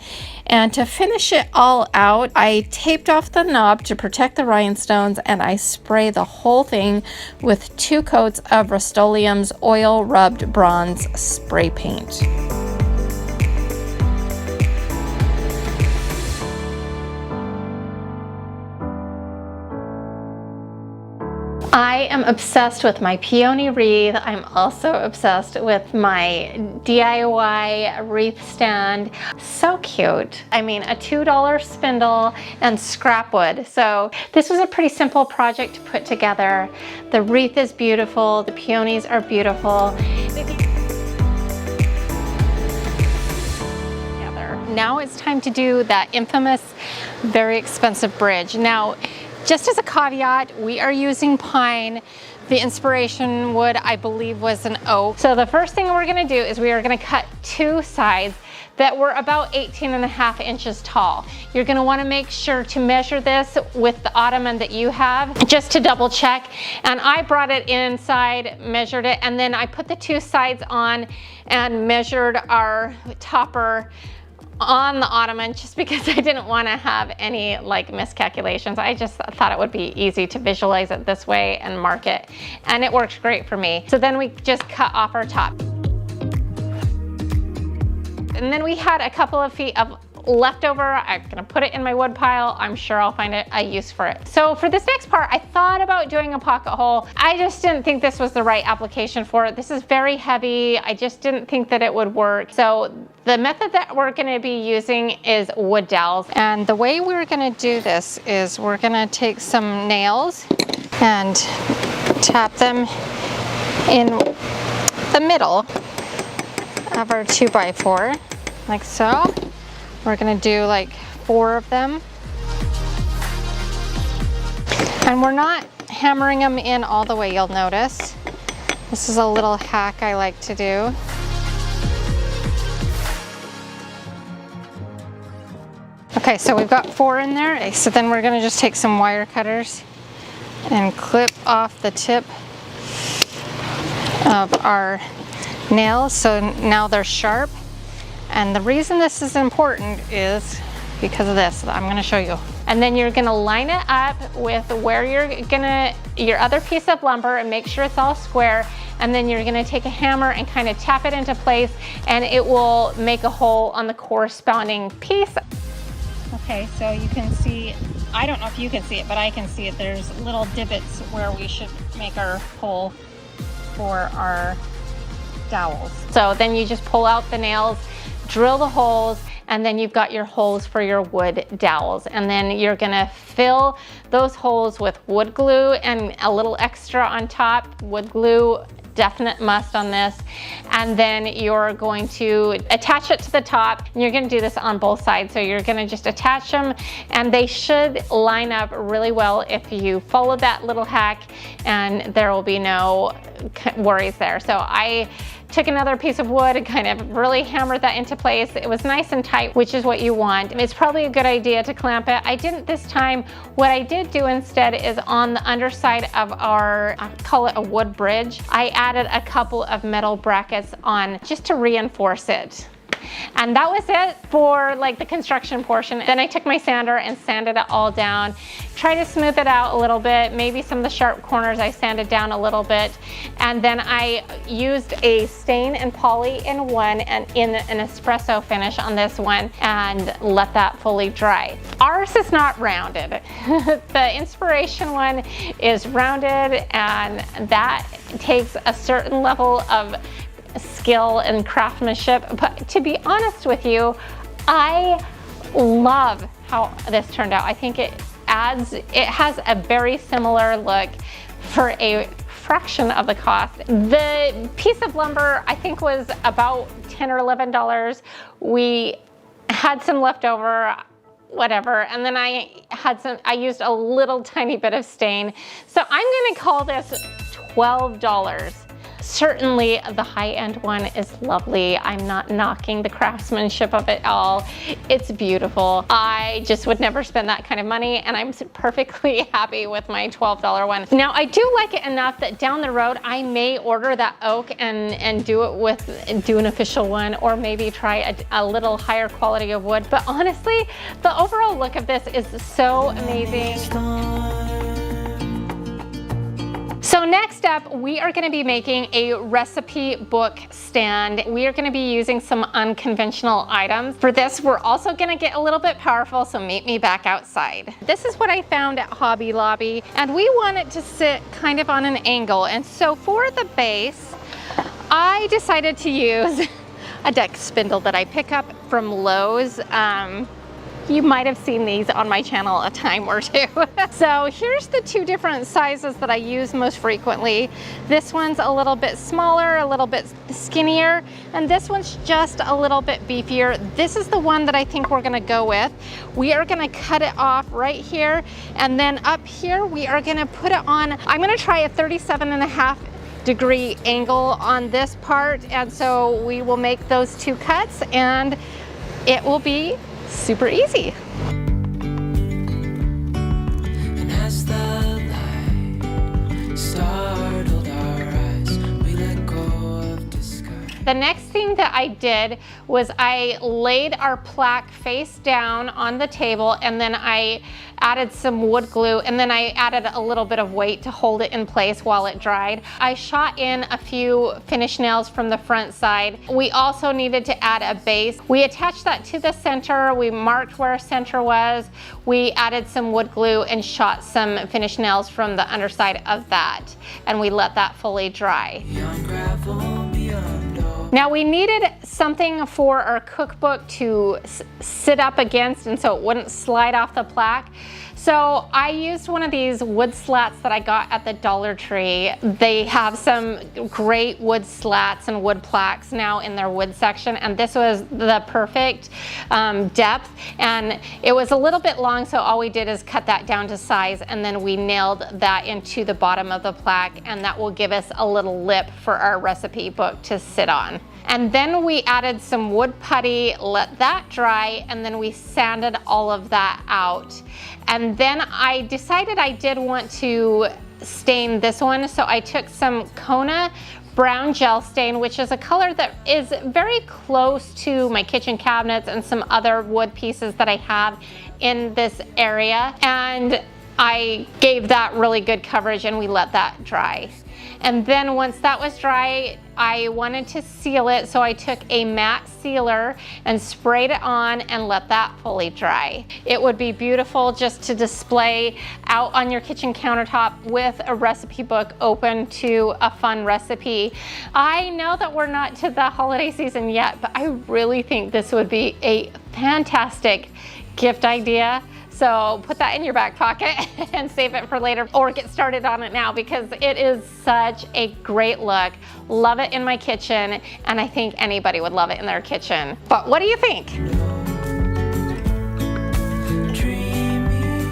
And to finish it all out, I taped off the knob to protect the rhinestones, and I spray the whole thing with 2 coats of Rust-Oleum's oil rubbed bronze spray paint. I am obsessed with my peony wreath. I'm also obsessed with my DIY wreath stand. So cute. I mean, a $2 spindle and scrap wood. So this was a pretty simple project to put together. The wreath is beautiful. The peonies are beautiful. Now it's time to do that infamous, very expensive bridge. Now, Just as a caveat, we are using pine. The inspiration wood, I believe, was an oak. So the first thing we're gonna do is we are gonna cut 2 sides that were about 18.5 inches tall. You're gonna wanna make sure to measure this with the ottoman that you have, just to double check. And I brought it inside, measured it, and then I put the 2 sides on and measured our topper on the ottoman, just because I didn't want to have any like miscalculations. I just thought it would be easy to visualize it this way and mark it, and it worked great for me. So then we just cut off our top. And then we had a couple of feet of leftover. I'm gonna put it in my wood pile. I'm sure I'll find a use for it. So for this next part, I thought about doing a pocket hole. I just didn't think this was the right application for it. This is very heavy. I just didn't think that it would work. So the method that we're gonna be using is wood dowels. And the way we're gonna do this is we're gonna take some nails and tap them in the middle of our 2x4, like so. We're gonna do like 4 of them. And we're not hammering them in all the way, you'll notice. This is a little hack I like to do. Okay, so we've got 4 in there. Okay, so then we're gonna just take some wire cutters and clip off the tip of our nails, so now they're sharp. And the reason this is important is because of this. I'm gonna show you. And then you're gonna line it up with where your other piece of lumber, and make sure it's all square. And then you're gonna take a hammer and kind of tap it into place, and it will make a hole on the corresponding piece. Okay, so you can see, I don't know if you can see it, but I can see it. There's little divots where we should make our hole for our dowels. So then you just pull out the nails, drill the holes, and then you've got your holes for your wood dowels. And then you're gonna fill those holes with wood glue and a little extra on top. Wood glue, definite must on this. And then you're going to attach it to the top, and you're gonna do this on both sides. So you're gonna just attach them, and they should line up really well if you follow that little hack, and there will be no worries there. So I took another piece of wood and kind of really hammered that into place. It was nice and tight, which is what you want. It's probably a good idea to clamp it. I didn't this time. What I did do instead is on the underside of our, I call it a wood bridge, I added a couple of metal brackets on just to reinforce it. And that was it for like the construction portion. Then I took my sander and sanded it all down. Try to smooth it out a little bit. Maybe some of the sharp corners I sanded down a little bit. And then I used a stain and poly in one and in an espresso finish on this one, and let that fully dry. Ours is not rounded. The inspiration one is rounded, and that takes a certain level of skill and craftsmanship. But to be honest with you, I love how this turned out. I think it has a very similar look for a fraction of the cost. The piece of lumber I think was about $10 or $11. We had some leftover, whatever, and then I used a little tiny bit of stain. So I'm gonna call this $12. Certainly the high-end one is lovely. I'm not knocking the craftsmanship of it all. It's beautiful. I just would never spend that kind of money, and I'm perfectly happy with my $12 one. Now, I do like it enough that down the road, I may order that oak and do an official one, or maybe try a little higher quality of wood. But honestly, the overall look of this is so amazing. So next up, we are gonna be making a recipe book stand. We are gonna be using some unconventional items. For this, we're also gonna get a little bit powerful, so meet me back outside. This is what I found at Hobby Lobby, and we want it to sit kind of on an angle. And so for the base, I decided to use a deck spindle that I pick up from Lowe's. You might have seen these on my channel a time or two. So here's the two different sizes that I use most frequently. This one's a little bit smaller, a little bit skinnier, and this one's just a little bit beefier. This is the one that I think we're gonna go with. We are gonna cut it off right here, and then up here we are gonna put it on, I'm gonna try a 37.5-degree angle on this part, and so we will make those two cuts and it will be super easy. And as the light startled our eyes, we let go of disguise. The next thing that I did was I laid our plaque face down on the table, and then I added some wood glue, and then I added a little bit of weight to hold it in place while it dried. I shot in a few finish nails from the front side. We also needed to add a base. We attached that to the center. We marked where center was. We added some wood glue and shot some finish nails from the underside of that, and we let that fully dry. Beyond gravel, beyond all. Now we needed something for our cookbook to sit up against, and so it wouldn't slide off the plaque. So I used one of these wood slats that I got at the Dollar Tree. They have some great wood slats and wood plaques now in their wood section, and this was the perfect depth, and it was a little bit long, so all we did is cut that down to size, and then we nailed that into the bottom of the plaque, and that will give us a little lip for our recipe book to sit on. And then we added some wood putty, let that dry, and then we sanded all of that out. And then I decided I did want to stain this one, so I took some Kona brown gel stain, which is a color that is very close to my kitchen cabinets and some other wood pieces that I have in this area. And I gave that really good coverage, and we let that dry. And then once that was dry, I wanted to seal it, so I took a matte sealer and sprayed it on and let that fully dry. It would be beautiful just to display out on your kitchen countertop with a recipe book open to a fun recipe. I know that we're not to the holiday season yet, but I really think this would be a fantastic gift idea. So put that in your back pocket and save it for later, or get started on it now, because it is such a great look. Love it in my kitchen, and I think anybody would love it in their kitchen. But what do you think?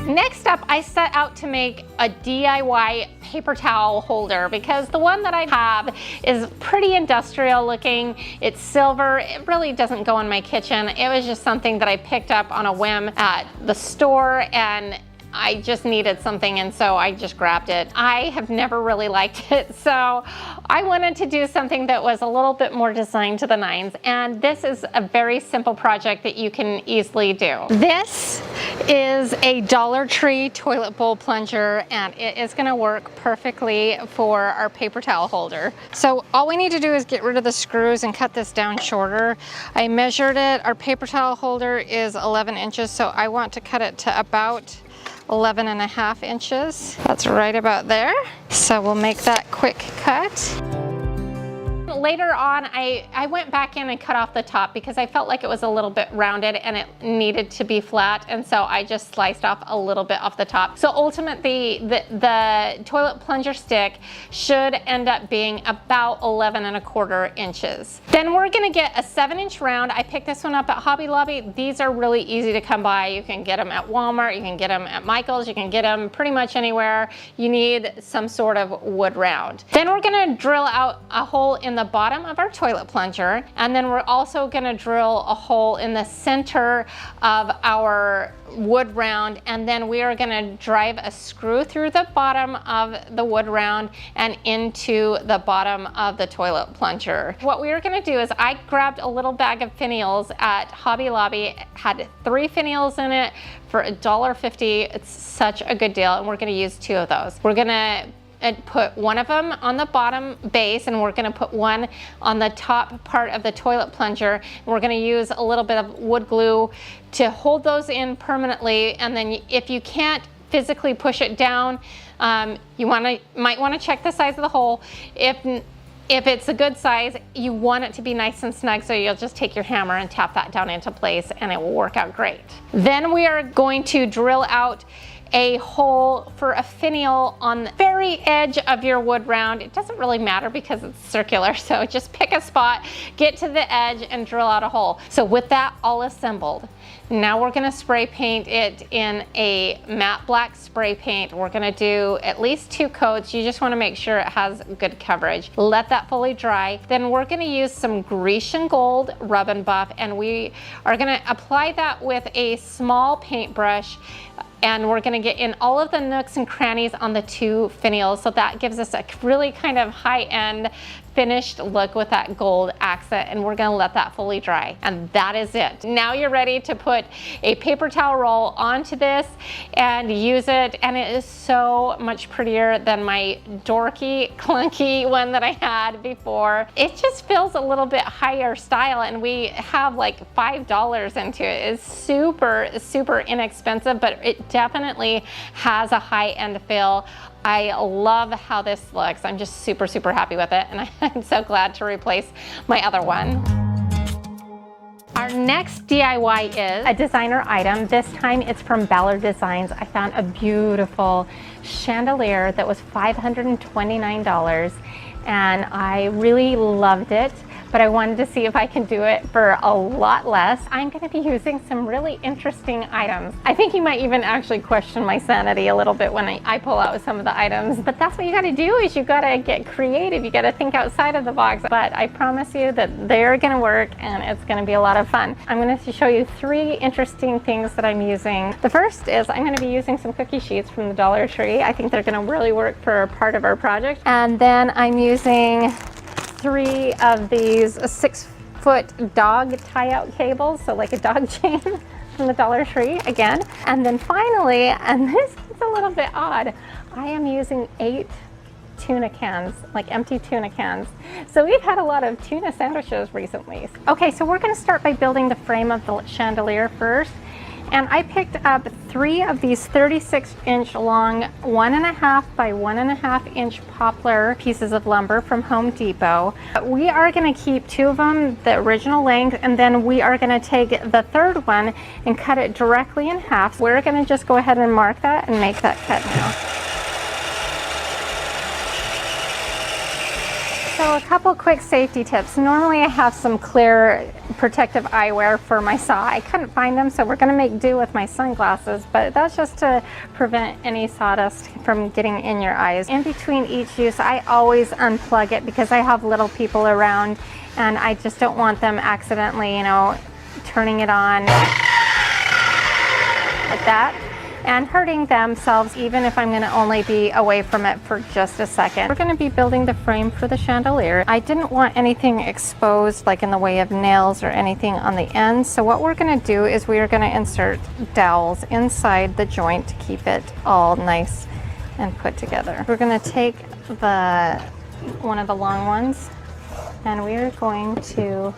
Next up, I set out to make a DIY paper towel holder, because the one that I have is pretty industrial looking. It's silver. It really doesn't go in my kitchen. It was just something that I picked up on a whim at the store, and I just needed something, and so I just grabbed it. I have never really liked it, so I wanted to do something that was a little bit more designed to the nines, and this is a very simple project that you can easily do. This is a Dollar Tree toilet bowl plunger, and it is gonna work perfectly for our paper towel holder. So all we need to do is get rid of the screws and cut this down shorter. I measured it. Our paper towel holder is 11 inches, so I want to cut it to about 11.5 inches. That's right about there. So we'll make that quick cut. Later on, I went back in and cut off the top because I felt like it was a little bit rounded and it needed to be flat, and so I just sliced off a little bit off the top. So ultimately, the toilet plunger stick should end up being about 11.25 inches. Then we're gonna get a 7-inch round. I picked this one up at Hobby Lobby. These are really easy to come by. You can get them at Walmart, you can get them at Michael's, you can get them pretty much anywhere you need some sort of wood round. Then we're gonna drill out a hole in the bottom of our toilet plunger, and then we're also going to drill a hole in the center of our wood round, and then we are going to drive a screw through the bottom of the wood round and into the bottom of the toilet plunger. What we are going to do is I grabbed a little bag of finials at Hobby Lobby. It had 3 finials in it for $1.50. It's such a good deal, and we're going to use 2 of those. We're going to put one of them on the bottom base, and we're going to put one on the top part of the toilet plunger. And we're going to use a little bit of wood glue to hold those in permanently, and then if you can't physically push it down, you might want to check the size of the hole. If If it's a good size, you want it to be nice and snug, so you'll just take your hammer and tap that down into place and it will work out great. Then we are going to drill out a hole for a finial on the very edge of your wood round. It doesn't really matter because it's circular, so just pick a spot, get to the edge and drill out a hole. So with that all assembled, now we're gonna spray paint it in a matte black spray paint. We're gonna do at least 2 coats. You just wanna make sure it has good coverage. Let that fully dry. Then we're gonna use some Grecian gold rub and buff, and we are gonna apply that with a small paintbrush, and we're gonna get in all of the nooks and crannies on the 2 finials, so that gives us a really kind of high-end finished look with that gold accent, and we're gonna let that fully dry. And that is it. Now you're ready to put a paper towel roll onto this and use it, and it is so much prettier than my dorky, clunky one that I had before. It just feels a little bit higher style, and we have like $5 into it. It's super, super inexpensive, but it definitely has a high-end feel. I love how this looks. I'm just super, super happy with it, and I'm so glad to replace my other one. Our next DIY is a designer item. This time it's from Ballard Designs. I found a beautiful chandelier that was $529, and I really loved it, but I wanted to see if I can do it for a lot less. I'm gonna be using some really interesting items. I think you might even actually question my sanity a little bit when I pull out some of the items, but that's what you gotta do, is you gotta get creative. You gotta think outside of the box, but I promise you that they're gonna work and it's gonna be a lot of fun. I'm going to show you 3 interesting things that I'm using. The first is I'm gonna be using some cookie sheets from the Dollar Tree. I think they're gonna really work for part of our project. And then I'm using 3 of these 6-foot dog tie-out cables, so like a dog chain from the Dollar Tree again. And then finally, and this is a little bit odd, I am using 8 tuna cans, like empty tuna cans. So we've had a lot of tuna sandwiches recently. Okay, so we're gonna start by building the frame of the chandelier first. And I picked up 3 of these 36-inch long 1.5 by 1.5 inch poplar pieces of lumber from Home Depot. We are going to keep 2 of them the original length, and then we are going to take the 3rd one and cut it directly in half. We're going to just go ahead and mark that and make that cut now. So a couple quick safety tips. Normally I have some clear protective eyewear for my saw. I couldn't find them, so we're going to make do with my sunglasses, but that's just to prevent any sawdust from getting in your eyes. In between each use, I always unplug it because I have little people around and I just don't want them accidentally, you know, turning it on like that and hurting themselves, even if I'm going to only be away from it for just a second. We're going to be building the frame for the chandelier. I didn't want anything exposed, like in the way of nails or anything on the ends, so what we're going to do is we are going to insert dowels inside the joint to keep it all nice and put together. We're going to take one of the long ones, and we are going to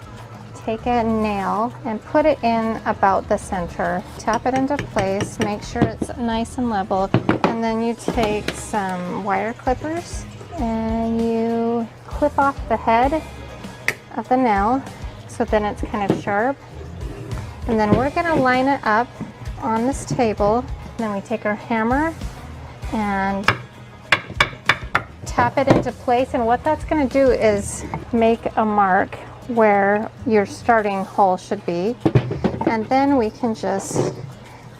take a nail and put it in about the center. Tap it into place, make sure it's nice and level, and then you take some wire clippers and you clip off the head of the nail so then it's kind of sharp. And then we're going to line it up on this table. Then we take our hammer and tap it into place, and what that's going to do is make a mark where your starting hole should be, and then we can just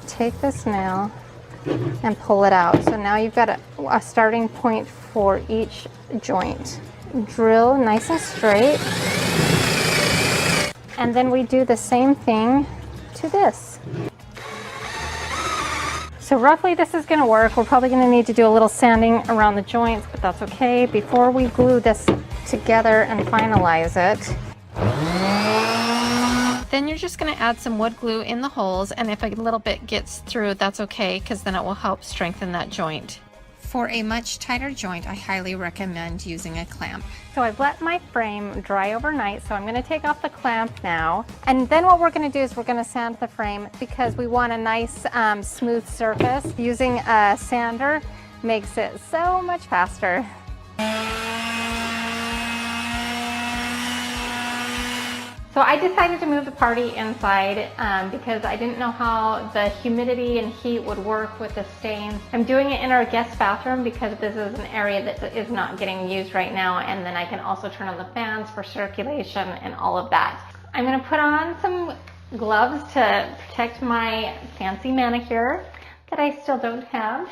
take this nail and pull it out. So now you've got a starting point for each joint. Drill nice and straight, and then we do the same thing to this. So roughly this is going to work. We're probably going to need to do a little sanding around the joints, but that's okay. Before we glue this together and finalize it, then you're just going to add some wood glue in the holes, and if a little bit gets through, that's okay, because then it will help strengthen that joint. For a much tighter joint, I highly recommend using a clamp. So I've let my frame dry overnight, so I'm going to take off the clamp now. And then what we're going to do is we're going to sand the frame because we want a nice smooth surface. Using a sander makes it so much faster. So I decided to move the party inside because I didn't know how the humidity and heat would work with the stains. I'm doing it in our guest bathroom because this is an area that is not getting used right now, and then I can also turn on the fans for circulation and all of that. I'm going to put on some gloves to protect my fancy manicure that I still don't have.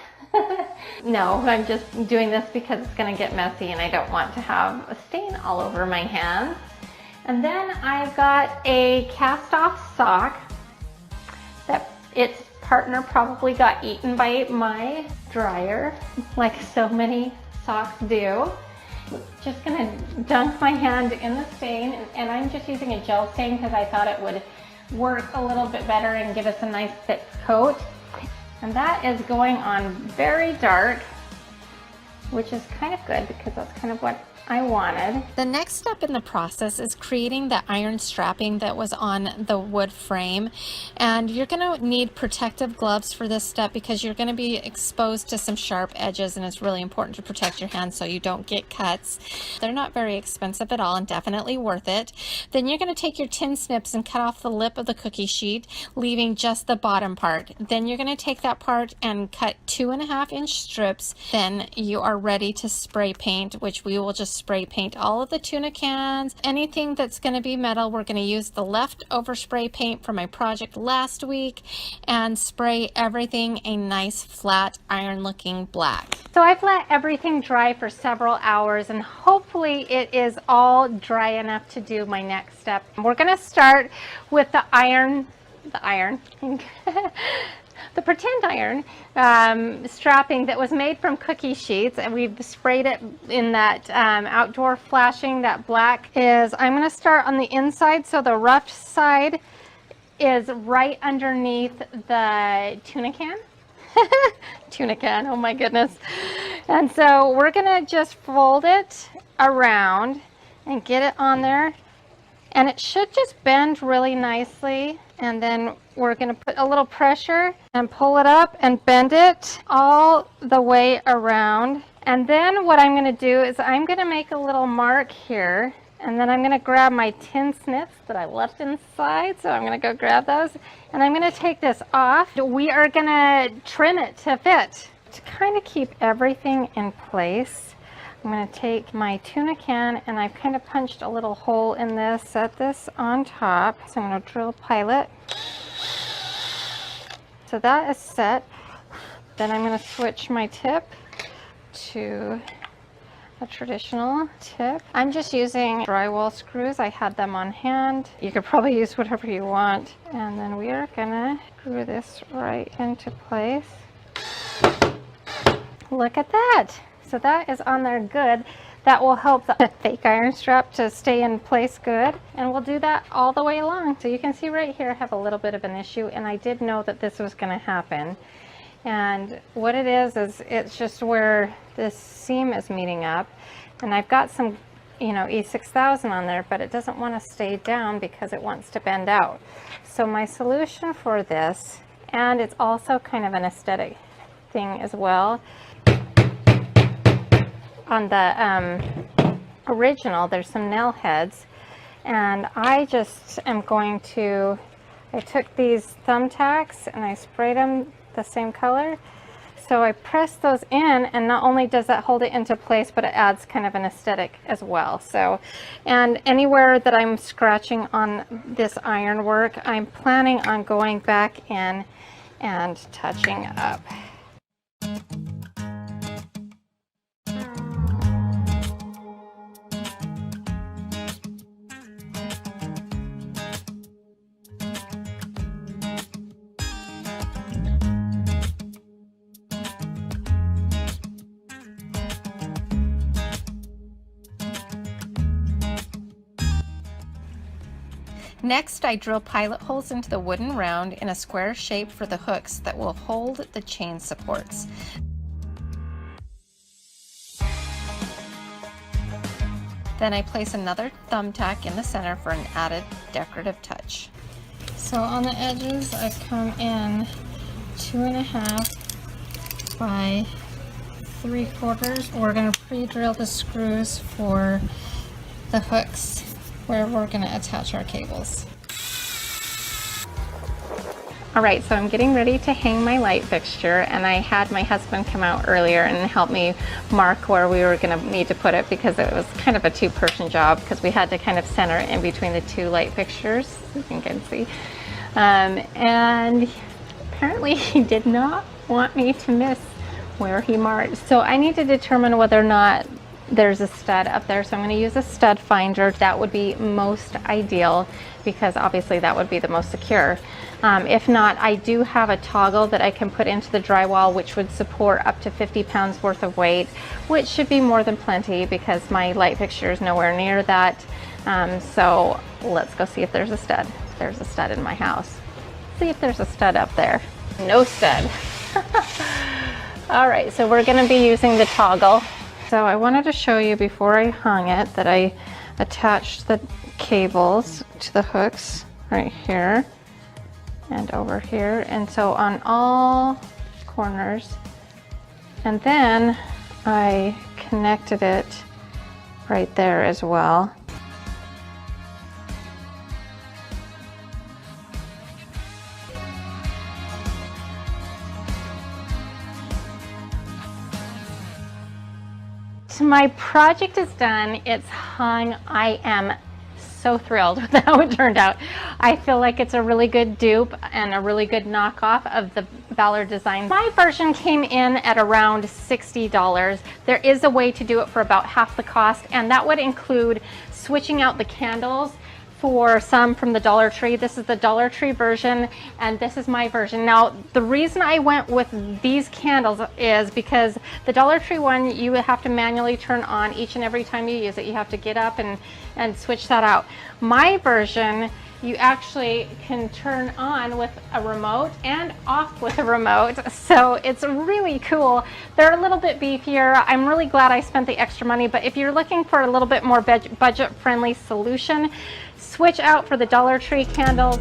No, I'm just doing this because it's going to get messy and I don't want to have a stain all over my hands. And then I've got a cast off sock that its partner probably got eaten by my dryer, like so many socks do. Just gonna dunk my hand in the stain, and I'm just using a gel stain because I thought it would work a little bit better and give us a nice thick coat. And that is going on very dark, which is kind of good because that's kind of what I wanted. The next step in the process is creating the iron strapping that was on the wood frame, and you're going to need protective gloves for this step because you're going to be exposed to some sharp edges, and it's really important to protect your hands so you don't get cuts. They're not very expensive at all and definitely worth it. Then you're going to take your tin snips and cut off the lip of the cookie sheet, leaving just the bottom part. Then you're going to take that part and cut 2.5-inch strips. Then you are ready to spray paint, which we will just spray paint all of the tuna cans. Anything that's going to be metal, we're going to use the leftover spray paint from my project last week and spray everything a nice flat iron looking black. So I've let everything dry for several hours, and hopefully it is all dry enough to do my next step. We're going to start with the the pretend iron strapping that was made from cookie sheets, and we've sprayed it in that outdoor flashing. That black is, I'm going to start on the inside, so the rough side is right underneath the tuna can. Tuna can, oh my goodness. And so we're going to just fold it around and get it on there, and it should just bend really nicely. And then we're going to put a little pressure and pull it up and bend it all the way around. And then what I'm going to do is I'm going to make a little mark here, and then I'm going to grab my tin snips that I left inside. So I'm going to go grab those, and I'm going to take this off. We are going to trim it to fit. To kind of keep everything in place, I'm going to take my tuna can, and I've kind of punched a little hole in this, set this on top. So I'm going to drill a pilot. So that is set. Then I'm going to switch my tip to a traditional tip. I'm just using drywall screws. I had them on hand. You could probably use whatever you want. And then we are going to screw this right into place. Look at that. So that is on there good. That will help the fake iron strap to stay in place good. And we'll do that all the way along. So you can see right here I have a little bit of an issue, and I did know that this was going to happen. And what it is it's just where this seam is meeting up. And I've got some, E6000 on there, but it doesn't want to stay down because it wants to bend out. So my solution for this, and it's also kind of an aesthetic thing as well, on the original, there's some nail heads, and I just am going to, I took these thumbtacks and I sprayed them the same color. So I press those in, and not only does that hold it into place, but it adds kind of an aesthetic as well. So, and anywhere that I'm scratching on this ironwork, I'm planning on going back in and touching up. Next, I drill pilot holes into the wooden round in a square shape for the hooks that will hold the chain supports. Then I place another thumbtack in the center for an added decorative touch. So on the edges, I've come in 2.5 by 3/4. We're going to pre-drill the screws for the hooks where we're gonna attach our cables. All right, so I'm getting ready to hang my light fixture, and I had my husband come out earlier and help me mark where we were gonna need to put it, because it was kind of a two-person job, because we had to kind of center it in between the two light fixtures, as you can see. And apparently he did not want me to miss where he marked. So I need to determine whether or not there's a stud up there. So I'm going to use a stud finder. That would be most ideal, because obviously that would be the most secure. If not, I do have a toggle that I can put into the drywall, which would support up to 50 pounds worth of weight, which should be more than plenty, because my light fixture is nowhere near that. So let's go see if there's a stud. There's a stud in my house. See if there's a stud up there. No stud. All right, so we're going to be using the toggle. So I wanted to show you before I hung it that I attached the cables to the hooks right here and over here, and so on all corners, and then I connected it right there as well. So my project is done, it's hung. I am so thrilled with how it turned out. I feel like it's a really good dupe and a really good knockoff of the Ballard design. My version came in at around $60. There is a way to do it for about half the cost, and that would include switching out the candles for some from the Dollar Tree. This is the Dollar Tree version, and this is my version. Now, the reason I went with these candles is because the Dollar Tree one, you have to manually turn on each and every time you use it. You have to get up and switch that out. My version, you actually can turn on with a remote and off with a remote. So it's really cool. They're a little bit beefier. I'm really glad I spent the extra money, but if you're looking for a little bit more budget-friendly solution, switch out for the Dollar Tree candles.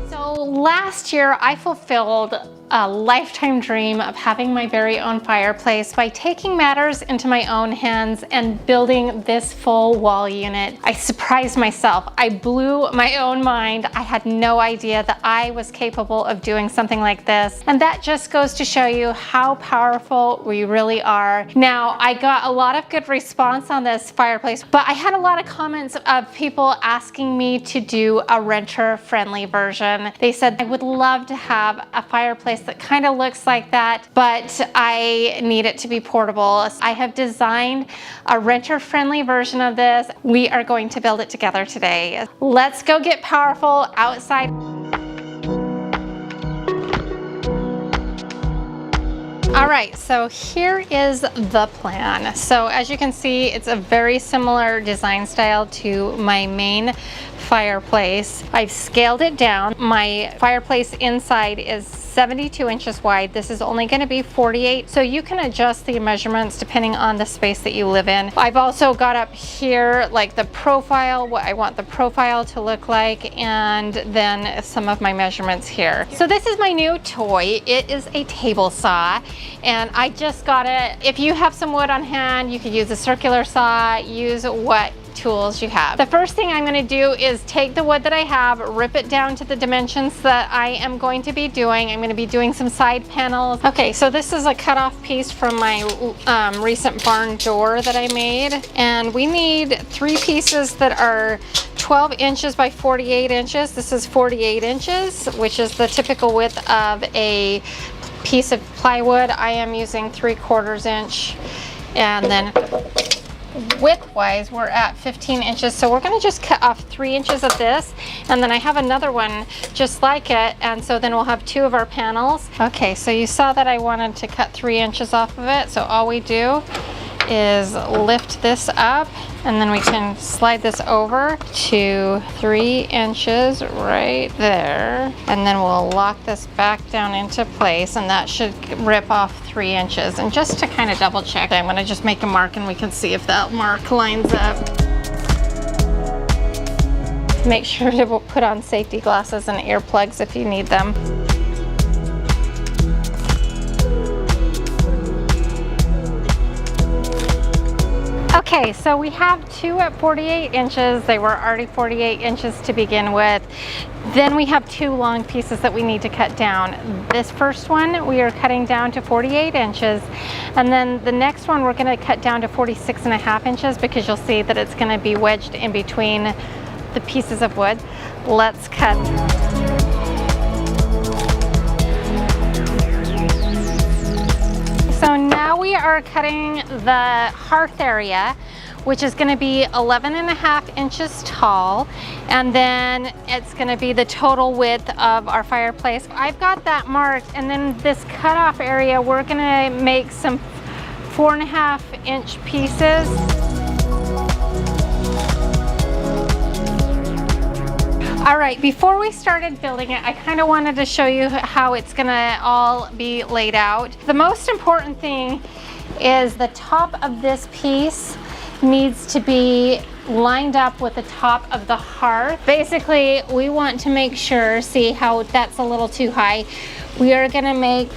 So last year I fulfilled a lifetime dream of having my very own fireplace by taking matters into my own hands and building this full wall unit. I surprised myself. I blew my own mind. I had no idea that I was capable of doing something like this. And that just goes to show you how powerful we really are. Now, I got a lot of good response on this fireplace, but I had a lot of comments of people asking me to do a renter-friendly version. They said, I would love to have a fireplace that kind of looks like that, but I need it to be portable. I have designed a renter-friendly version of this. We are going to build it together today. Let's go get powerful outside. All right, so here is the plan. So as you can see, it's a very similar design style to my main fireplace. I've scaled it down. My fireplace inside is 72 inches wide. This is only going to be 48, so you can adjust the measurements depending on the space that you live in. I've also got up here like the profile, what I want the profile to look like, and then some of my measurements here. So this is my new toy. It is a table saw, and I just got it. If you have some wood on hand, you could use a circular saw, use what tools you have. The first thing I'm going to do is take the wood that I have, rip it down to the dimensions that I am going to be doing. I'm going to be doing some side panels. Okay, so this is a cut-off piece from my recent barn door that I made, and we need 3 pieces that are 12 inches by 48 inches. This is 48 inches, which is the typical width of a piece of plywood. I am using 3/4 inch, and then width-wise, we're at 15 inches, so we're going to just cut off 3 inches of this, and then I have another one just like it, and so then we'll have 2 of our panels. Okay, so you saw that I wanted to cut 3 inches off of it, so all we do is lift this up, and then we can slide this over to 3 inches right there, and then we'll lock this back down into place, and that should rip off 3 inches. And just to kind of double check, I'm going to just make a mark and we can see if that mark lines up. Make sure to put on safety glasses and earplugs if you need them. Okay, so we have two at 48 inches. They were already 48 inches to begin with. Then we have two long pieces that we need to cut down. This first one we are cutting down to 48 inches. And then the next one we're gonna cut down to 46.5 inches because you'll see that it's gonna be wedged in between the pieces of wood. Let's cut. So now we are cutting the hearth area, which is gonna be 11.5 inches tall, and then it's gonna be the total width of our fireplace. I've got that marked, and then this cutoff area, we're gonna make some 4.5 inch pieces. All right, before we started building it, I kind of wanted to show you how it's gonna all be laid out. The most important thing is the top of this piece needs to be lined up with the top of the hearth. Basically, we want to make sure, see how that's a little too high. We are gonna make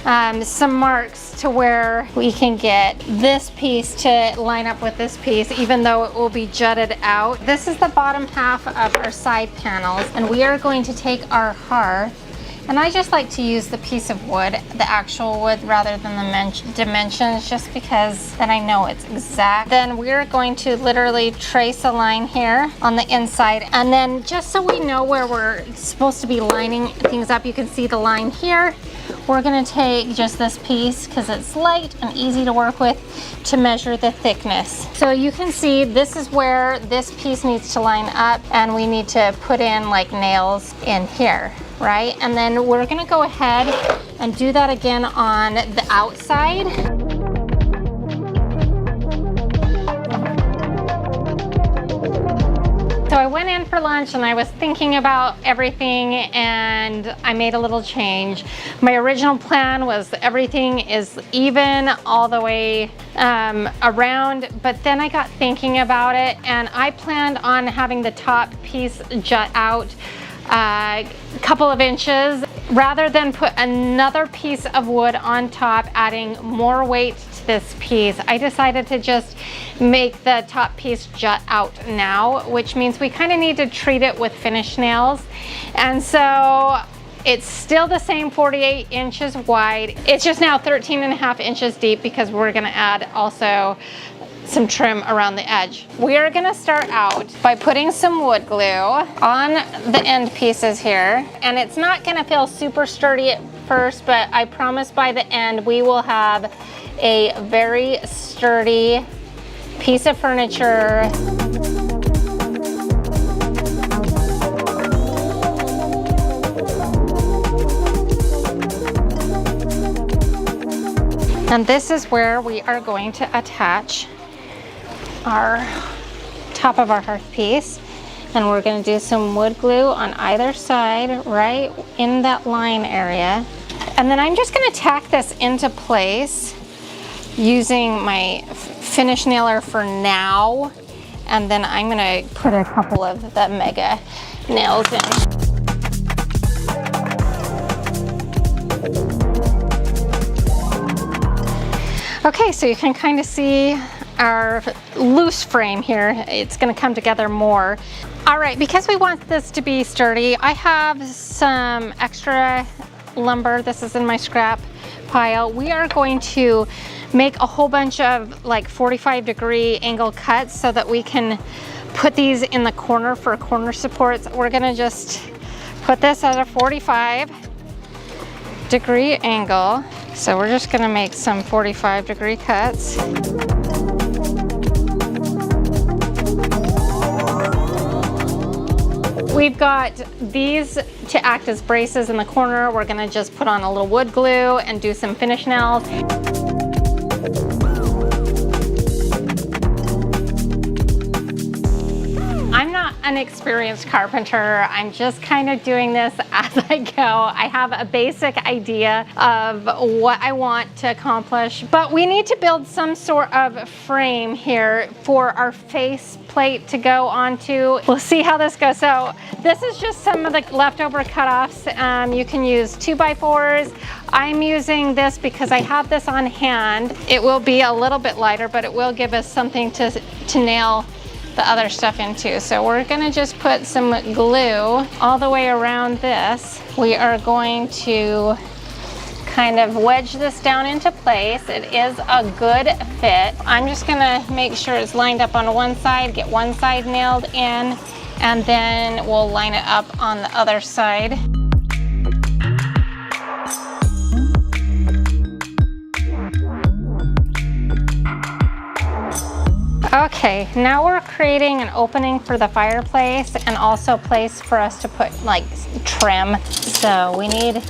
some marks to where we can get this piece to line up with this piece, even though it will be jutted out. This is the bottom half of our side panels, and we are going to take our hearth, and I just like to use the piece of wood, the actual wood, rather than the dimensions, just because then I know it's exact. Then we're going to literally trace a line here on the inside, and then just so we know where we're supposed to be lining things up, you can see the line here. We're gonna take just this piece, because it's light and easy to work with, to measure the thickness. So you can see this is where this piece needs to line up, and we need to put in like nails in here, right? And then we're gonna go ahead and do that again on the outside. So I went in for lunch and I was thinking about everything, and I made a little change. My original plan was everything is even all the way around, but then I got thinking about it, and I planned on having the top piece jut out a couple of inches rather than put another piece of wood on top, adding more weight to this piece. I decided to just make the top piece jut out now, which means we kind of need to treat it with finish nails. And so it's still the same 48 inches wide. It's just now 13.5 inches deep because we're gonna add also some trim around the edge. We are gonna start out by putting some wood glue on the end pieces here. And it's not gonna feel super sturdy at first, but I promise by the end we will have a very sturdy piece of furniture. And this is where we are going to attach our top of our hearth piece, and we're going to do some wood glue on either side right in that line area. And then I'm just going to tack this into place using my finish nailer for now, and then I'm going to put a couple of the mega nails in. Okay, so you can kind of see our loose frame here. It's going to come together more. All right, because we want this to be sturdy, I have some extra lumber. This is in my scrap pile. We are going to make a whole bunch of like 45-degree angle cuts so that we can put these in the corner for corner supports. We're going to just put this at a 45-degree angle. So we're just going to make some 45-degree cuts. We've got these to act as braces in the corner. We're gonna just put on a little wood glue and do some finish nails. I'm not an experienced carpenter. I'm just kind of doing this as I go. I have a basic idea of what I want to accomplish, but we need to build some sort of frame here for our face plate to go onto. We'll see how this goes. So this is just some of the leftover cutoffs. You can use 2x4s. I'm using this because I have this on hand. It will be a little bit lighter, but it will give us something to nail the other stuff into. So we're gonna just put some glue all the way around this. We are going to kind of wedge this down into place. It is a good fit. I'm just gonna make sure it's lined up on one side, get one side nailed in, and then we'll line it up on the other side. Okay, now we're creating an opening for the fireplace and also a place for us to put like trim. So we need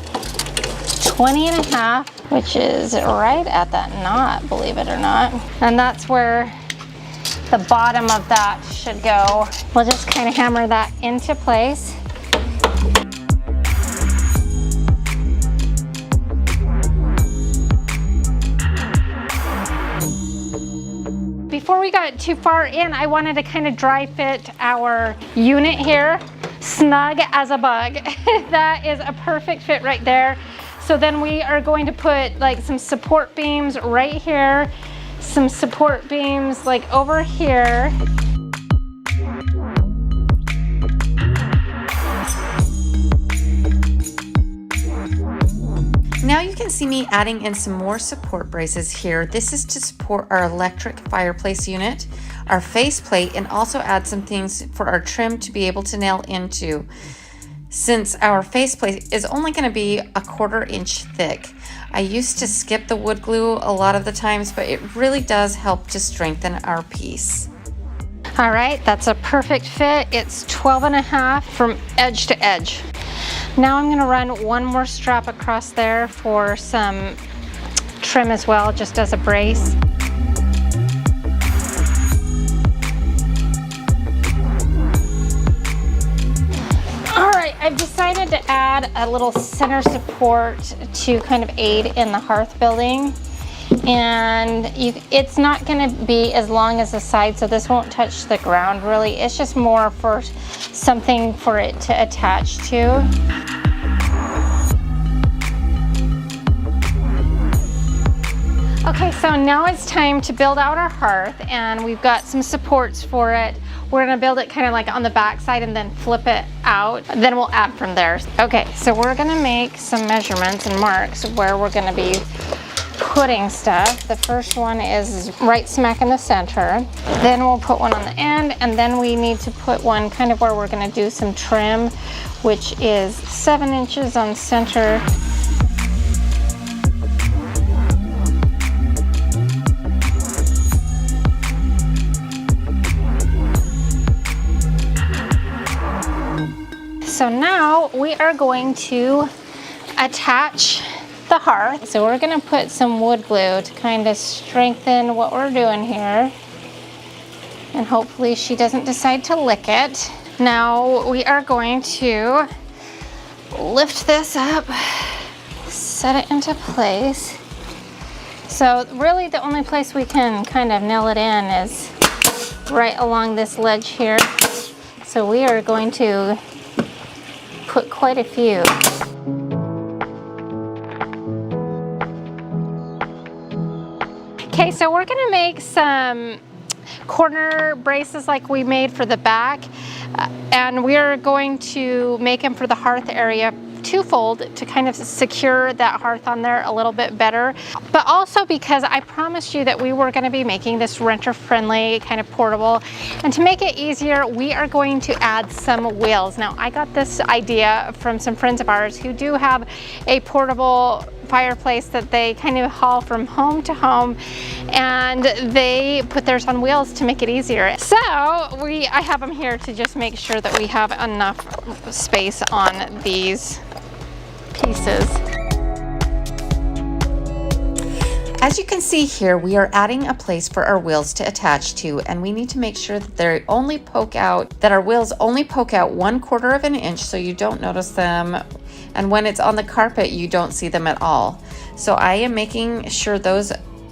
20.5, which is right at that knot, believe it or not. And that's where the bottom of that should go. We'll just kind of hammer that into place. Before we got too far in, I wanted to kind of dry fit our unit here. Snug as a bug. That is a perfect fit right there. So then we are going to put like some support beams right here, some support beams like over here. Now you can see me adding in some more support braces here. This is to support our electric fireplace unit, our faceplate, and also add some things for our trim to be able to nail into. Since our faceplate is only going to be 1/4 inch thick, I used to skip the wood glue a lot of the times, but it really does help to strengthen our piece. All right, that's a perfect fit. It's 12.5 from edge to edge. Now I'm gonna run one more strap across there for some trim as well, just as a brace. All right, I've decided to add a little center support to kind of aid in the hearth building. And it's not gonna be as long as the side, so this won't touch the ground really. It's just more for something for it to attach to. Okay, so now it's time to build out our hearth, and we've got some supports for it. We're gonna build it kind of like on the back side and then flip it out. Then we'll add from there. Okay, so we're gonna make some measurements and marks where we're gonna be putting stuff. The first one is right smack in the center. Then we'll put one on the end, and then we need to put one kind of where we're gonna do some trim, which is 7 inches on center. So now we are going to attach the hearth. So we're gonna put some wood glue to kind of strengthen what we're doing here. And hopefully she doesn't decide to lick it. Now we are going to lift this up, set it into place. So really the only place we can kind of nail it in is right along this ledge here. So we are going to put quite a few. Okay, so we're gonna make some corner braces like we made for the back, and we're going to make them for the hearth area twofold to kind of secure that hearth on there a little bit better, but also because I promised you that we were going to be making this renter friendly, kind of portable, and to make it easier we are going to add some wheels. Now I got this idea from some friends of ours who do have a portable fireplace that they kind of haul from home to home, and they put theirs on wheels to make it easier. So I have them here to just make sure that we have enough space on these pieces. As you can see here, we are adding a place for our wheels to attach to, and we need to make sure that they only poke out, that our wheels only poke out 1/4 of an inch so you don't notice them, and when it's on the carpet you don't see them at all. So I am making sure those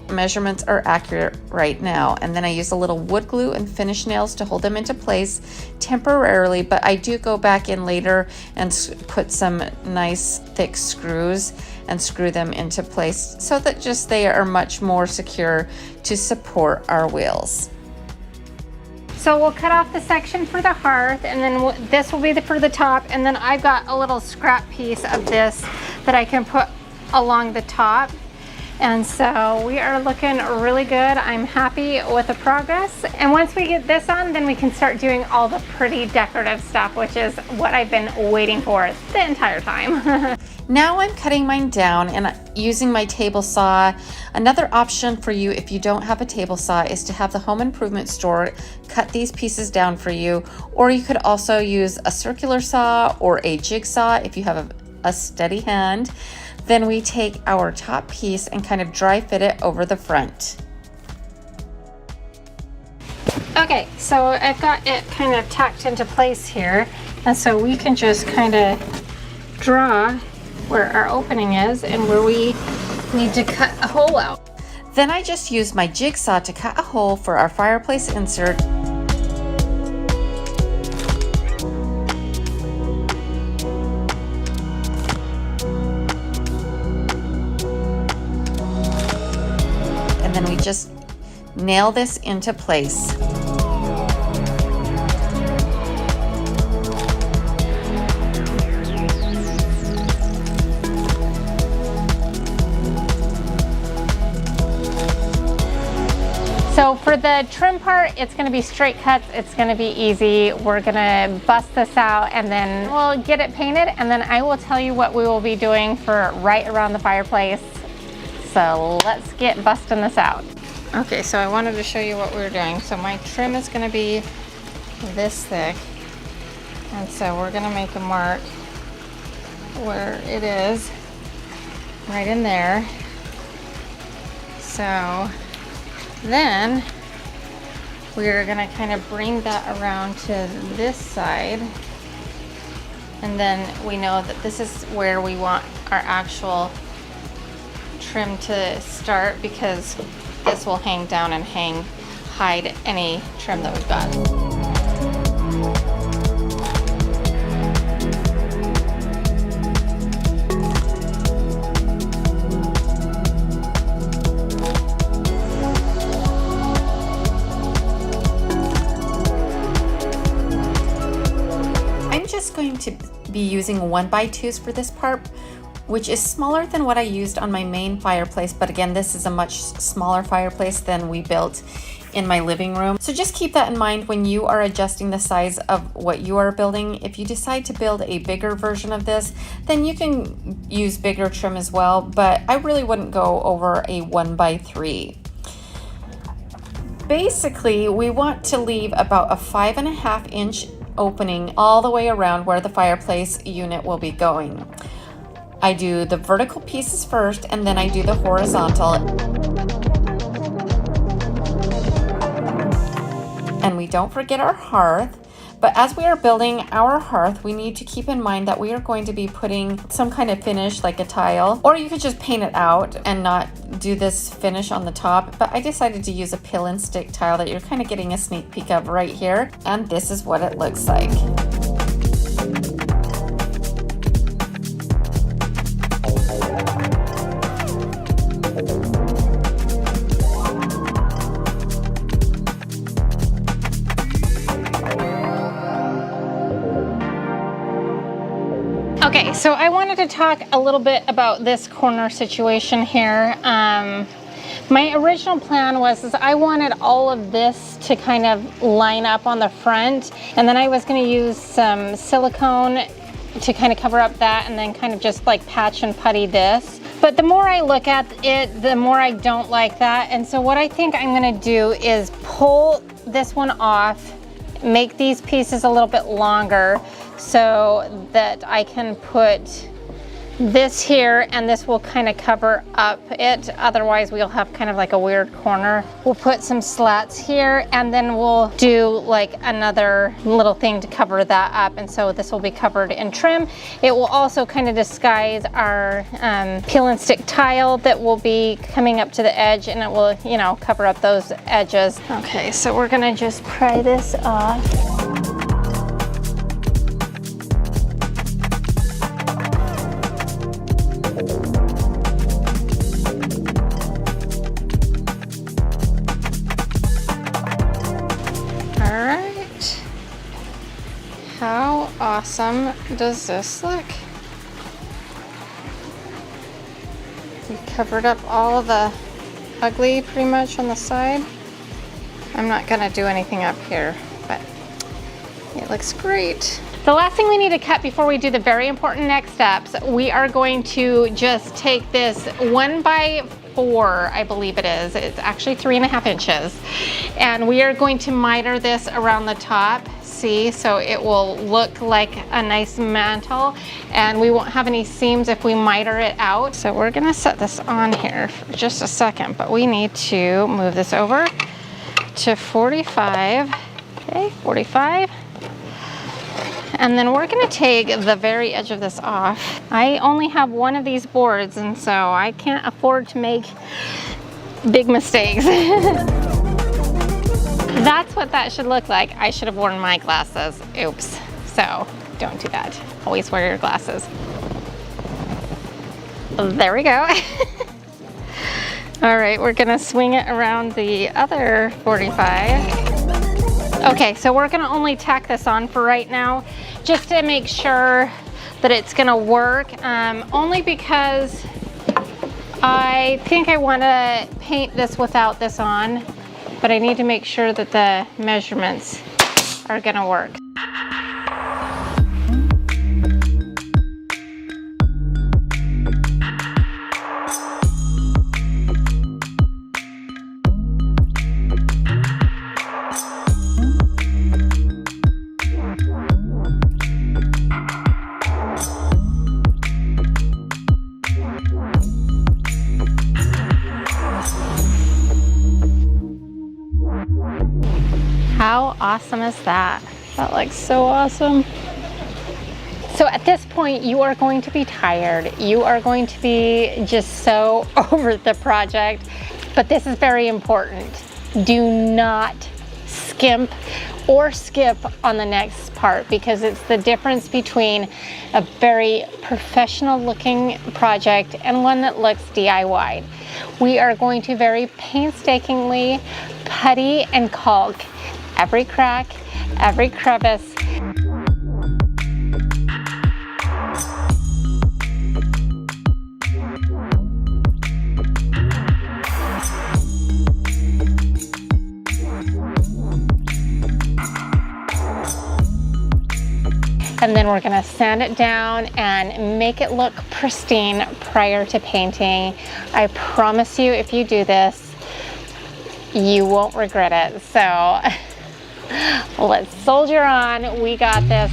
measurements are accurate right now. And then I use a little wood glue and finish nails to hold them into place temporarily, but I do go back in later and put some nice thick screws and screw them into place so that just they are much more secure to support our wheels. So we'll cut off the section for the hearth, and then this will be for the top, and then I've got a little scrap piece of this that I can put along the top. And so we are looking really good. I'm happy with the progress. And once we get this on, then we can start doing all the pretty decorative stuff, which is what I've been waiting for the entire time. Now I'm cutting mine down and using my table saw. Another option for you if you don't have a table saw is to have the home improvement store cut these pieces down for you, or you could also use a circular saw or a jigsaw if you have a steady hand. Then we take our top piece and kind of dry fit it over the front. Okay, so I've got it kind of tacked into place here, and so we can just kind of draw where our opening is and where we need to cut a hole out. Then I just use my jigsaw to cut a hole for our fireplace insert. And then we just nail this into place. So for the trim part, it's going to be straight cuts. It's going to be easy. We're going to bust this out and then we'll get it painted, and then I will tell you what we will be doing for right around the fireplace. So let's get busting this out. Okay, so I wanted to show you what we were doing. So my trim is going to be this thick, and so we're going to make a mark where it is, right in there. So then we're gonna kind of bring that around to this side, and then we know that this is where we want our actual trim to start, because this will hang down and hide any trim that we've got. Going to be using 1x2s for this part, which is smaller than what I used on my main fireplace, but again, this is a much smaller fireplace than we built in my living room. So just keep that in mind when you are adjusting the size of what you are building. If you decide to build a bigger version of this, then you can use bigger trim as well, but I really wouldn't go over a 1x3. Basically, we want to leave about a 5.5 inch opening all the way around where the fireplace unit will be going. I do the vertical pieces first, and then I do the horizontal. And we don't forget our hearth. But as we are building our hearth, we need to keep in mind that we are going to be putting some kind of finish, like a tile, or you could just paint it out and not do this finish on the top. But I decided to use a peel and stick tile that you're kind of getting a sneak peek of right here. And this is what it looks like. Okay, so I wanted to talk a little bit about this corner situation here. My original plan was I wanted all of this to kind of line up on the front, and then I was going to use some silicone to kind of cover up that, and then kind of just like patch and putty this. But the more I look at it, the more I don't like that. And so what I think I'm going to do is pull this one off, make these pieces a little bit longer, so that I can put this here, and this will kind of cover up it. Otherwise we'll have kind of like a weird corner. We'll put some slats here, and then we'll do like another little thing to cover that up. And so this will be covered in trim. It will also kind of disguise our peel and stick tile that will be coming up to the edge, and it will, you know, cover up those edges. Okay, so we're gonna just pry this off. How awesome does this look? We covered up all of the ugly pretty much on the side. I'm not gonna do anything up here, but it looks great. The last thing we need to cut before we do the very important next steps, we are going to just take this 1x4, I believe it is. It's actually 3.5 inches. And we are going to miter this around the top. See, so it will look like a nice mantle, and we won't have any seams if we miter it out. So we're gonna set this on here for just a second, but we need to move this over to 45. Okay, 45. And then we're gonna take the very edge of this off. I only have one of these boards, and so I can't afford to make big mistakes. That's what that should look like. I should have worn my glasses. Oops. So don't do that. Always wear your glasses. There we go. All right, we're gonna swing it around the other 45. Okay, so we're gonna only tack this on for right now, just to make sure that it's gonna work, only because I think I wanna paint this without this on, but I need to make sure that the measurements are gonna work. How awesome is that? That looks so awesome. So at this point, you are going to be tired. You are going to be just so over the project, but this is very important. Do not skimp or skip on the next part, because it's the difference between a very professional looking project and one that looks DIY. We are going to very painstakingly putty and caulk every crack, every crevice. And then we're gonna sand it down and make it look pristine prior to painting. I promise you, if you do this, you won't regret it. So let's soldier on. We got this.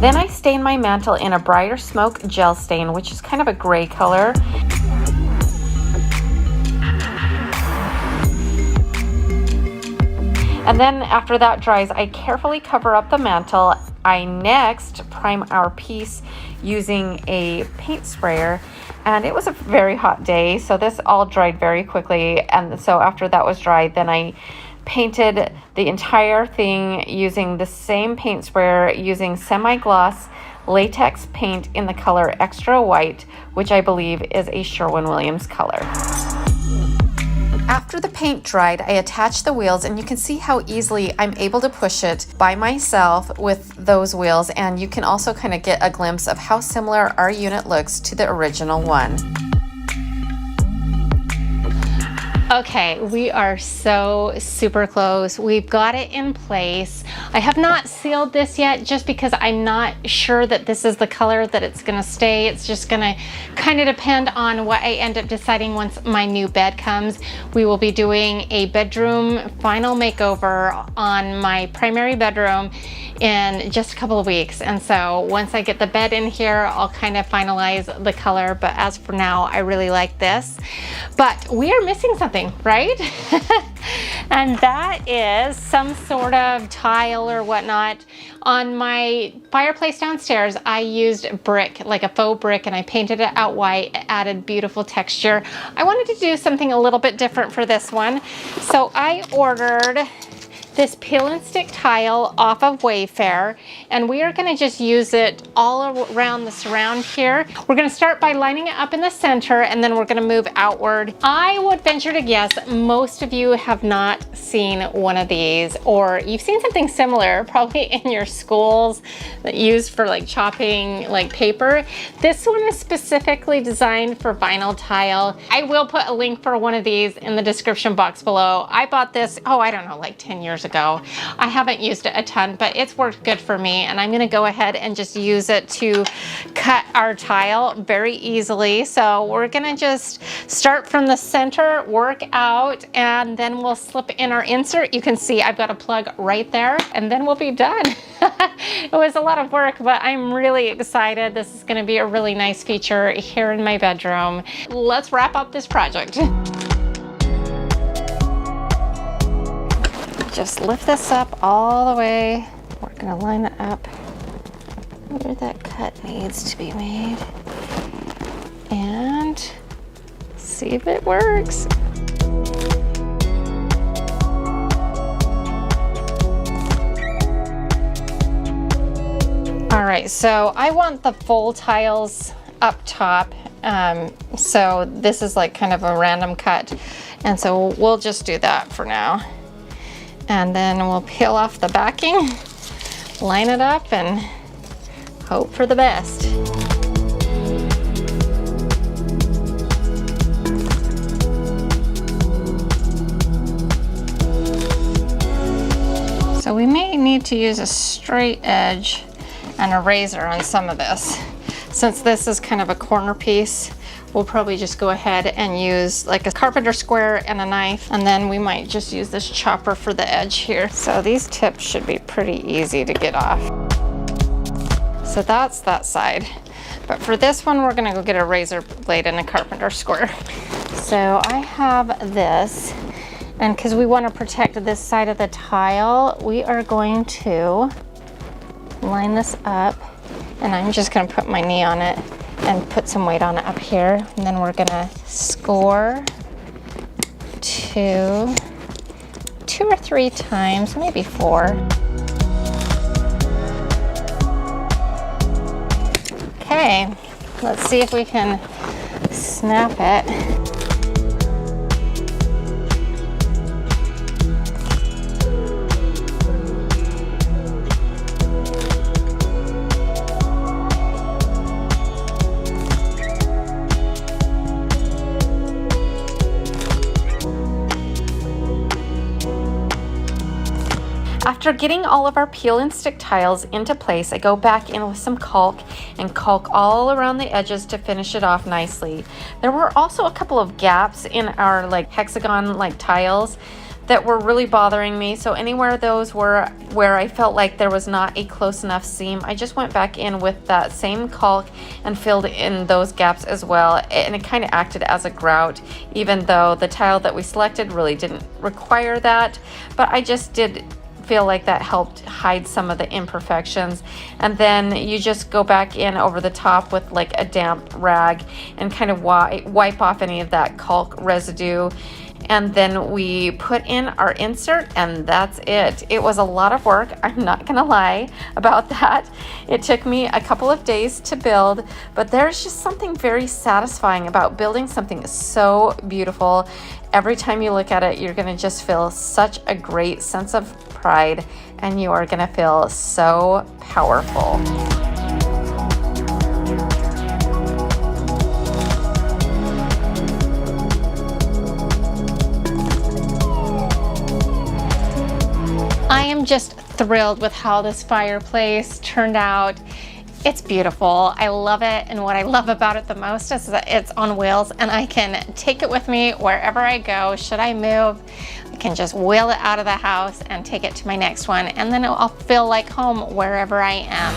Then I stain my mantle in a brighter smoke gel stain, which is kind of a gray color. And then after that dries, I carefully cover up the mantle. I next prime our piece using a paint sprayer, and it was a very hot day, so this all dried very quickly. And so after that was dried, then I painted the entire thing using the same paint sprayer, using semi-gloss latex paint in the color Extra White, which I believe is a Sherwin-Williams color. After the paint dried, I attached the wheels, and you can see how easily I'm able to push it by myself with those wheels, and you can also kind of get a glimpse of how similar our unit looks to the original one. Okay, we are so super close. We've got it in place. I have not sealed this yet just because I'm not sure that this is the color that it's gonna stay. It's just gonna kind of depend on what I end up deciding once my new bed comes. We will be doing a bedroom final makeover on my primary bedroom in just a couple of weeks. And so once I get the bed in here, I'll kind of finalize the color. But as for now, I really like this. But we are missing something, right? And that is some sort of tile or whatnot. On my fireplace downstairs, I used brick, like a faux brick, and I painted it out white. It added beautiful texture. I wanted to do something a little bit different for this one. So I ordered this peel and stick tile off of Wayfair, and we are going to just use it all around the surround here. We're going to start by lining it up in the center, and then we're going to move outward. I would venture to guess most of you have not seen one of these, or you've seen something similar probably in your schools that used for like chopping like paper. This one is specifically designed for vinyl tile. I will put a link for one of these in the description box below. I bought this, oh, I don't know, like 10 years ago. I haven't used it a ton, but it's worked good for me, and I'm gonna go ahead and just use it to cut our tile very easily. So we're gonna just start from the center, work out, and then we'll slip in our insert. You can see I've got a plug right there, and then we'll be done. It was a lot of work, but I'm really excited. This is gonna be a really nice feature here in my bedroom. Let's wrap up this project. Just lift this up all the way. We're gonna line it up where that cut needs to be made and see if it works. All right, so I want the full tiles up top. So this is like kind of a random cut. And so we'll just do that for now. And then we'll peel off the backing, line it up, and hope for the best. So we may need to use a straight edge and a razor on some of this. Since this is kind of a corner piece, we'll probably just go ahead and use like a carpenter square and a knife, and then we might just use this chopper for the edge here. So these tips should be pretty easy to get off. So that's that side. But for this one, we're gonna go get a razor blade and a carpenter square. So I have this, and because we want to protect this side of the tile, we are going to line this up, and I'm just gonna put my knee on it and put some weight on it up here. And then we're gonna score two or three times, maybe 4. Okay, let's see if we can snap it. After getting all of our peel and stick tiles into place, I go back in with some caulk and caulk all around the edges to finish it off nicely. There were also a couple of gaps in our like hexagon like tiles that were really bothering me. So anywhere those were where I felt like there was not a close enough seam, I just went back in with that same caulk and filled in those gaps as well. And it kind of acted as a grout, even though the tile that we selected really didn't require that. But I just did feel like that helped hide some of the imperfections. And then you just go back in over the top with like a damp rag and kind of wipe off any of that caulk residue. And then we put in our insert, and that's it. It was a lot of work, I'm not gonna lie about that. It took me a couple of days to build, but there's just something very satisfying about building something so beautiful. Every time you look at it, you're gonna just feel such a great sense of pride, and you are gonna feel so powerful. I am just thrilled with how this fireplace turned out. It's beautiful. I love it, and what I love about it the most is that it's on wheels and I can take it with me wherever I go. Should I move, I can just wheel it out of the house and take it to my next one, and then I'll feel like home wherever I am.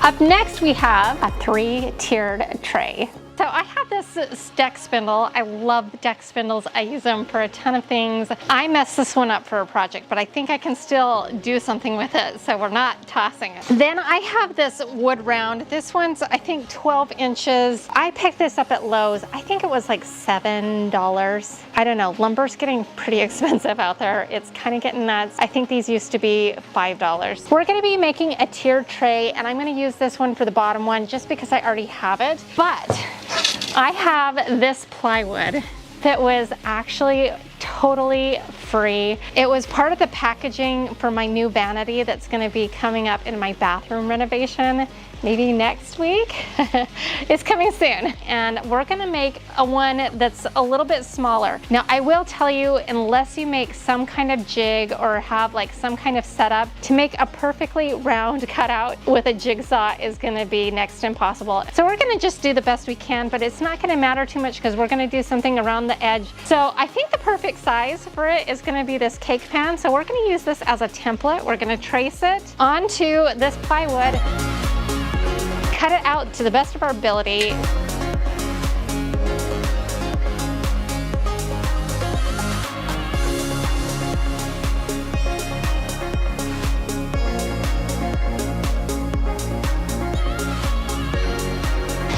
Up next we have a 3-tiered tray. So I have this deck spindle. I love deck spindles. I use them for a ton of things. I messed this one up for a project, but I think I can still do something with it, so we're not tossing it. Then I have this wood round. This one's, I think, 12 inches. I picked this up at Lowe's. I think it was like $7. I don't know, lumber's getting pretty expensive out there. It's kind of getting nuts. I think these used to be $5. We're gonna be making a tiered tray, and I'm gonna use this one for the bottom one just because I already have it. But I have this plywood that was actually totally free. It was part of the packaging for my new vanity that's going to be coming up in my bathroom renovation. Maybe next week. It's coming soon. And we're gonna make a one that's a little bit smaller. Now I will tell you, unless you make some kind of jig or have like some kind of setup, to make a perfectly round cutout with a jigsaw is gonna be next to impossible. So we're gonna just do the best we can, but it's not gonna matter too much because we're gonna do something around the edge. So I think the perfect size for it is gonna be this cake pan. So we're gonna use this as a template. We're gonna trace it onto this plywood, cut it out to the best of our ability.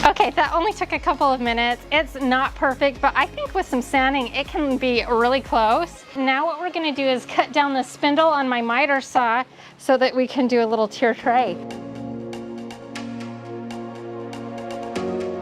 Okay, that only took a couple of minutes. It's not perfect, but I think with some sanding, it can be really close. Now what we're gonna do is cut down the spindle on my miter saw so that we can do a little tier tray.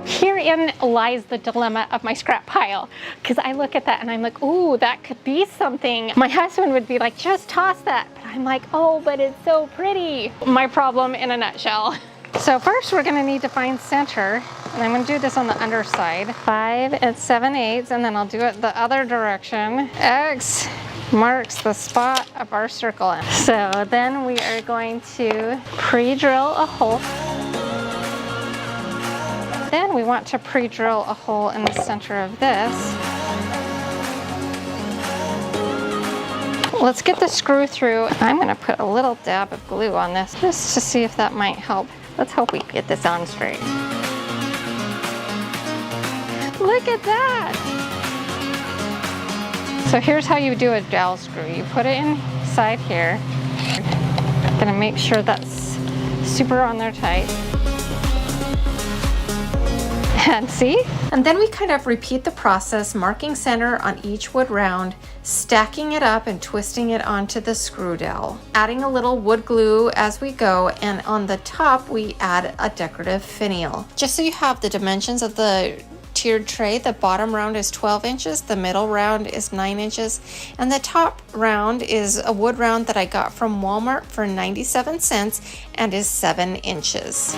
Herein lies the dilemma of my scrap pile, because I look at that and I'm like, ooh, that could be something. My husband would be like, just toss that. But I'm like, oh, but it's so pretty. My problem in a nutshell. So first we're gonna need to find center, and I'm gonna do this on the underside. 5 7/8, and then I'll do it the other direction. X marks the spot of our circle. So then we are going to pre-drill a hole. Then we want to pre-drill a hole in the center of this. Let's get the screw through. I'm gonna put a little dab of glue on this just to see if that might help. Let's hope we get this on straight. Look at that! So here's how you do a dowel screw. You put it inside here. Gonna make sure that's super on there tight. And see? And then we kind of repeat the process, marking center on each wood round, stacking it up and twisting it onto the screw dowel, adding a little wood glue as we go, and on the top we add a decorative finial. Just so you have the dimensions of the tiered tray, the bottom round is 12 inches, the middle round is 9 inches, and the top round is a wood round that I got from Walmart for 97 cents and is 7 inches.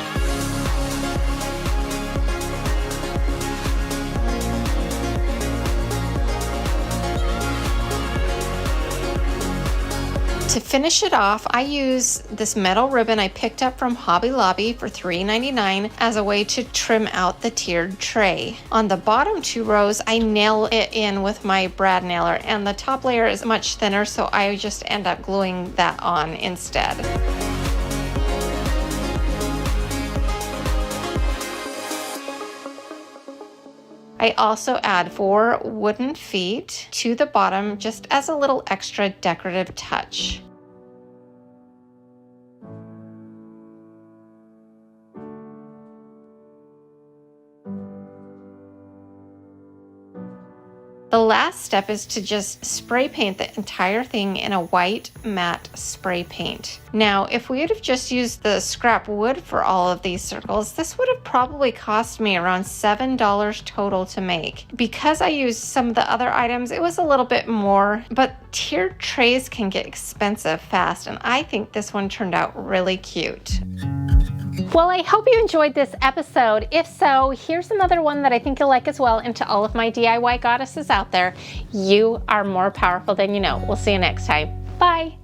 To finish it off, I use this metal ribbon I picked up from Hobby Lobby for $3.99 as a way to trim out the tiered tray. On the bottom 2 rows, I nail it in with my brad nailer, and the top layer is much thinner, so I just end up gluing that on instead. I also add 4 wooden feet to the bottom just as a little extra decorative touch. The last step is to just spray paint the entire thing in a white matte spray paint. Now, if we would have just used the scrap wood for all of these circles, this would have probably cost me around $7 total to make. Because I used some of the other items, it was a little bit more, but tiered trays can get expensive fast, and I think this one turned out really cute. Well, I hope you enjoyed this episode. If so, here's another one that I think you'll like as well. And to all of my DIY goddesses out there, you are more powerful than you know. We'll see you next time. Bye.